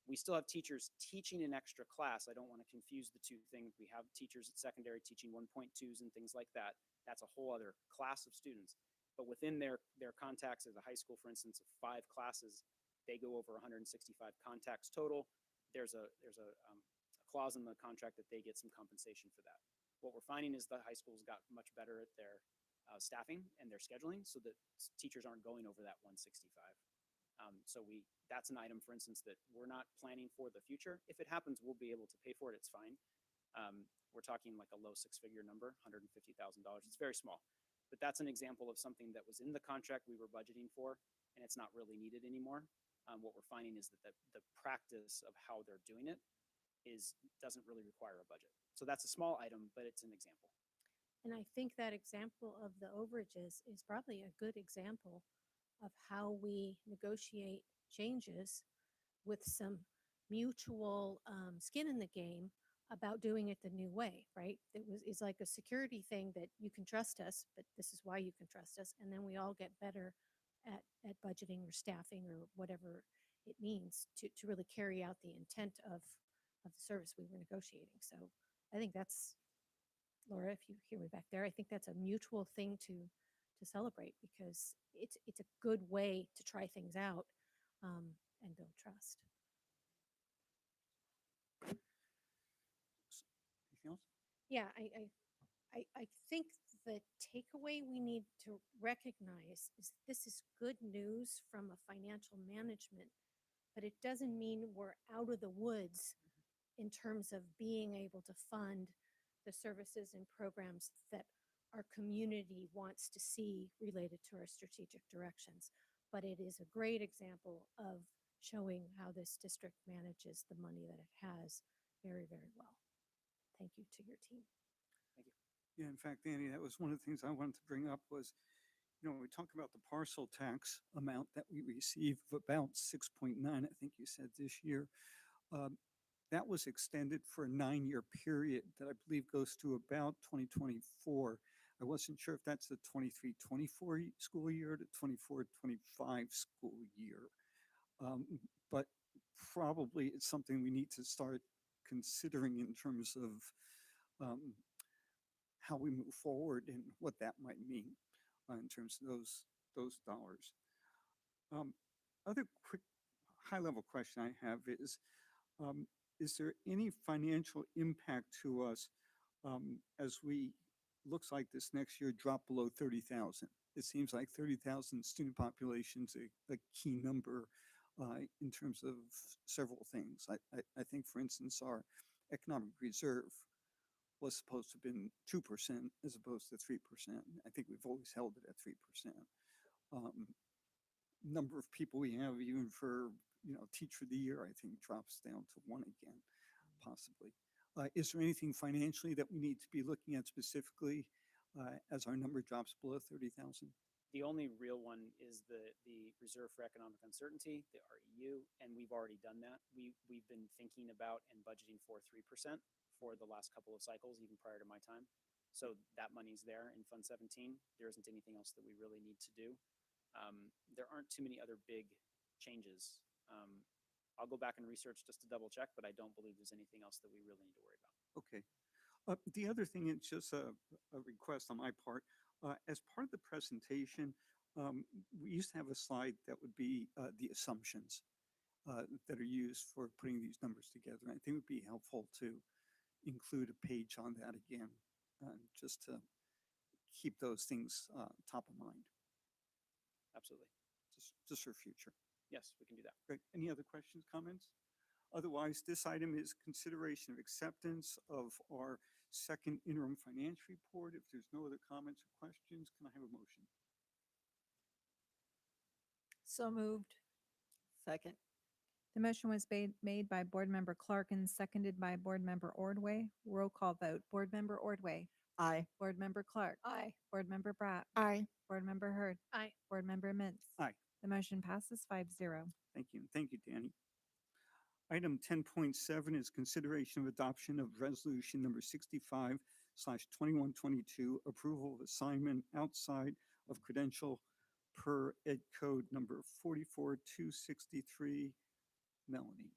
We still have teachers teaching an extra class. I don't want to confuse the two things. We have teachers at secondary teaching 1.2s and things like that. That's a whole other class of students. But within their contacts as a high school, for instance, of 5 classes, they go over 165 contacts total. There's a clause in the contract that they get some compensation for that. What we're finding is the high schools got much better at their staffing and their scheduling so that teachers aren't going over that 165. So that's an item, for instance, that we're not planning for the future. If it happens, we'll be able to pay for it. It's fine. We're talking like a low 6-figure number, $150,000. It's very small, but that's an example of something that was in the contract we were budgeting for, and it's not really needed anymore. What we're finding is that the practice of how they're doing it doesn't really require a budget. So that's a small item, but it's an example. And I think that example of the overages is probably a good example of how we negotiate changes with some mutual skin in the game about doing it the new way, right? It's like a security thing that you can trust us, but this is why you can trust us. And then we all get better at budgeting or staffing or whatever it means to really carry out the intent of the service we were negotiating. So I think that's, Laura, if you hear me back there, I think that's a mutual thing to celebrate because it's a good way to try things out and build trust. Anything else? Yeah, I think the takeaway we need to recognize is this is good news from a financial management, but it doesn't mean we're out of the woods in terms of being able to fund the services and programs that our community wants to see related to our strategic directions. But it is a great example of showing how this district manages the money that it has very, very well. Thank you to your team. Thank you. Yeah, in fact, Annie, that was one of the things I wanted to bring up was, we talk about the parcel tax amount that we receive of about 6.9, I think you said this year. That was extended for a 9-year period that I believe goes to about 2024. I wasn't sure if that's the 23-24 school year, the 24-25 school year. But probably it's something we need to start considering in terms of how we move forward and what that might mean in terms of those dollars. Other quick high-level question I have is there any financial impact to us as we, looks like this next year, drop below 30,000? It seems like 30,000 student population's a key number in terms of several things. I think, for instance, our economic reserve was supposed to have been 2% as opposed to 3%. I think we've always held it at 3%. Number of people we have, even for teacher of the year, I think drops down to 1 again, possibly. Is there anything financially that we need to be looking at specifically as our number drops below 30,000? The only real one is the Reserve for Economic Uncertainty, the REU, and we've already done that. We've been thinking about and budgeting for 3% for the last couple of cycles, even prior to my time. So that money's there in Fund 17. There isn't anything else that we really need to do. There aren't too many other big changes. I'll go back and research just to double check, but I don't believe there's anything else that we really need to worry about. Okay. The other thing is just a request on my part. As part of the presentation, we used to have a slide that would be the assumptions that are used for putting these numbers together. And I think it would be helpful to include a page on that again, just to keep those things top of mind, Absolutely. just for future. Yes, we can do that. Great. Any other questions, comments? Otherwise, this item is consideration of acceptance of our second interim financial report. If there's no other comments or questions, can I have a motion? So moved. Second. The motion was made by Board Member Clark and seconded by Board Member Ordway. Roll call vote. Board Member Ordway. Aye. Board Member Clark. Aye. Board Member Bratt. Aye. Board Member Hurd. Aye. Board Member Mintz. Aye. The motion passes 5-0. Thank you. Thank you, Danny. Item 10.7 is consideration of adoption of resolution number 65/2122, approval of assignment outside of credential per Ed Code number 44263. Melanie.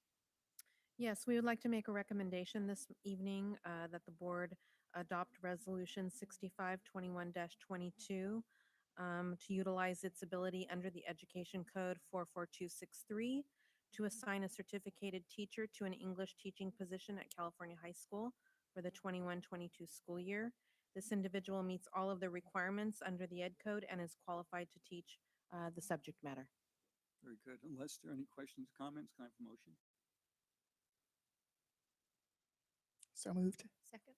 Yes, we would like to make a recommendation this evening that the board adopt resolution 6521-22 to utilize its ability under the Education Code 44263 to assign a certificated teacher to an English teaching position at California High School for the 21-22 school year. This individual meets all of the requirements under the Ed Code and is qualified to teach the subject matter. Very good. Unless there are any questions or comments, can I have a motion? So moved. Second.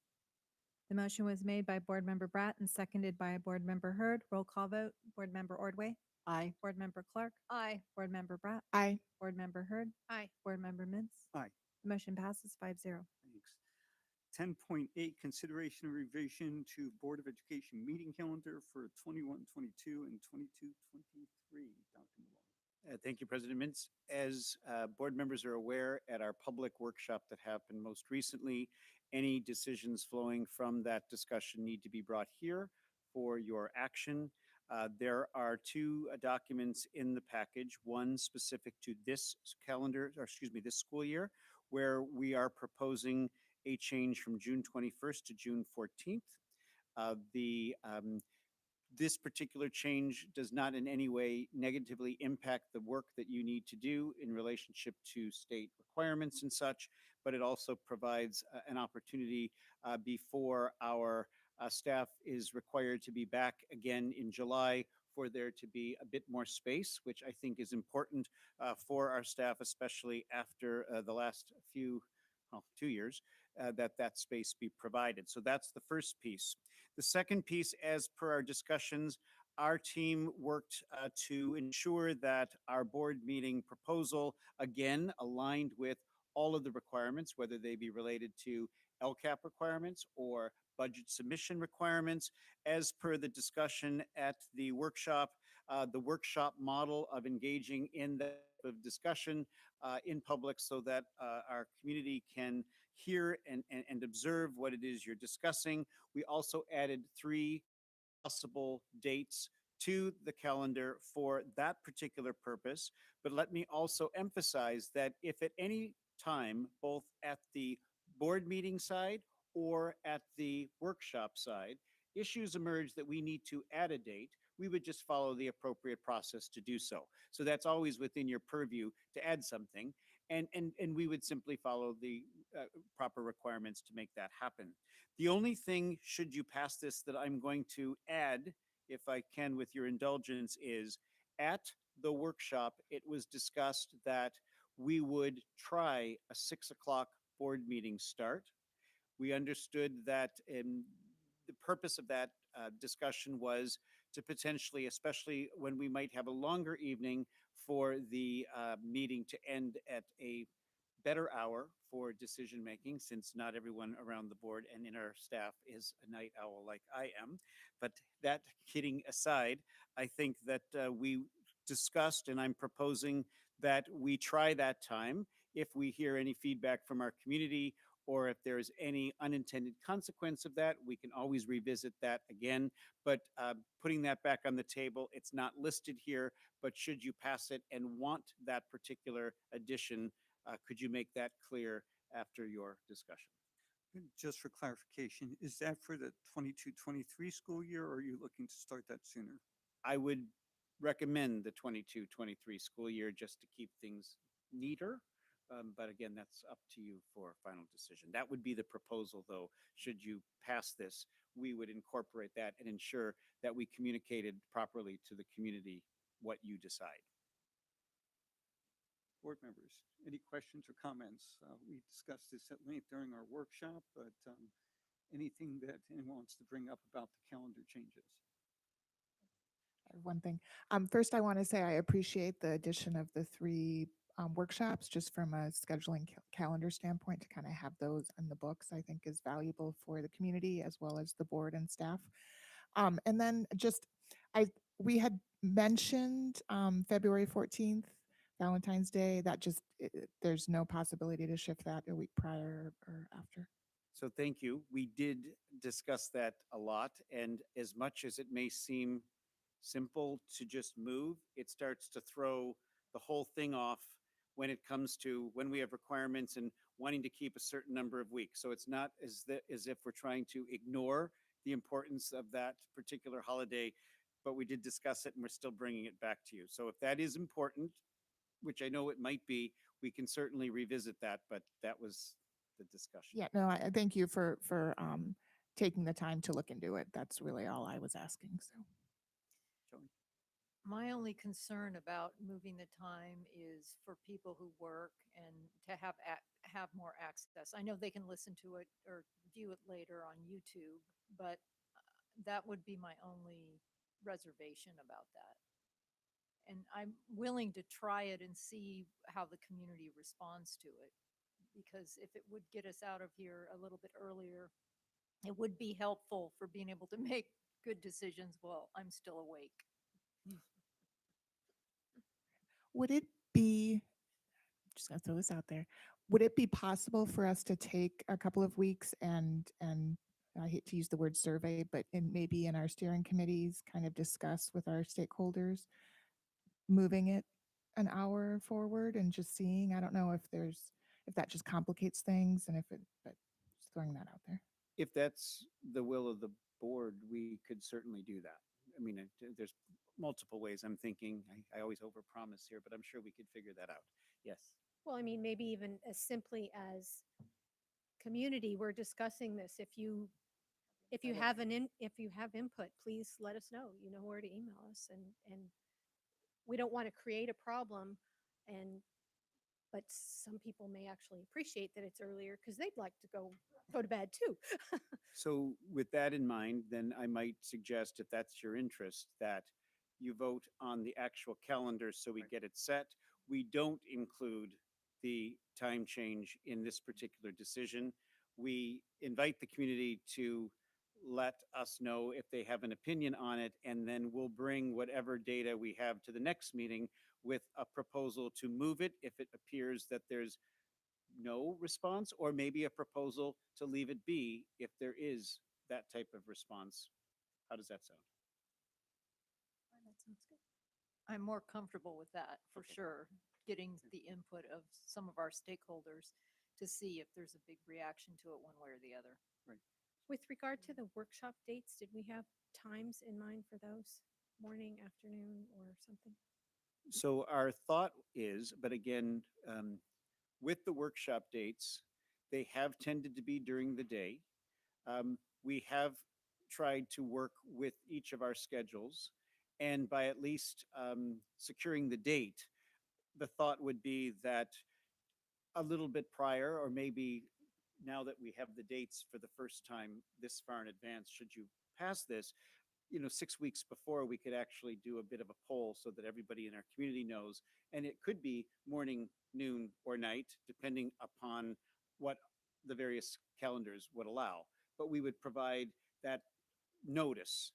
The motion was made by Board Member Bratt and seconded by Board Member Hurd. Roll call vote. Board Member Ordway. Aye. Board Member Clark. Aye. Board Member Bratt. Aye. Board Member Hurd. Aye. Board Member Mintz. Aye. The motion passes 5-0. Thanks. 10.8, consideration of revision to Board of Education meeting calendar for 21-22 and 22-23. Dr. Malone. Thank you, President Mintz. As board members are aware, at our public workshop that happened most recently, any decisions flowing from that discussion need to be brought here for your action. There are two documents in the package, one specific to this calendar, or excuse me, this school year, where we are proposing a change from June 21st to June 14th. This particular change does not in any way negatively impact the work that you need to do in relationship to state requirements and such, but it also provides an opportunity before our staff is required to be back again in July for there to be a bit more space, which I think is important for our staff, especially after the last 2 years, that space be provided. So that's the first piece. The second piece, as per our discussions, our team worked to ensure that our board meeting proposal, again, aligned with all of the requirements, whether they be related to LCAP requirements or budget submission requirements. As per the discussion at the workshop model of engaging in the discussion in public so that our community can hear and observe what it is you're discussing. We also added 3 possible dates to the calendar for that particular purpose. But let me also emphasize that if at any time, both at the board meeting side or at the workshop side, issues emerge that we need to add a date, we would just follow the appropriate process to do so. So that's always within your purview to add something. And we would simply follow the proper requirements to make that happen. The only thing, should you pass this, that I'm going to add, if I can with your indulgence, is at the workshop, it was discussed that we would try a 6 o'clock board meeting start. We understood that the purpose of that discussion was to potentially, especially when we might have a longer evening, for the meeting to end at a better hour for decision making, since not everyone around the board and in our staff is a night owl like I am. But that kidding aside, I think that we discussed, and I'm proposing that we try that time. If we hear any feedback from our community, or if there's any unintended consequence of that, we can always revisit that again. But putting that back on the table, it's not listed here, but should you pass it and want that particular addition, could you make that clear after your discussion? Just for clarification, is that for the 22-23 school year, or are you looking to start that sooner? I would recommend the 22-23 school year just to keep things neater. But again, that's up to you for a final decision. That would be the proposal, though. Should you pass this, we would incorporate that and ensure that we communicated properly to the community what you decide. Board members, any questions or comments? We discussed this at length during our workshop, but anything that anyone wants to bring up about the calendar changes? I have one thing. First, I want to say I appreciate the addition of the 3 workshops, just from a scheduling calendar standpoint, to kind of have those in the books, I think is valuable for the community as well as the board and staff. And then just, we had mentioned February 14th, Valentine's Day, that just, there's no possibility to shift that a week prior or after. So thank you. We did discuss that a lot. And as much as it may seem simple to just move, it starts to throw the whole thing off when it comes to when we have requirements and wanting to keep a certain number of weeks. So it's not as if we're trying to ignore the importance of that particular holiday, but we did discuss it and we're still bringing it back to you. So if that is important, which I know it might be, we can certainly revisit that, but that was the discussion. Yeah, no, I thank you for taking the time to look into it. That's really all I was asking. So. My only concern about moving the time is for people who work and to have more access. I know they can listen to it or view it later on YouTube, but that would be my only reservation about that. And I'm willing to try it and see how the community responds to it, because if it would get us out of here a little bit earlier, it would be helpful for being able to make good decisions while I'm still awake. Would it be, just gonna throw this out there, would it be possible for us to take a couple of weeks and I hate to use the word survey, but maybe in our steering committees, kind of discuss with our stakeholders, moving it an hour forward and just seeing? I don't know if that just complicates things, and but just throwing that out there. If that's the will of the board, we could certainly do that. I mean, there's multiple ways I'm thinking. I always overpromise here, but I'm sure we could figure that out. Yes. Well, I mean, maybe even as simply as community, we're discussing this. If you have input, please let us know. You know where to email us, and we don't want to create a problem, but some people may actually appreciate that it's earlier because they'd like to go to bed too. So with that in mind, then I might suggest, if that's your interest, that you vote on the actual calendar so we get it set. We don't include the time change in this particular decision. We invite the community to let us know if they have an opinion on it, and then we'll bring whatever data we have to the next meeting with a proposal to move it if it appears that there's no response, or maybe a proposal to leave it be if there is that type of response. How does that sound? That sounds good. I'm more comfortable with that for sure, getting the input of some of our stakeholders to see if there's a big reaction to it one way or the other. Right. With regard to the workshop dates, did we have times in mind for those? Morning, afternoon, or something? So our thought is, but again, with the workshop dates, they have tended to be during the day. We have tried to work with each of our schedules, and by at least securing the date, the thought would be that a little bit prior, or maybe now that we have the dates for the first time this far in advance, should you pass this, 6 weeks before, we could actually do a bit of a poll so that everybody in our community knows. And it could be morning, noon, or night, depending upon what the various calendars would allow. But we would provide that notice,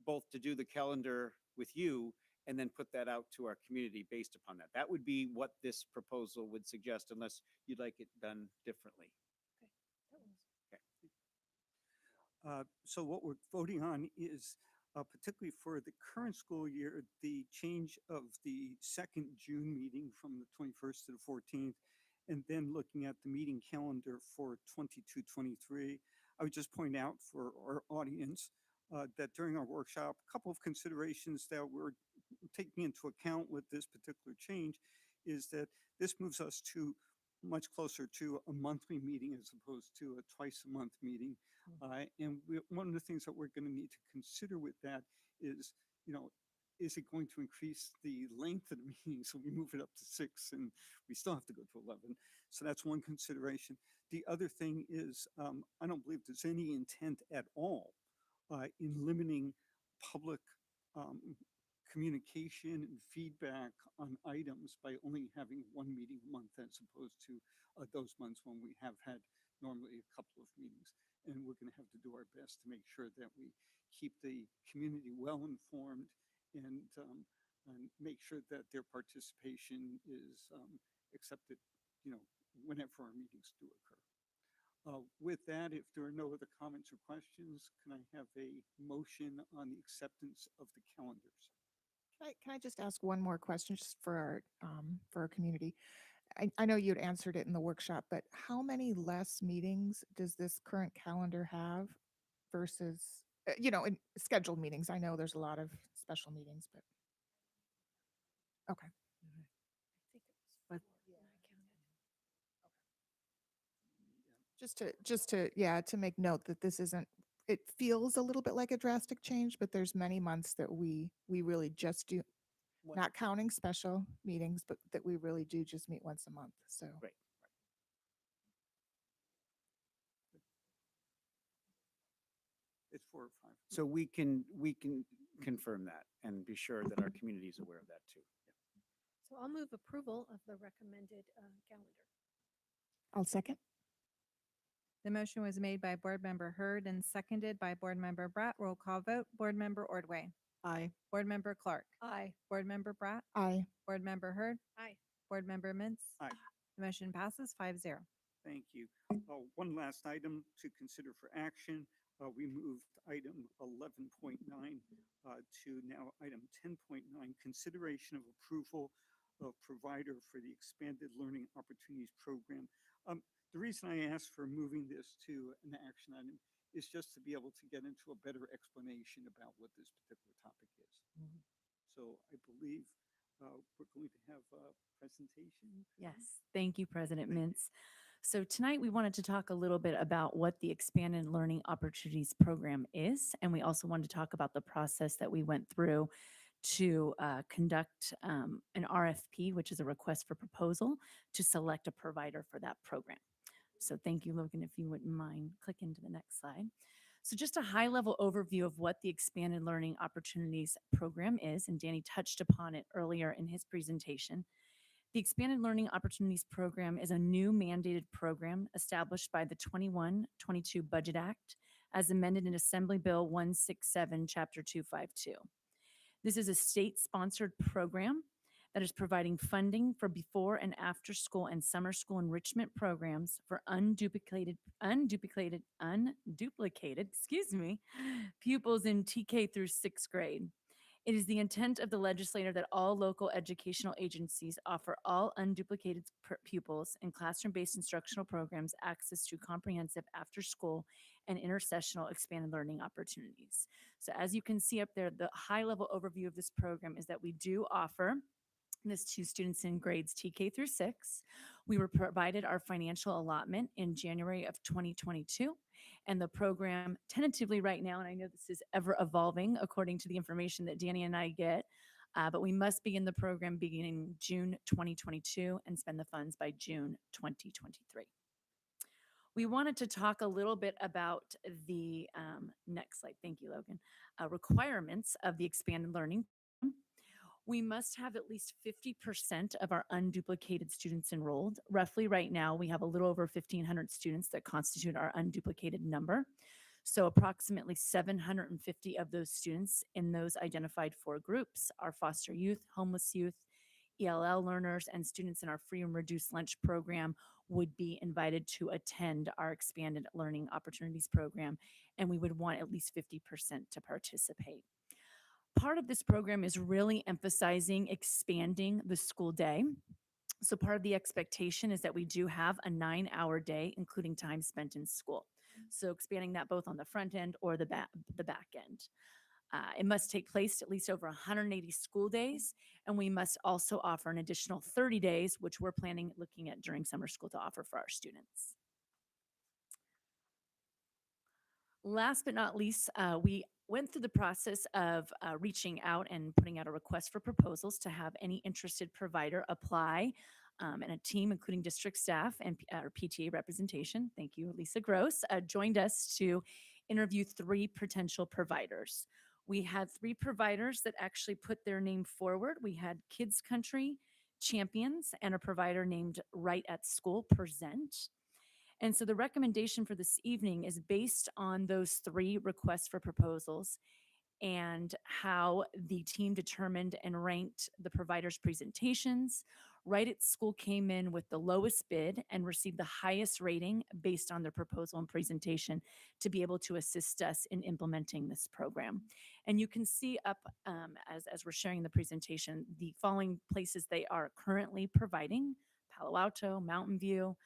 both to do the calendar with you and then put that out to our community based upon that. That would be what this proposal would suggest, unless you'd like it done differently. So what we're voting on is particularly for the current school year, the change of the second June meeting from the 21st to the 14th, and then looking at the meeting calendar for 22-23. I would just point out for our audience that during our workshop, a couple of considerations that we're taking into account with this particular change is that this moves us to much closer to a monthly meeting as opposed to a twice a month meeting. And one of the things that we're going to need to consider with that is, is it going to increase the length of the meeting? So we move it up to 6 and we still have to go to 11. So that's one consideration. The other thing is, I don't believe there's any intent at all in limiting public communication and feedback on items by only having one meeting a month as opposed to those months when we have had normally a couple of meetings. And we're going to have to do our best to make sure that we keep the community well informed and make sure that their participation is accepted, whenever our meetings do occur. With that, if there are no other comments or questions, can I have a motion on the acceptance of the calendars? Can I just ask one more question just for our community? I know you'd answered it in the workshop, but how many less meetings does this current calendar have versus, in scheduled meetings? I know there's a lot of special meetings, but. Okay. To make note that this isn't, it feels a little bit like a drastic change, but there's many months that we really just do, not counting special meetings, but that we really do just meet once a month. So. Right. It's 4 or 5. So we can confirm that and be sure that our community is aware of that too. So I'll move approval of the recommended calendar. I'll second. The motion was made by Board Member Hurd and seconded by Board Member Bratt. Roll call vote. Board Member Ordway. Aye. Board Member Clark. Aye. Board Member Bratt. Aye. Board Member Hurd. Aye. Board Member Mintz. Aye. The motion passes 5-0. Thank you. One last item to consider for action. We moved item 11.9 to now item 10.9, consideration of approval of provider for the Expanded Learning Opportunities Program. The reason I asked for moving this to an action item is just to be able to get into a better explanation about what this particular topic is. So I believe we're going to have a presentation. Yes, thank you, President Mintz. So tonight we wanted to talk a little bit about what the Expanded Learning Opportunities Program is, and we also wanted to talk about the process that we went through to conduct an RFP, which is a request for proposal, to select a provider for that program. So thank you, Logan, if you wouldn't mind, click into the next slide. So just a high-level overview of what the Expanded Learning Opportunities Program is, and Danny touched upon it earlier in his presentation. The Expanded Learning Opportunities Program is a new mandated program established by the 21-22 Budget Act as amended in Assembly Bill 167, Chapter 252. This is a state-sponsored program that is providing funding for before and after school and summer school enrichment programs for unduplicated, pupils in TK through 6th grade. It is the intent of the legislator that all local educational agencies offer all unduplicated pupils in classroom-based instructional programs access to comprehensive after-school and intersessional expanded learning opportunities. So as you can see up there, the high-level overview of this program is that we do offer this to students in grades TK through 6. We were provided our financial allotment in January of 2022, and the program tentatively right now, and I know this is ever evolving according to the information that Danny and I get, but we must begin the program beginning June 2022 and spend the funds by June 2023. We wanted to talk a little bit about the next slide. Thank you, Logan. Requirements of the expanded learning. We must have at least 50% of our unduplicated students enrolled. Roughly right now, we have a little over 1,500 students that constitute our unduplicated number. So approximately 750 of those students in those identified 4 groups are foster youth, homeless youth, ELL learners, and students in our free and reduced lunch program would be invited to attend our expanded learning opportunities program, and we would want at least 50% to participate. Part of this program is really emphasizing expanding the school day. So part of the expectation is that we do have a 9-hour day, including time spent in school. So expanding that both on the front end or the back end. It must take place at least over 180 school days, and we must also offer an additional 30 days, which we're looking at during summer school to offer for our students. Last but not least, we went through the process of reaching out and putting out a request for proposals to have any interested provider apply, and a team, including district staff and our PTA representation, thank you, Lisa Gross, joined us to interview 3 potential providers. We had 3 providers that actually put their name forward. We had Kids Country, Champions, and a provider named Right at School Present. And so the recommendation for this evening is based on those 3 requests for proposals and how the team determined and ranked the providers' presentations. Right at School came in with the lowest bid and received the highest rating based on their proposal and presentation to be able to assist us in implementing this program. And you can see up as we're sharing the presentation, the following places they are currently providing: Palo Alto, Mountain View.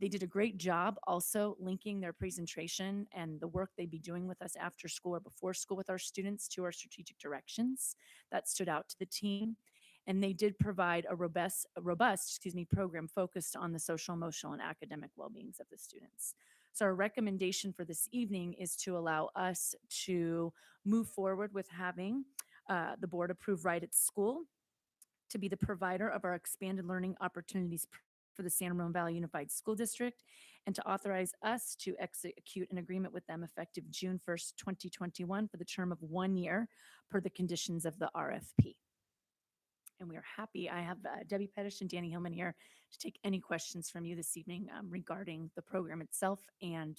They did a great job also linking their presentation and the work they'd be doing with us after school or before school with our students to our strategic directions. That stood out to the team. And they did provide a robust program focused on the social, emotional, and academic well-beings of the students. So our recommendation for this evening is to allow us to move forward with having the board approve Right at School to be the provider of our expanded learning opportunities for the San Ramon Valley Unified School District, and to authorize us to execute an agreement with them effective June 1st, 2021 for the term of 1 year per the conditions of the RFP. And we are happy. I have Debbie Pettish and Danny Hillman here to take any questions from you this evening regarding the program itself and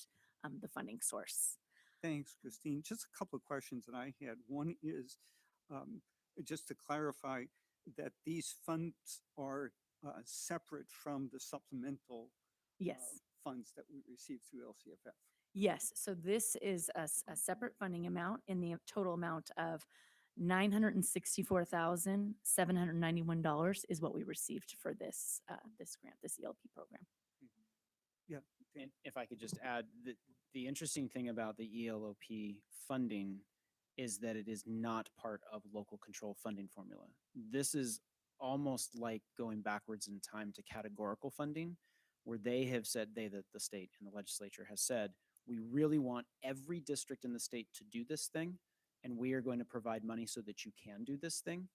the funding source. Thanks, Christine. Just a couple of questions that I had. One is just to clarify that these funds are separate from the supplemental Yes. funds that we receive through LCFF. Yes, so this is a separate funding amount in the total amount of $964,791 is what we received for this this grant, this ELP program. Yeah. And if I could just add, the interesting thing about the ELOP funding is that it is not part of local control funding formula. This is almost like going backwards in time to categorical funding, where they have said, the state and the legislature has said, we really want every district in the state to do this thing, and we are going to provide money so that you can do this thing.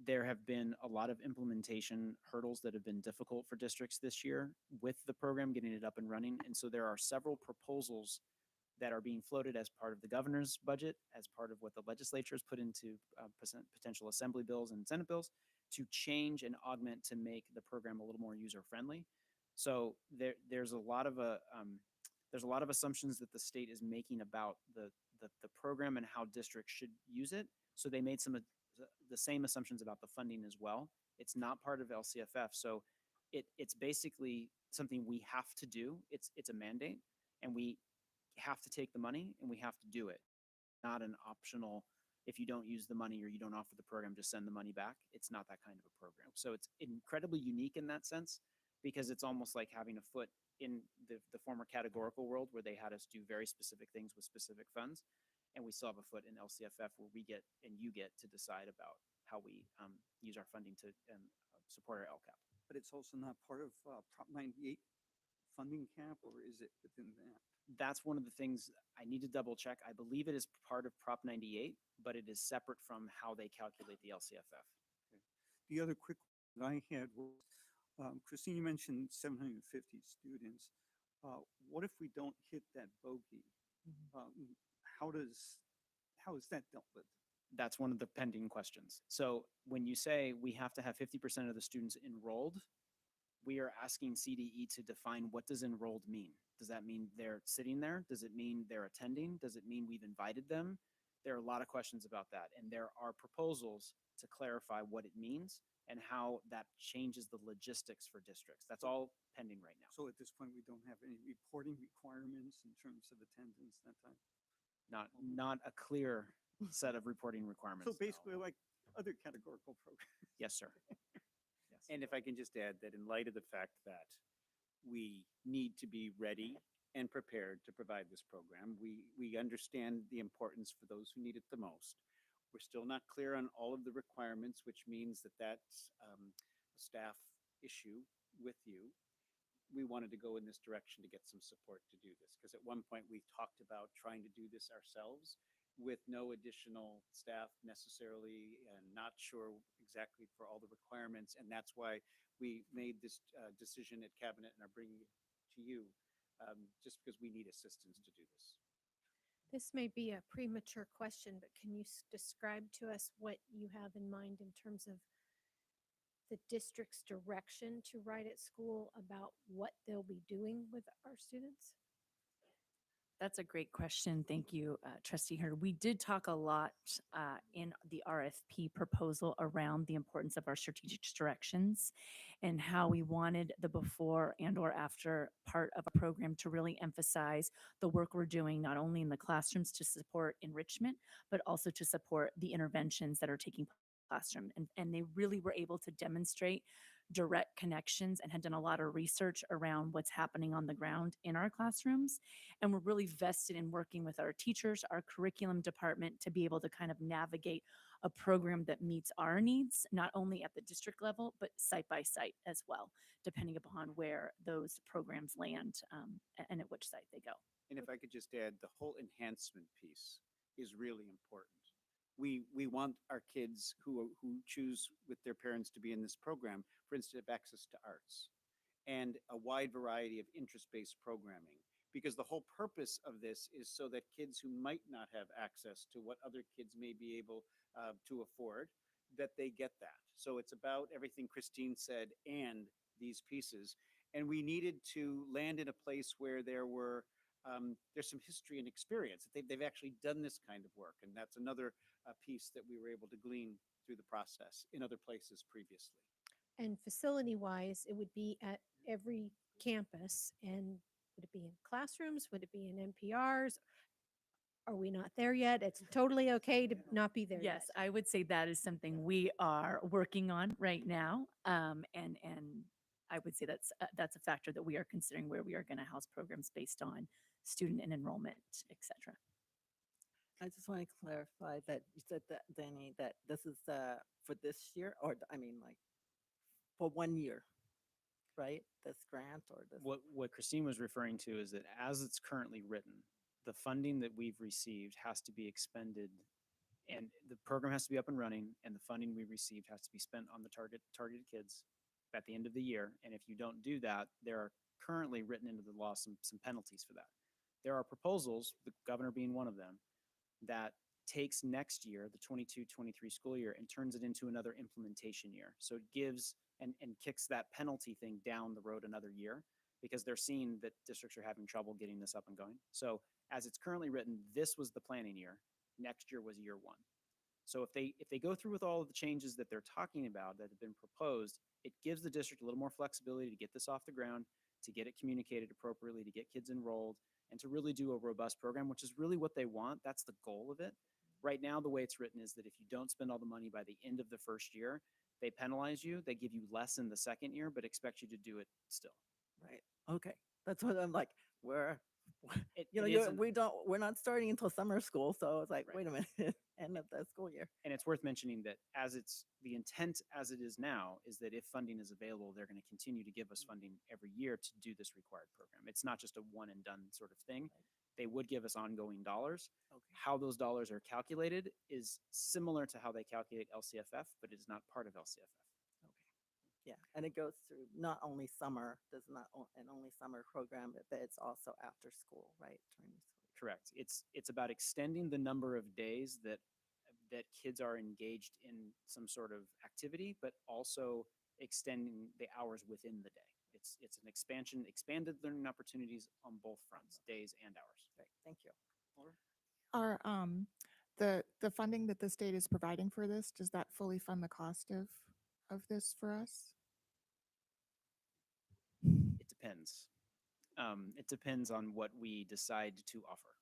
There have been a lot of implementation hurdles that have been difficult for districts this year with the program, getting it up and running. And so there are several proposals that are being floated as part of the governor's budget, as part of what the legislature has put into potential assembly bills and Senate bills to change and augment to make the program a little more user-friendly. So there's a lot of assumptions that the state is making about the program and how districts should use it. So they made some of the same assumptions about the funding as well. It's not part of LCFF, so it's basically something we have to do. It's a mandate, and we have to take the money and we have to do it. Not an optional, if you don't use the money or you don't offer the program, just send the money back. It's not that kind of a program. So it's incredibly unique in that sense, because it's almost like having a foot in the former categorical world where they had us do very specific things with specific funds. And we still have a foot in LCFF where we get and you get to decide about how we use our funding to support our LCAP. But it's also not part of Prop 98 funding cap, or is it within that? That's one of the things I need to double check. I believe it is part of Prop 98, but it is separate from how they calculate the LCFF. Okay. The other quick one that I had was, Christine, you mentioned 750 students. What if we don't hit that bogey? How is that dealt with? That's one of the pending questions. So when you say we have to have 50% of the students enrolled, we are asking CDE to define, what does enrolled mean? Does that mean they're sitting there? Does it mean they're attending? Does it mean we've invited them? There are a lot of questions about that. And there are proposals to clarify what it means and how that changes the logistics for districts. That's all pending right now. So at this point, we don't have any reporting requirements in terms of attendance that time? Not a clear set of reporting requirements. So basically like other categorical programs. Yes, sir. Yes. And if I can just add that in light of the fact that we need to be ready and prepared to provide this program, we understand the importance for those who need it the most. We're still not clear on all of the requirements, which means that that's a staff issue with you. We wanted to go in this direction to get some support to do this, because at one point we talked about trying to do this ourselves with no additional staff necessarily, and not sure exactly for all the requirements. And that's why we made this decision at Cabinet and are bringing it to you, just because we need assistance to do this. This may be a premature question, but can you describe to us what you have in mind in terms of the district's direction to write at school about what they'll be doing with our students? That's a great question. Thank you, Trustee Herder. We did talk a lot in the RFP proposal around the importance of our strategic directions and how we wanted the before and or after part of a program to really emphasize the work we're doing, not only in the classrooms to support enrichment, but also to support the interventions that are taking place in the classroom. And they really were able to demonstrate direct connections and had done a lot of research around what's happening on the ground in our classrooms. And we're really vested in working with our teachers, our curriculum department, to be able to kind of navigate a program that meets our needs, not only at the district level, but site by site as well, depending upon where those programs land and at which site they go. And if I could just add, the whole enhancement piece is really important. We want our kids who choose with their parents to be in this program, for instance, have access to arts and a wide variety of interest-based programming, because the whole purpose of this is so that kids who might not have access to what other kids may be able to afford, that they get that. So it's about everything Christine said and these pieces. And we needed to land in a place where there's some history and experience. They've actually done this kind of work. And that's another piece that we were able to glean through the process in other places previously. And facility-wise, it would be at every campus. And would it be in classrooms? Would it be in NPRs? Are we not there yet? It's totally okay to not be there yet. Yes, I would say that is something we are working on right now. And I would say that's a factor that we are considering, where we are going to house programs based on student and enrollment, et cetera. I just want to clarify that you said that, Danny, that this is for this year, or I mean, like for 1 year, right? This grant or this. What Christine was referring to is that as it's currently written, the funding that we've received has to be expended, and the program has to be up and running, and the funding we received has to be spent on the targeted kids at the end of the year. And if you don't do that, there are currently written into the law some penalties for that. There are proposals, the governor being one of them, that takes next year, the 22-23 school year, and turns it into another implementation year. So it gives and kicks that penalty thing down the road another year, because they're seeing that districts are having trouble getting this up and going. So as it's currently written, this was the planning year. Next year was year one. So if they go through with all of the changes that they're talking about that have been proposed, it gives the district a little more flexibility to get this off the ground, to get it communicated appropriately, to get kids enrolled, and to really do a robust program, which is really what they want. That's the goal of it. Right now, the way it's written is that if you don't spend all the money by the end of the first year, they penalize you. They give you less in the second year, but expect you to do it still. Right. Okay. That's what I'm like. We're isn't- we're not starting until summer school, so it's like, Right. wait a minute, end of the school year. And it's worth mentioning that the intent as it is now is that if funding is available, they're going to continue to give us funding every year to do this required program. It's not just a one and done sort of thing. They would give us ongoing dollars. Okay. How those dollars are calculated is similar to how they calculate LCFF, but it is not part of LCFF. Yeah, and it goes through not only summer, there's not an only summer program, but it's also after school, right? During the school. Correct. It's about extending the number of days that kids are engaged in some sort of activity, but also extending the hours within the day. It's an expanded learning opportunities on both fronts, days and hours. Great, thank you. Are the funding that the state is providing for this, does that fully fund the cost of this for us? It depends. It depends on what we decide to offer.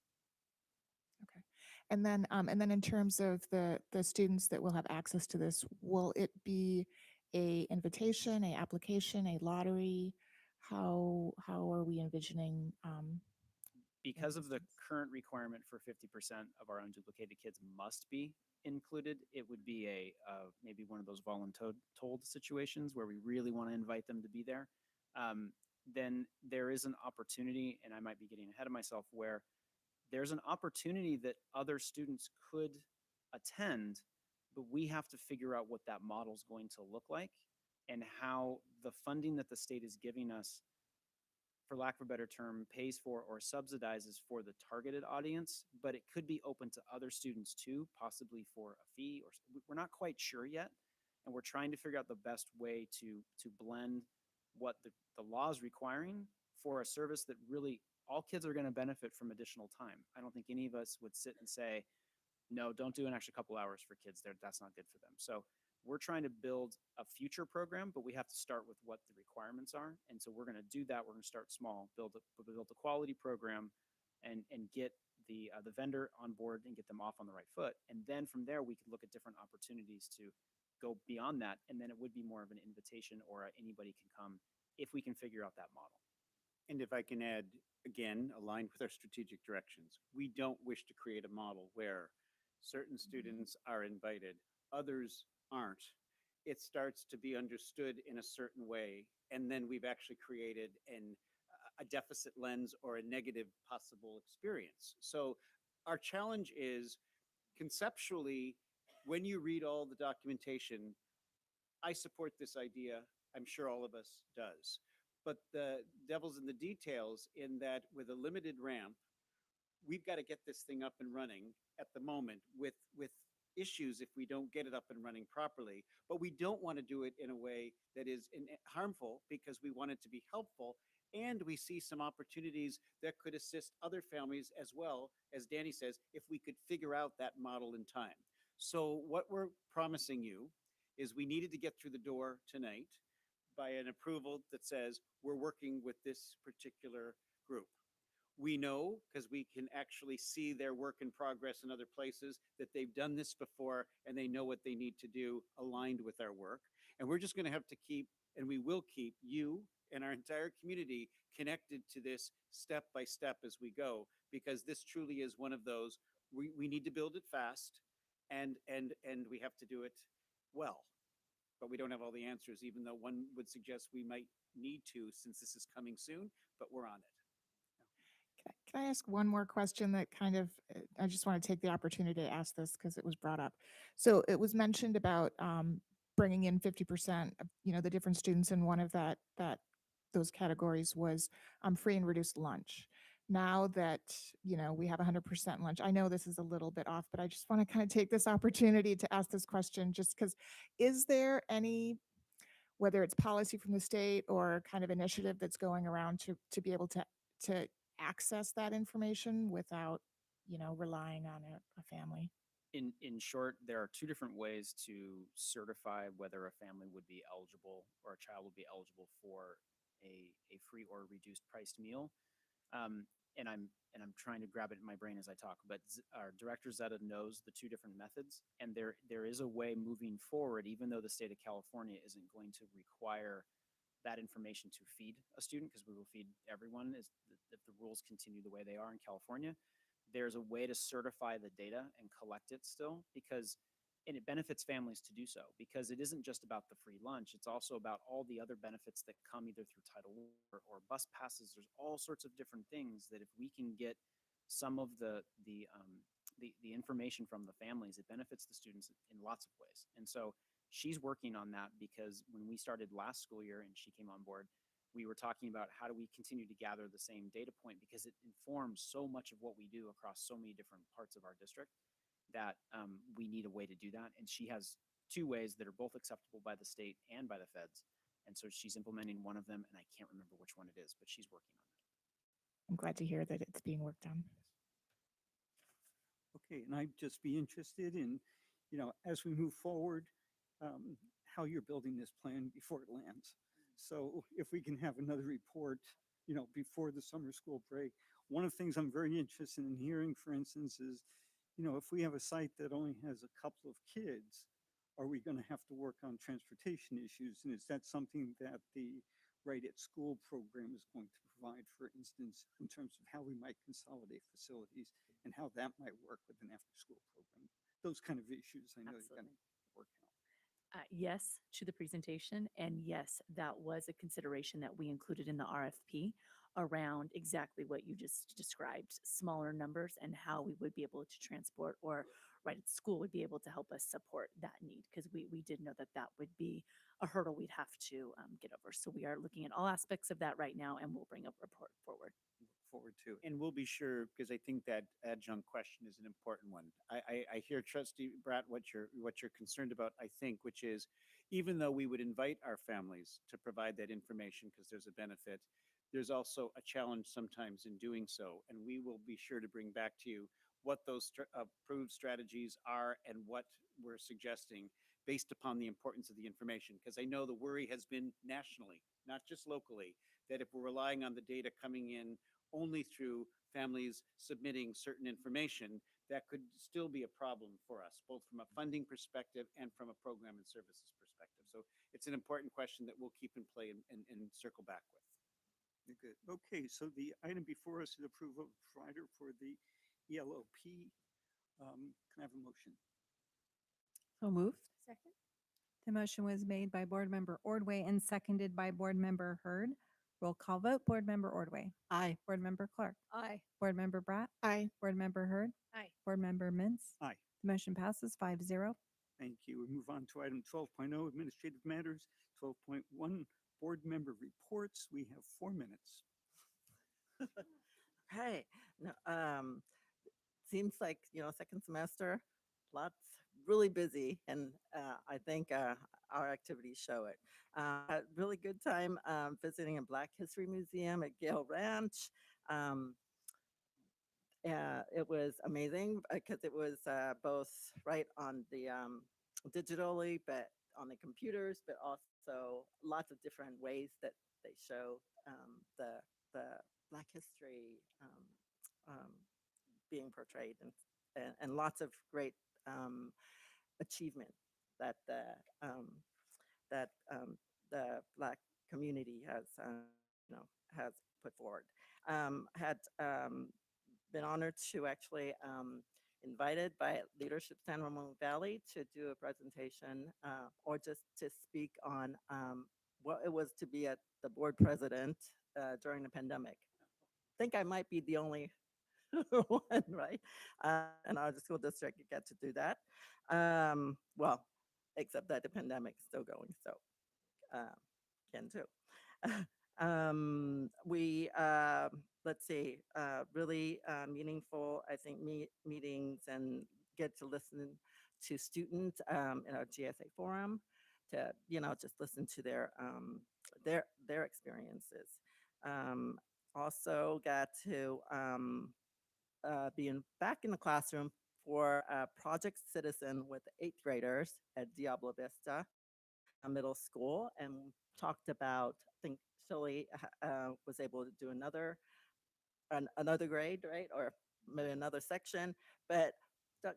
Okay. And then in terms of the students that will have access to this, will it be a invitation, a application, a lottery? How are we envisioning? Because of the current requirement for 50% of our unduplicated kids must be included, it would be a maybe one of those voluntold situations where we really want to invite them to be there. Then there is an opportunity, and I might be getting ahead of myself, where there's an opportunity that other students could attend, but we have to figure out what that model is going to look like and how the funding that the state is giving us, for lack of a better term, pays for or subsidizes for the targeted audience, but it could be open to other students too, possibly for a fee, or we're not quite sure yet. And we're trying to figure out the best way to blend what the law is requiring for a service that really all kids are going to benefit from additional time. I don't think any of us would sit and say, no, don't do an extra couple hours for kids there. That's not good for them. So we're trying to build a future program, but we have to start with what the requirements are. And so we're going to do that. We're going to start small, build a quality program, and get the vendor on board and get them off on the right foot. And then from there, we could look at different opportunities to go beyond that. And then it would be more of an invitation, or anybody can come if we can figure out that model. And if I can add, again, aligned with our strategic directions, we don't wish to create a model where certain students are invited, others aren't. It starts to be understood in a certain way, and then we've actually created a deficit lens or a negative possible experience. So our challenge is, conceptually, when you read all the documentation, I support this idea. I'm sure all of us does. But the devil's in the details, in that with a limited ramp, we've got to get this thing up and running at the moment with issues if we don't get it up and running properly. But we don't want to do it in a way that is harmful, because we want it to be helpful. And we see some opportunities that could assist other families as well, as Danny says, if we could figure out that model in time. So what we're promising you is, we needed to get through the door tonight by an approval that says we're working with this particular group. We know, because we can actually see their work in progress in other places, that they've done this before and they know what they need to do aligned with our work. And we're just going to have to keep, and we will keep, you and our entire community connected to this step by step as we go, because this truly is one of those, we need to build it fast, and we have to do it well. But we don't have all the answers, even though one would suggest we might need to, since this is coming soon, but we're on it. Can I ask one more question that kind of, I just want to take the opportunity to ask this because it was brought up. So it was mentioned about bringing in 50% of, the different students, and one of those categories was free and reduced lunch. Now that, we have 100% lunch, I know this is a little bit off, but I just want to kind of take this opportunity to ask this question, just because, is there any, whether it's policy from the state or kind of initiative that's going around to be able to access that information without, relying on a family? In short, there are two different ways to certify whether a family would be eligible, or a child would be eligible for a free or reduced priced meal. And I'm trying to grab it in my brain as I talk, but our director Zeta knows the two different methods, and there is a way moving forward, even though the state of California isn't going to require that information to feed a student, because we will feed everyone if the rules continue the way they are in California. There's a way to certify the data and collect it still, and it benefits families to do so, because it isn't just about the free lunch. It's also about all the other benefits that come either through Title or bus passes. There's all sorts of different things that if we can get some of the information from the families, it benefits the students in lots of ways. And so she's working on that, because when we started last school year and she came on board, we were talking about how do we continue to gather the same data point, because it informs so much of what we do across so many different parts of our district, that we need a way to do that. And she has two ways that are both acceptable by the state and by the feds. And so she's implementing one of them, and I can't remember which one it is, but she's working on that. I'm glad to hear that it's being worked on. Okay, and I'd just be interested in, as we move forward, how you're building this plan before it lands. So if we can have another report, before the summer school break. One of the things I'm very interested in hearing, for instance, is, if we have a site that only has a couple of kids, are we going to have to work on transportation issues? And is that something that the Right at School program is going to provide, for instance, in terms of how we might consolidate facilities and how that might work with an after-school program? Those kind of issues I know you're going to work out. Yes to the presentation, and yes, that was a consideration that we included in the RFP around exactly what you just described, smaller numbers and how we would be able to transport, or Right at School would be able to help us support that need, because we did know that that would be a hurdle we'd have to get over. So we are looking at all aspects of that right now, and we'll bring a report forward. Look forward to. And we'll be sure, because I think that adjunct question is an important one. I hear Trustee Bratt what you're concerned about, I think, which is even though we would invite our families to provide that information because there's a benefit, there's also a challenge sometimes in doing so. And we will be sure to bring back to you what those approved strategies are and what we're suggesting based upon the importance of the information. Because I know the worry has been nationally, not just locally, that if we're relying on the data coming in only through families submitting certain information, that could still be a problem for us, both from a funding perspective and from a program and services perspective. So it's an important question that we'll keep in play and circle back with. Good. Okay, so the item before us is approval of provider for the ELOP. Can I have a motion? So moved. Second? The motion was made by Board Member Ordway and seconded by Board Member Hurd. Roll call vote. Board Member Ordway. Aye. Board Member Clark. Aye. Board Member Bratt. Aye. Board Member Hurd. Aye. Board Member Mintz. Aye. The motion passes 5-0. Thank you. We move on to item 12.0, administrative matters. 12.1, board member reports. We have 4 minutes. Right. No, seems like, second semester, lots, really busy, and I think our activities show it. Had really good time visiting a Black History Museum at Gale Ranch. It was amazing because it was both right on the digitally, but on the computers, but also lots of different ways that they show the Black history being portrayed, and lots of great achievement that the Black community has has put forward. Had been honored to actually invited by Leadership San Ramon Valley to do a presentation or just to speak on what it was to be the board president during the pandemic. I think I might be the only one, right? And our school district get to do that. Well, except that the pandemic's still going, so can too. We let's see, really meaningful, I think, meetings, and get to listen to students in our GSA forum to just listen to their experiences. Also got to be back in the classroom for Project Citizen with 8th graders at Diablo Vista Middle School, and talked about, I think Shirley was able to do another grade, right? Or maybe another section, but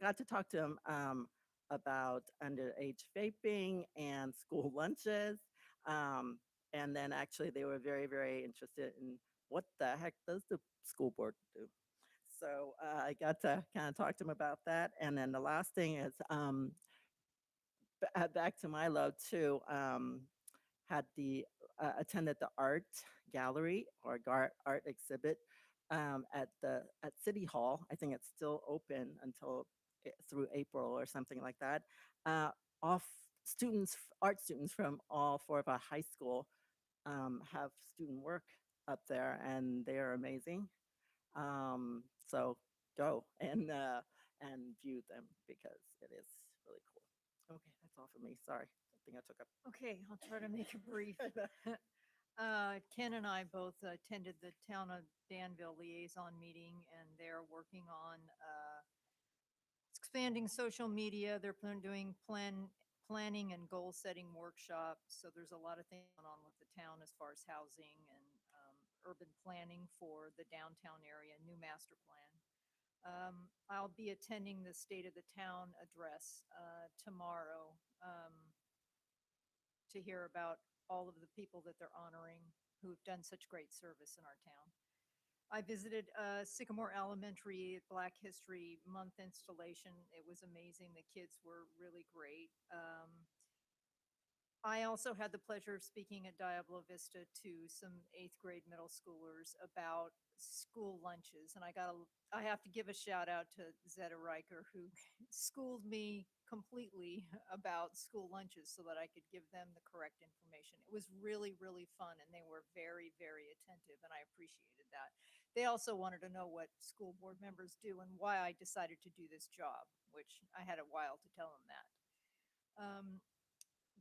got to talk to them about underage vaping and school lunches. And then actually they were very, very interested in what the heck does the school board do? So I got to kind of talk to them about that. And then the last thing is back to my love too, had attended the art gallery or art exhibit at City Hall. I think it's still open until through April or something like that. Art students from all 4 of our high school have student work up there, and they are amazing. So go and view them because it is really cool. Okay, that's all for me. Sorry, I think I took up. Okay, I'll try to make it brief. Ken and I both attended the Town of Danville liaison meeting, and they're working on expanding social media. They're doing planning and goal setting workshops. So there's a lot of things going on with the town as far as housing and urban planning for the downtown area, new master plan. I'll be attending the State of the Town address tomorrow to hear about all of the people that they're honoring who've done such great service in our town. I visited Sycamore Elementary Black History Month installation. It was amazing. The kids were really great. I also had the pleasure of speaking at Diablo Vista to some 8th grade middle schoolers about school lunches. And I have to give a shout out to Zeta Riker, who schooled me completely about school lunches so that I could give them the correct information. It was really, really fun, and they were very, very attentive, and I appreciated that. They also wanted to know what school board members do and why I decided to do this job, which I had a while to tell them that.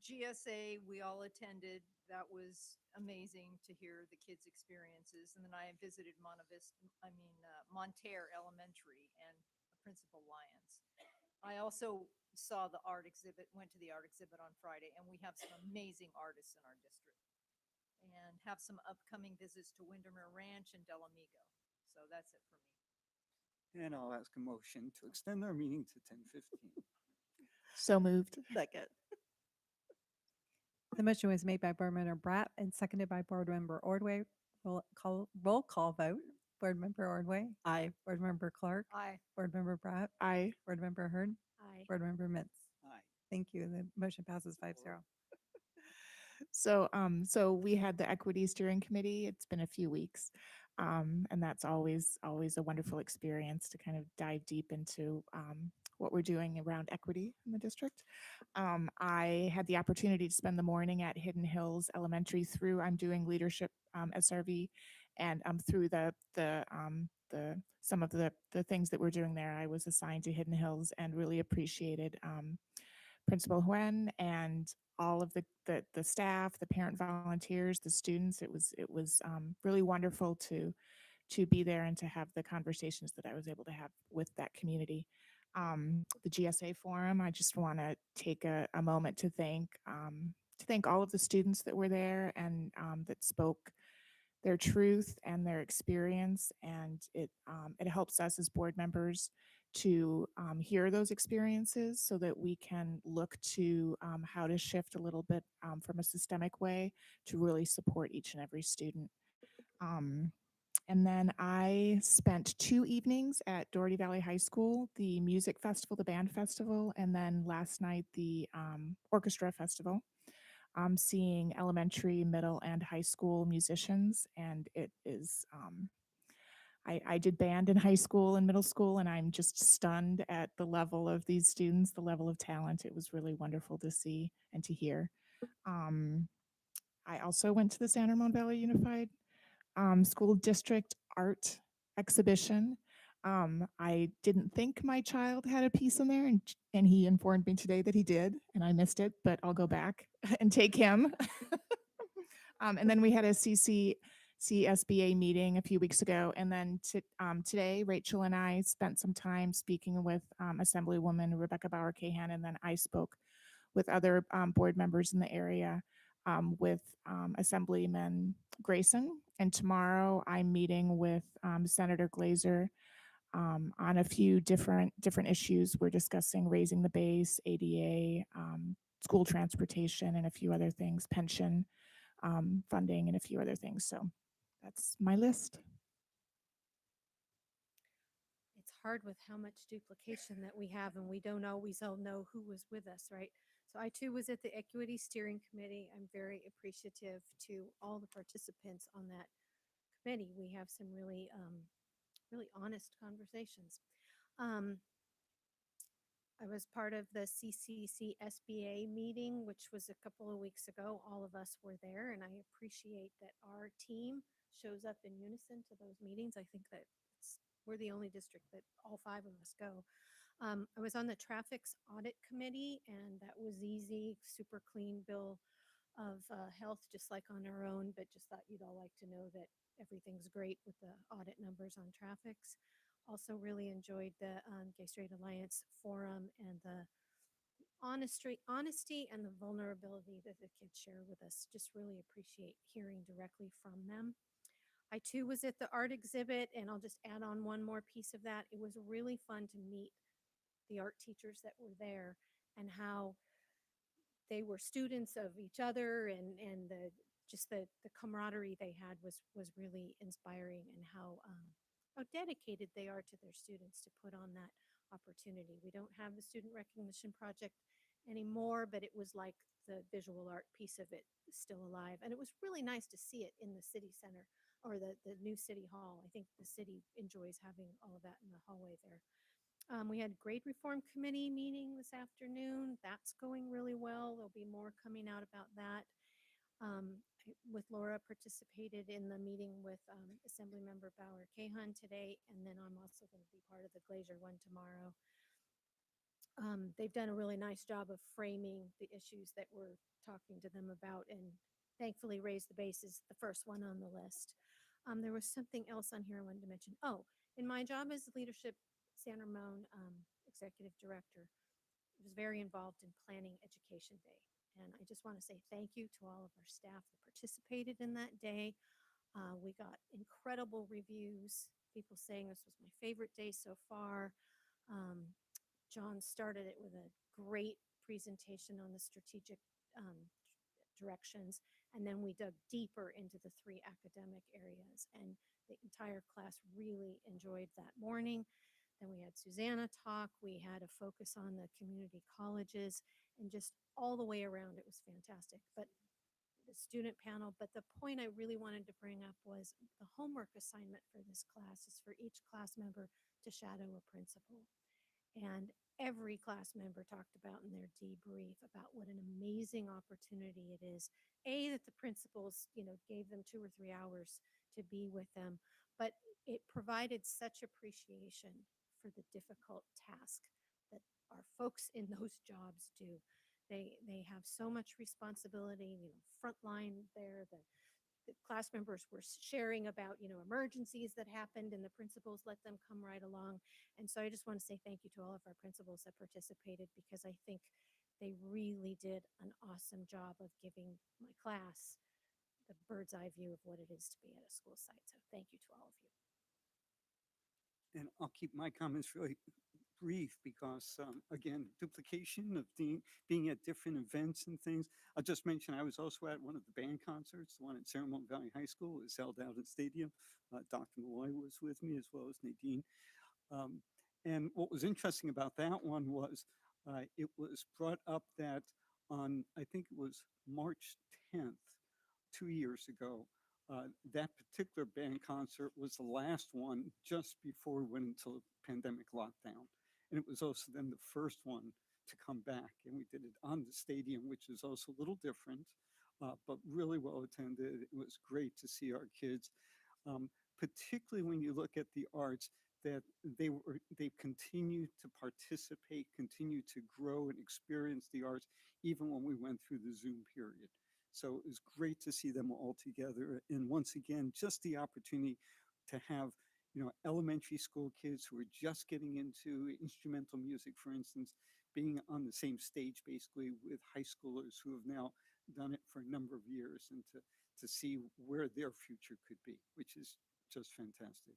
GSA, we all attended. That was amazing to hear the kids' experiences. And then I visited Monterre Elementary and Principal Lyons. I also saw the art exhibit, went to the art exhibit on Friday, and we have some amazing artists in our district. And have some upcoming visits to Windermere Ranch and Delamigo. So that's it for me. And I'll ask a motion to extend our meeting to 10:15. So moved. Second. The motion was made by Board Member Bratt and seconded by Board Member Ordway. Roll call vote. Board Member Ordway. Aye. Board Member Clark. Aye. Board Member Bratt. Aye. Board Member Hurd. Aye. Board Member Mitz. Aye. Thank you. The motion passes 5-0. So we had the Equity Steering Committee. It's been a few weeks. And that's always a wonderful experience to kind of dive deep into what we're doing around equity in the district. I had the opportunity to spend the morning at Hidden Hills Elementary through I'm doing leadership SRV, and through some of the things that we're doing there. I was assigned to Hidden Hills and really appreciated Principal Huen and all of the staff, the parent volunteers, the students. It was really wonderful to be there and to have the conversations that I was able to have with that community. The GSA forum, I just want to take a moment to thank all of the students that were there and that spoke their truth and their experience, and it helps us as board members to hear those experiences so that we can look to how to shift a little bit from a systemic way to really support each and every student. And then I spent 2 evenings at Doherty Valley High School, the music festival, the band festival, and then last night the orchestra festival. Seeing elementary, middle, and high school musicians, and it is I did band in high school and middle school, and I'm just stunned at the level of these students, the level of talent. It was really wonderful to see and to hear. I also went to the San Ramon Valley Unified School District art exhibition. I didn't think my child had a piece in there, and he informed me today that he did, and I missed it, but I'll go back and take him. And then we had a CSBA meeting a few weeks ago, and then today Rachel and I spent some time speaking with Assemblywoman Rebecca Bauer-Cahan, and then I spoke with other board members in the area with Assemblyman Grayson, and tomorrow I'm meeting with Senator Glazer on a few different issues. We're discussing raising the base, ADA, school transportation, and a few other things, pension funding, and a few other things. So that's my list. It's hard with how much duplication that we have, and we don't always all know who was with us, right? So I too was at the Equity Steering Committee. I'm very appreciative to all the participants on that committee. We have some really, really honest conversations. I was part of the CCC SBA meeting, which was a couple of weeks ago. All of us were there, and I appreciate that our team shows up in unison to those meetings. I think that we're the only district that all 5 of us go. I was on the Traffic's Audit Committee, and that was easy, super clean bill of health, just like on our own, but just thought you'd all like to know that everything's great with the audit numbers on Traffic's. Also really enjoyed the Gay Straight Alliance Forum and the honesty and the vulnerability that the kids share with us. Just really appreciate hearing directly from them. I too was at the art exhibit, and I'll just add on one more piece of that. It was really fun to meet the art teachers that were there and how they were students of each other, and the camaraderie they had was really inspiring, and how dedicated they are to their students to put on that opportunity. We don't have the student recognition project anymore, but it was like the visual art piece of it is still alive, and it was really nice to see it in the city center or the new city hall. I think the city enjoys having all of that in the hallway there. We had grade reform committee meeting this afternoon. That's going really well. There'll be more coming out about that. With Laura, participated in the meeting with Assemblymember Bauer Cahan today, and then I'm also going to be part of the Glacier one tomorrow. They've done a really nice job of framing the issues that we're talking to them about, and thankfully Raise the Base is the first one on the list. There was something else on here I wanted to mention. Oh, in my job as leadership San Ramon executive director, I was very involved in planning Education Day. And I just want to say thank you to all of our staff that participated in that day. We got incredible reviews, people saying this was my favorite day so far. John started it with a great presentation on the strategic directions, and then we dug deeper into the 3 academic areas, and the entire class really enjoyed that morning. Then we had Susanna talk, we had a focus on the community colleges, and just all the way around it was fantastic. But the student panel, but the point I really wanted to bring up was the homework assignment for this class is for each class member to shadow a principal. And every class member talked about in their debrief about what an amazing opportunity it is. That the principals, gave them 2 or 3 hours to be with them, but it provided such appreciation for the difficult task that our folks in those jobs do. They have so much responsibility, frontline there. The class members were sharing about, emergencies that happened, and the principals let them come right along. And so I just want to say thank you to all of our principals that participated, because I think they really did an awesome job of giving my class the bird's eye view of what it is to be at a school site. So thank you to all of you. And I'll keep my comments really brief because, again, duplication of being at different events and things. I'll just mention I was also at one of the band concerts, the one at San Ramon Valley High School. It was held out at Stadium. Dr. Malloy was with me, as well as Nadine. And what was interesting about that one was it was brought up that on, I think it was March 10th, 2 years ago, that particular band concert was the last one just before we went into pandemic lockdown. And it was also then the first one to come back. And we did it on the stadium, which is also a little different, but really well attended. It was great to see our kids, particularly when you look at the arts, that they continue to participate, continue to grow and experience the arts, even when we went through the Zoom period. So it was great to see them all together. And once again, just the opportunity to have, elementary school kids who are just getting into instrumental music, for instance, being on the same stage basically with high schoolers who have now done it for a number of years, and to see where their future could be, which is just fantastic.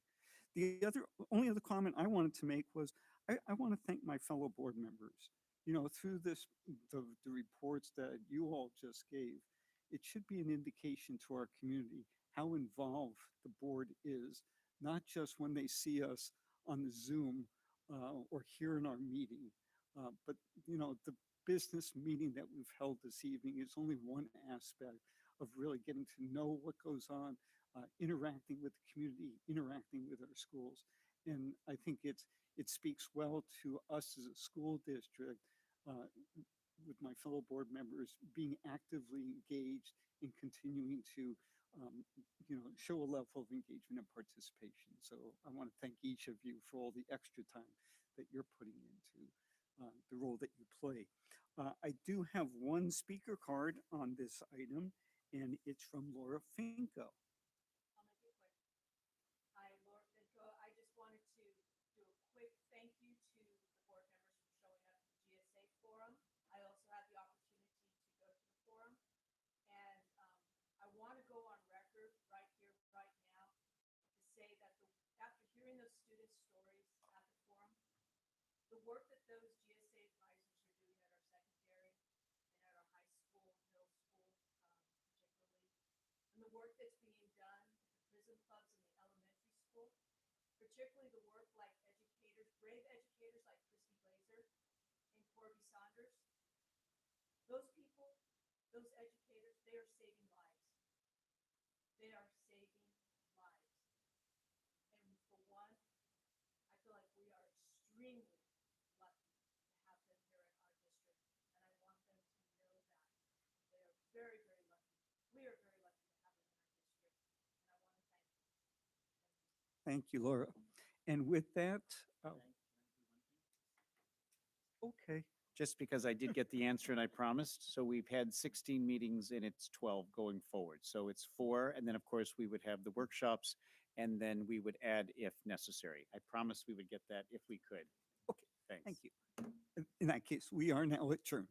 The only other comment I wanted to make was I want to thank my fellow board members. Through this, the reports that you all just gave, it should be an indication to our community how involved the board is, not just when they see us on the Zoom or here in our meeting, but the business meeting that we've held this evening is only one aspect of really getting to know what goes on, interacting with the community, interacting with our schools. And I think it speaks well to us as a school district, with my fellow board members being actively engaged and continuing to show a level of engagement and participation. So I want to thank each of you for all the extra time that you're putting into the role that you play. I do have one speaker card on this item, and it's from Laura Finko. Hi, Laura Finko. I just wanted to do a quick thank you to the board members for showing up to the GSA forum. I also had the opportunity to go to the forum, and I want to go on record right here, right now, the work that those GSA advisors are doing at our secondary and at our high school, middle school, particularly, and the work that's being done at the prison clubs in the elementary school, particularly the work like educators, brave educators like Christy Glazer and Corby Saunders. Those people, those educators, they are saving lives. They are saving lives. And for one, I feel like we are extremely lucky to have them here at our district. And I want them to know that. They are very, very lucky. We are very lucky to have them in our district. And I want to thank them. Thank you, Laura. And with that, okay. Just because I did get the answer and I promised. So we've had 16 meetings and it's 12 going forward. So it's 4. And then, of course, we would have the workshops and then we would add if necessary. I promised we would get that if we could. Okay, Thanks. thank you. In that case, we are now adjourned.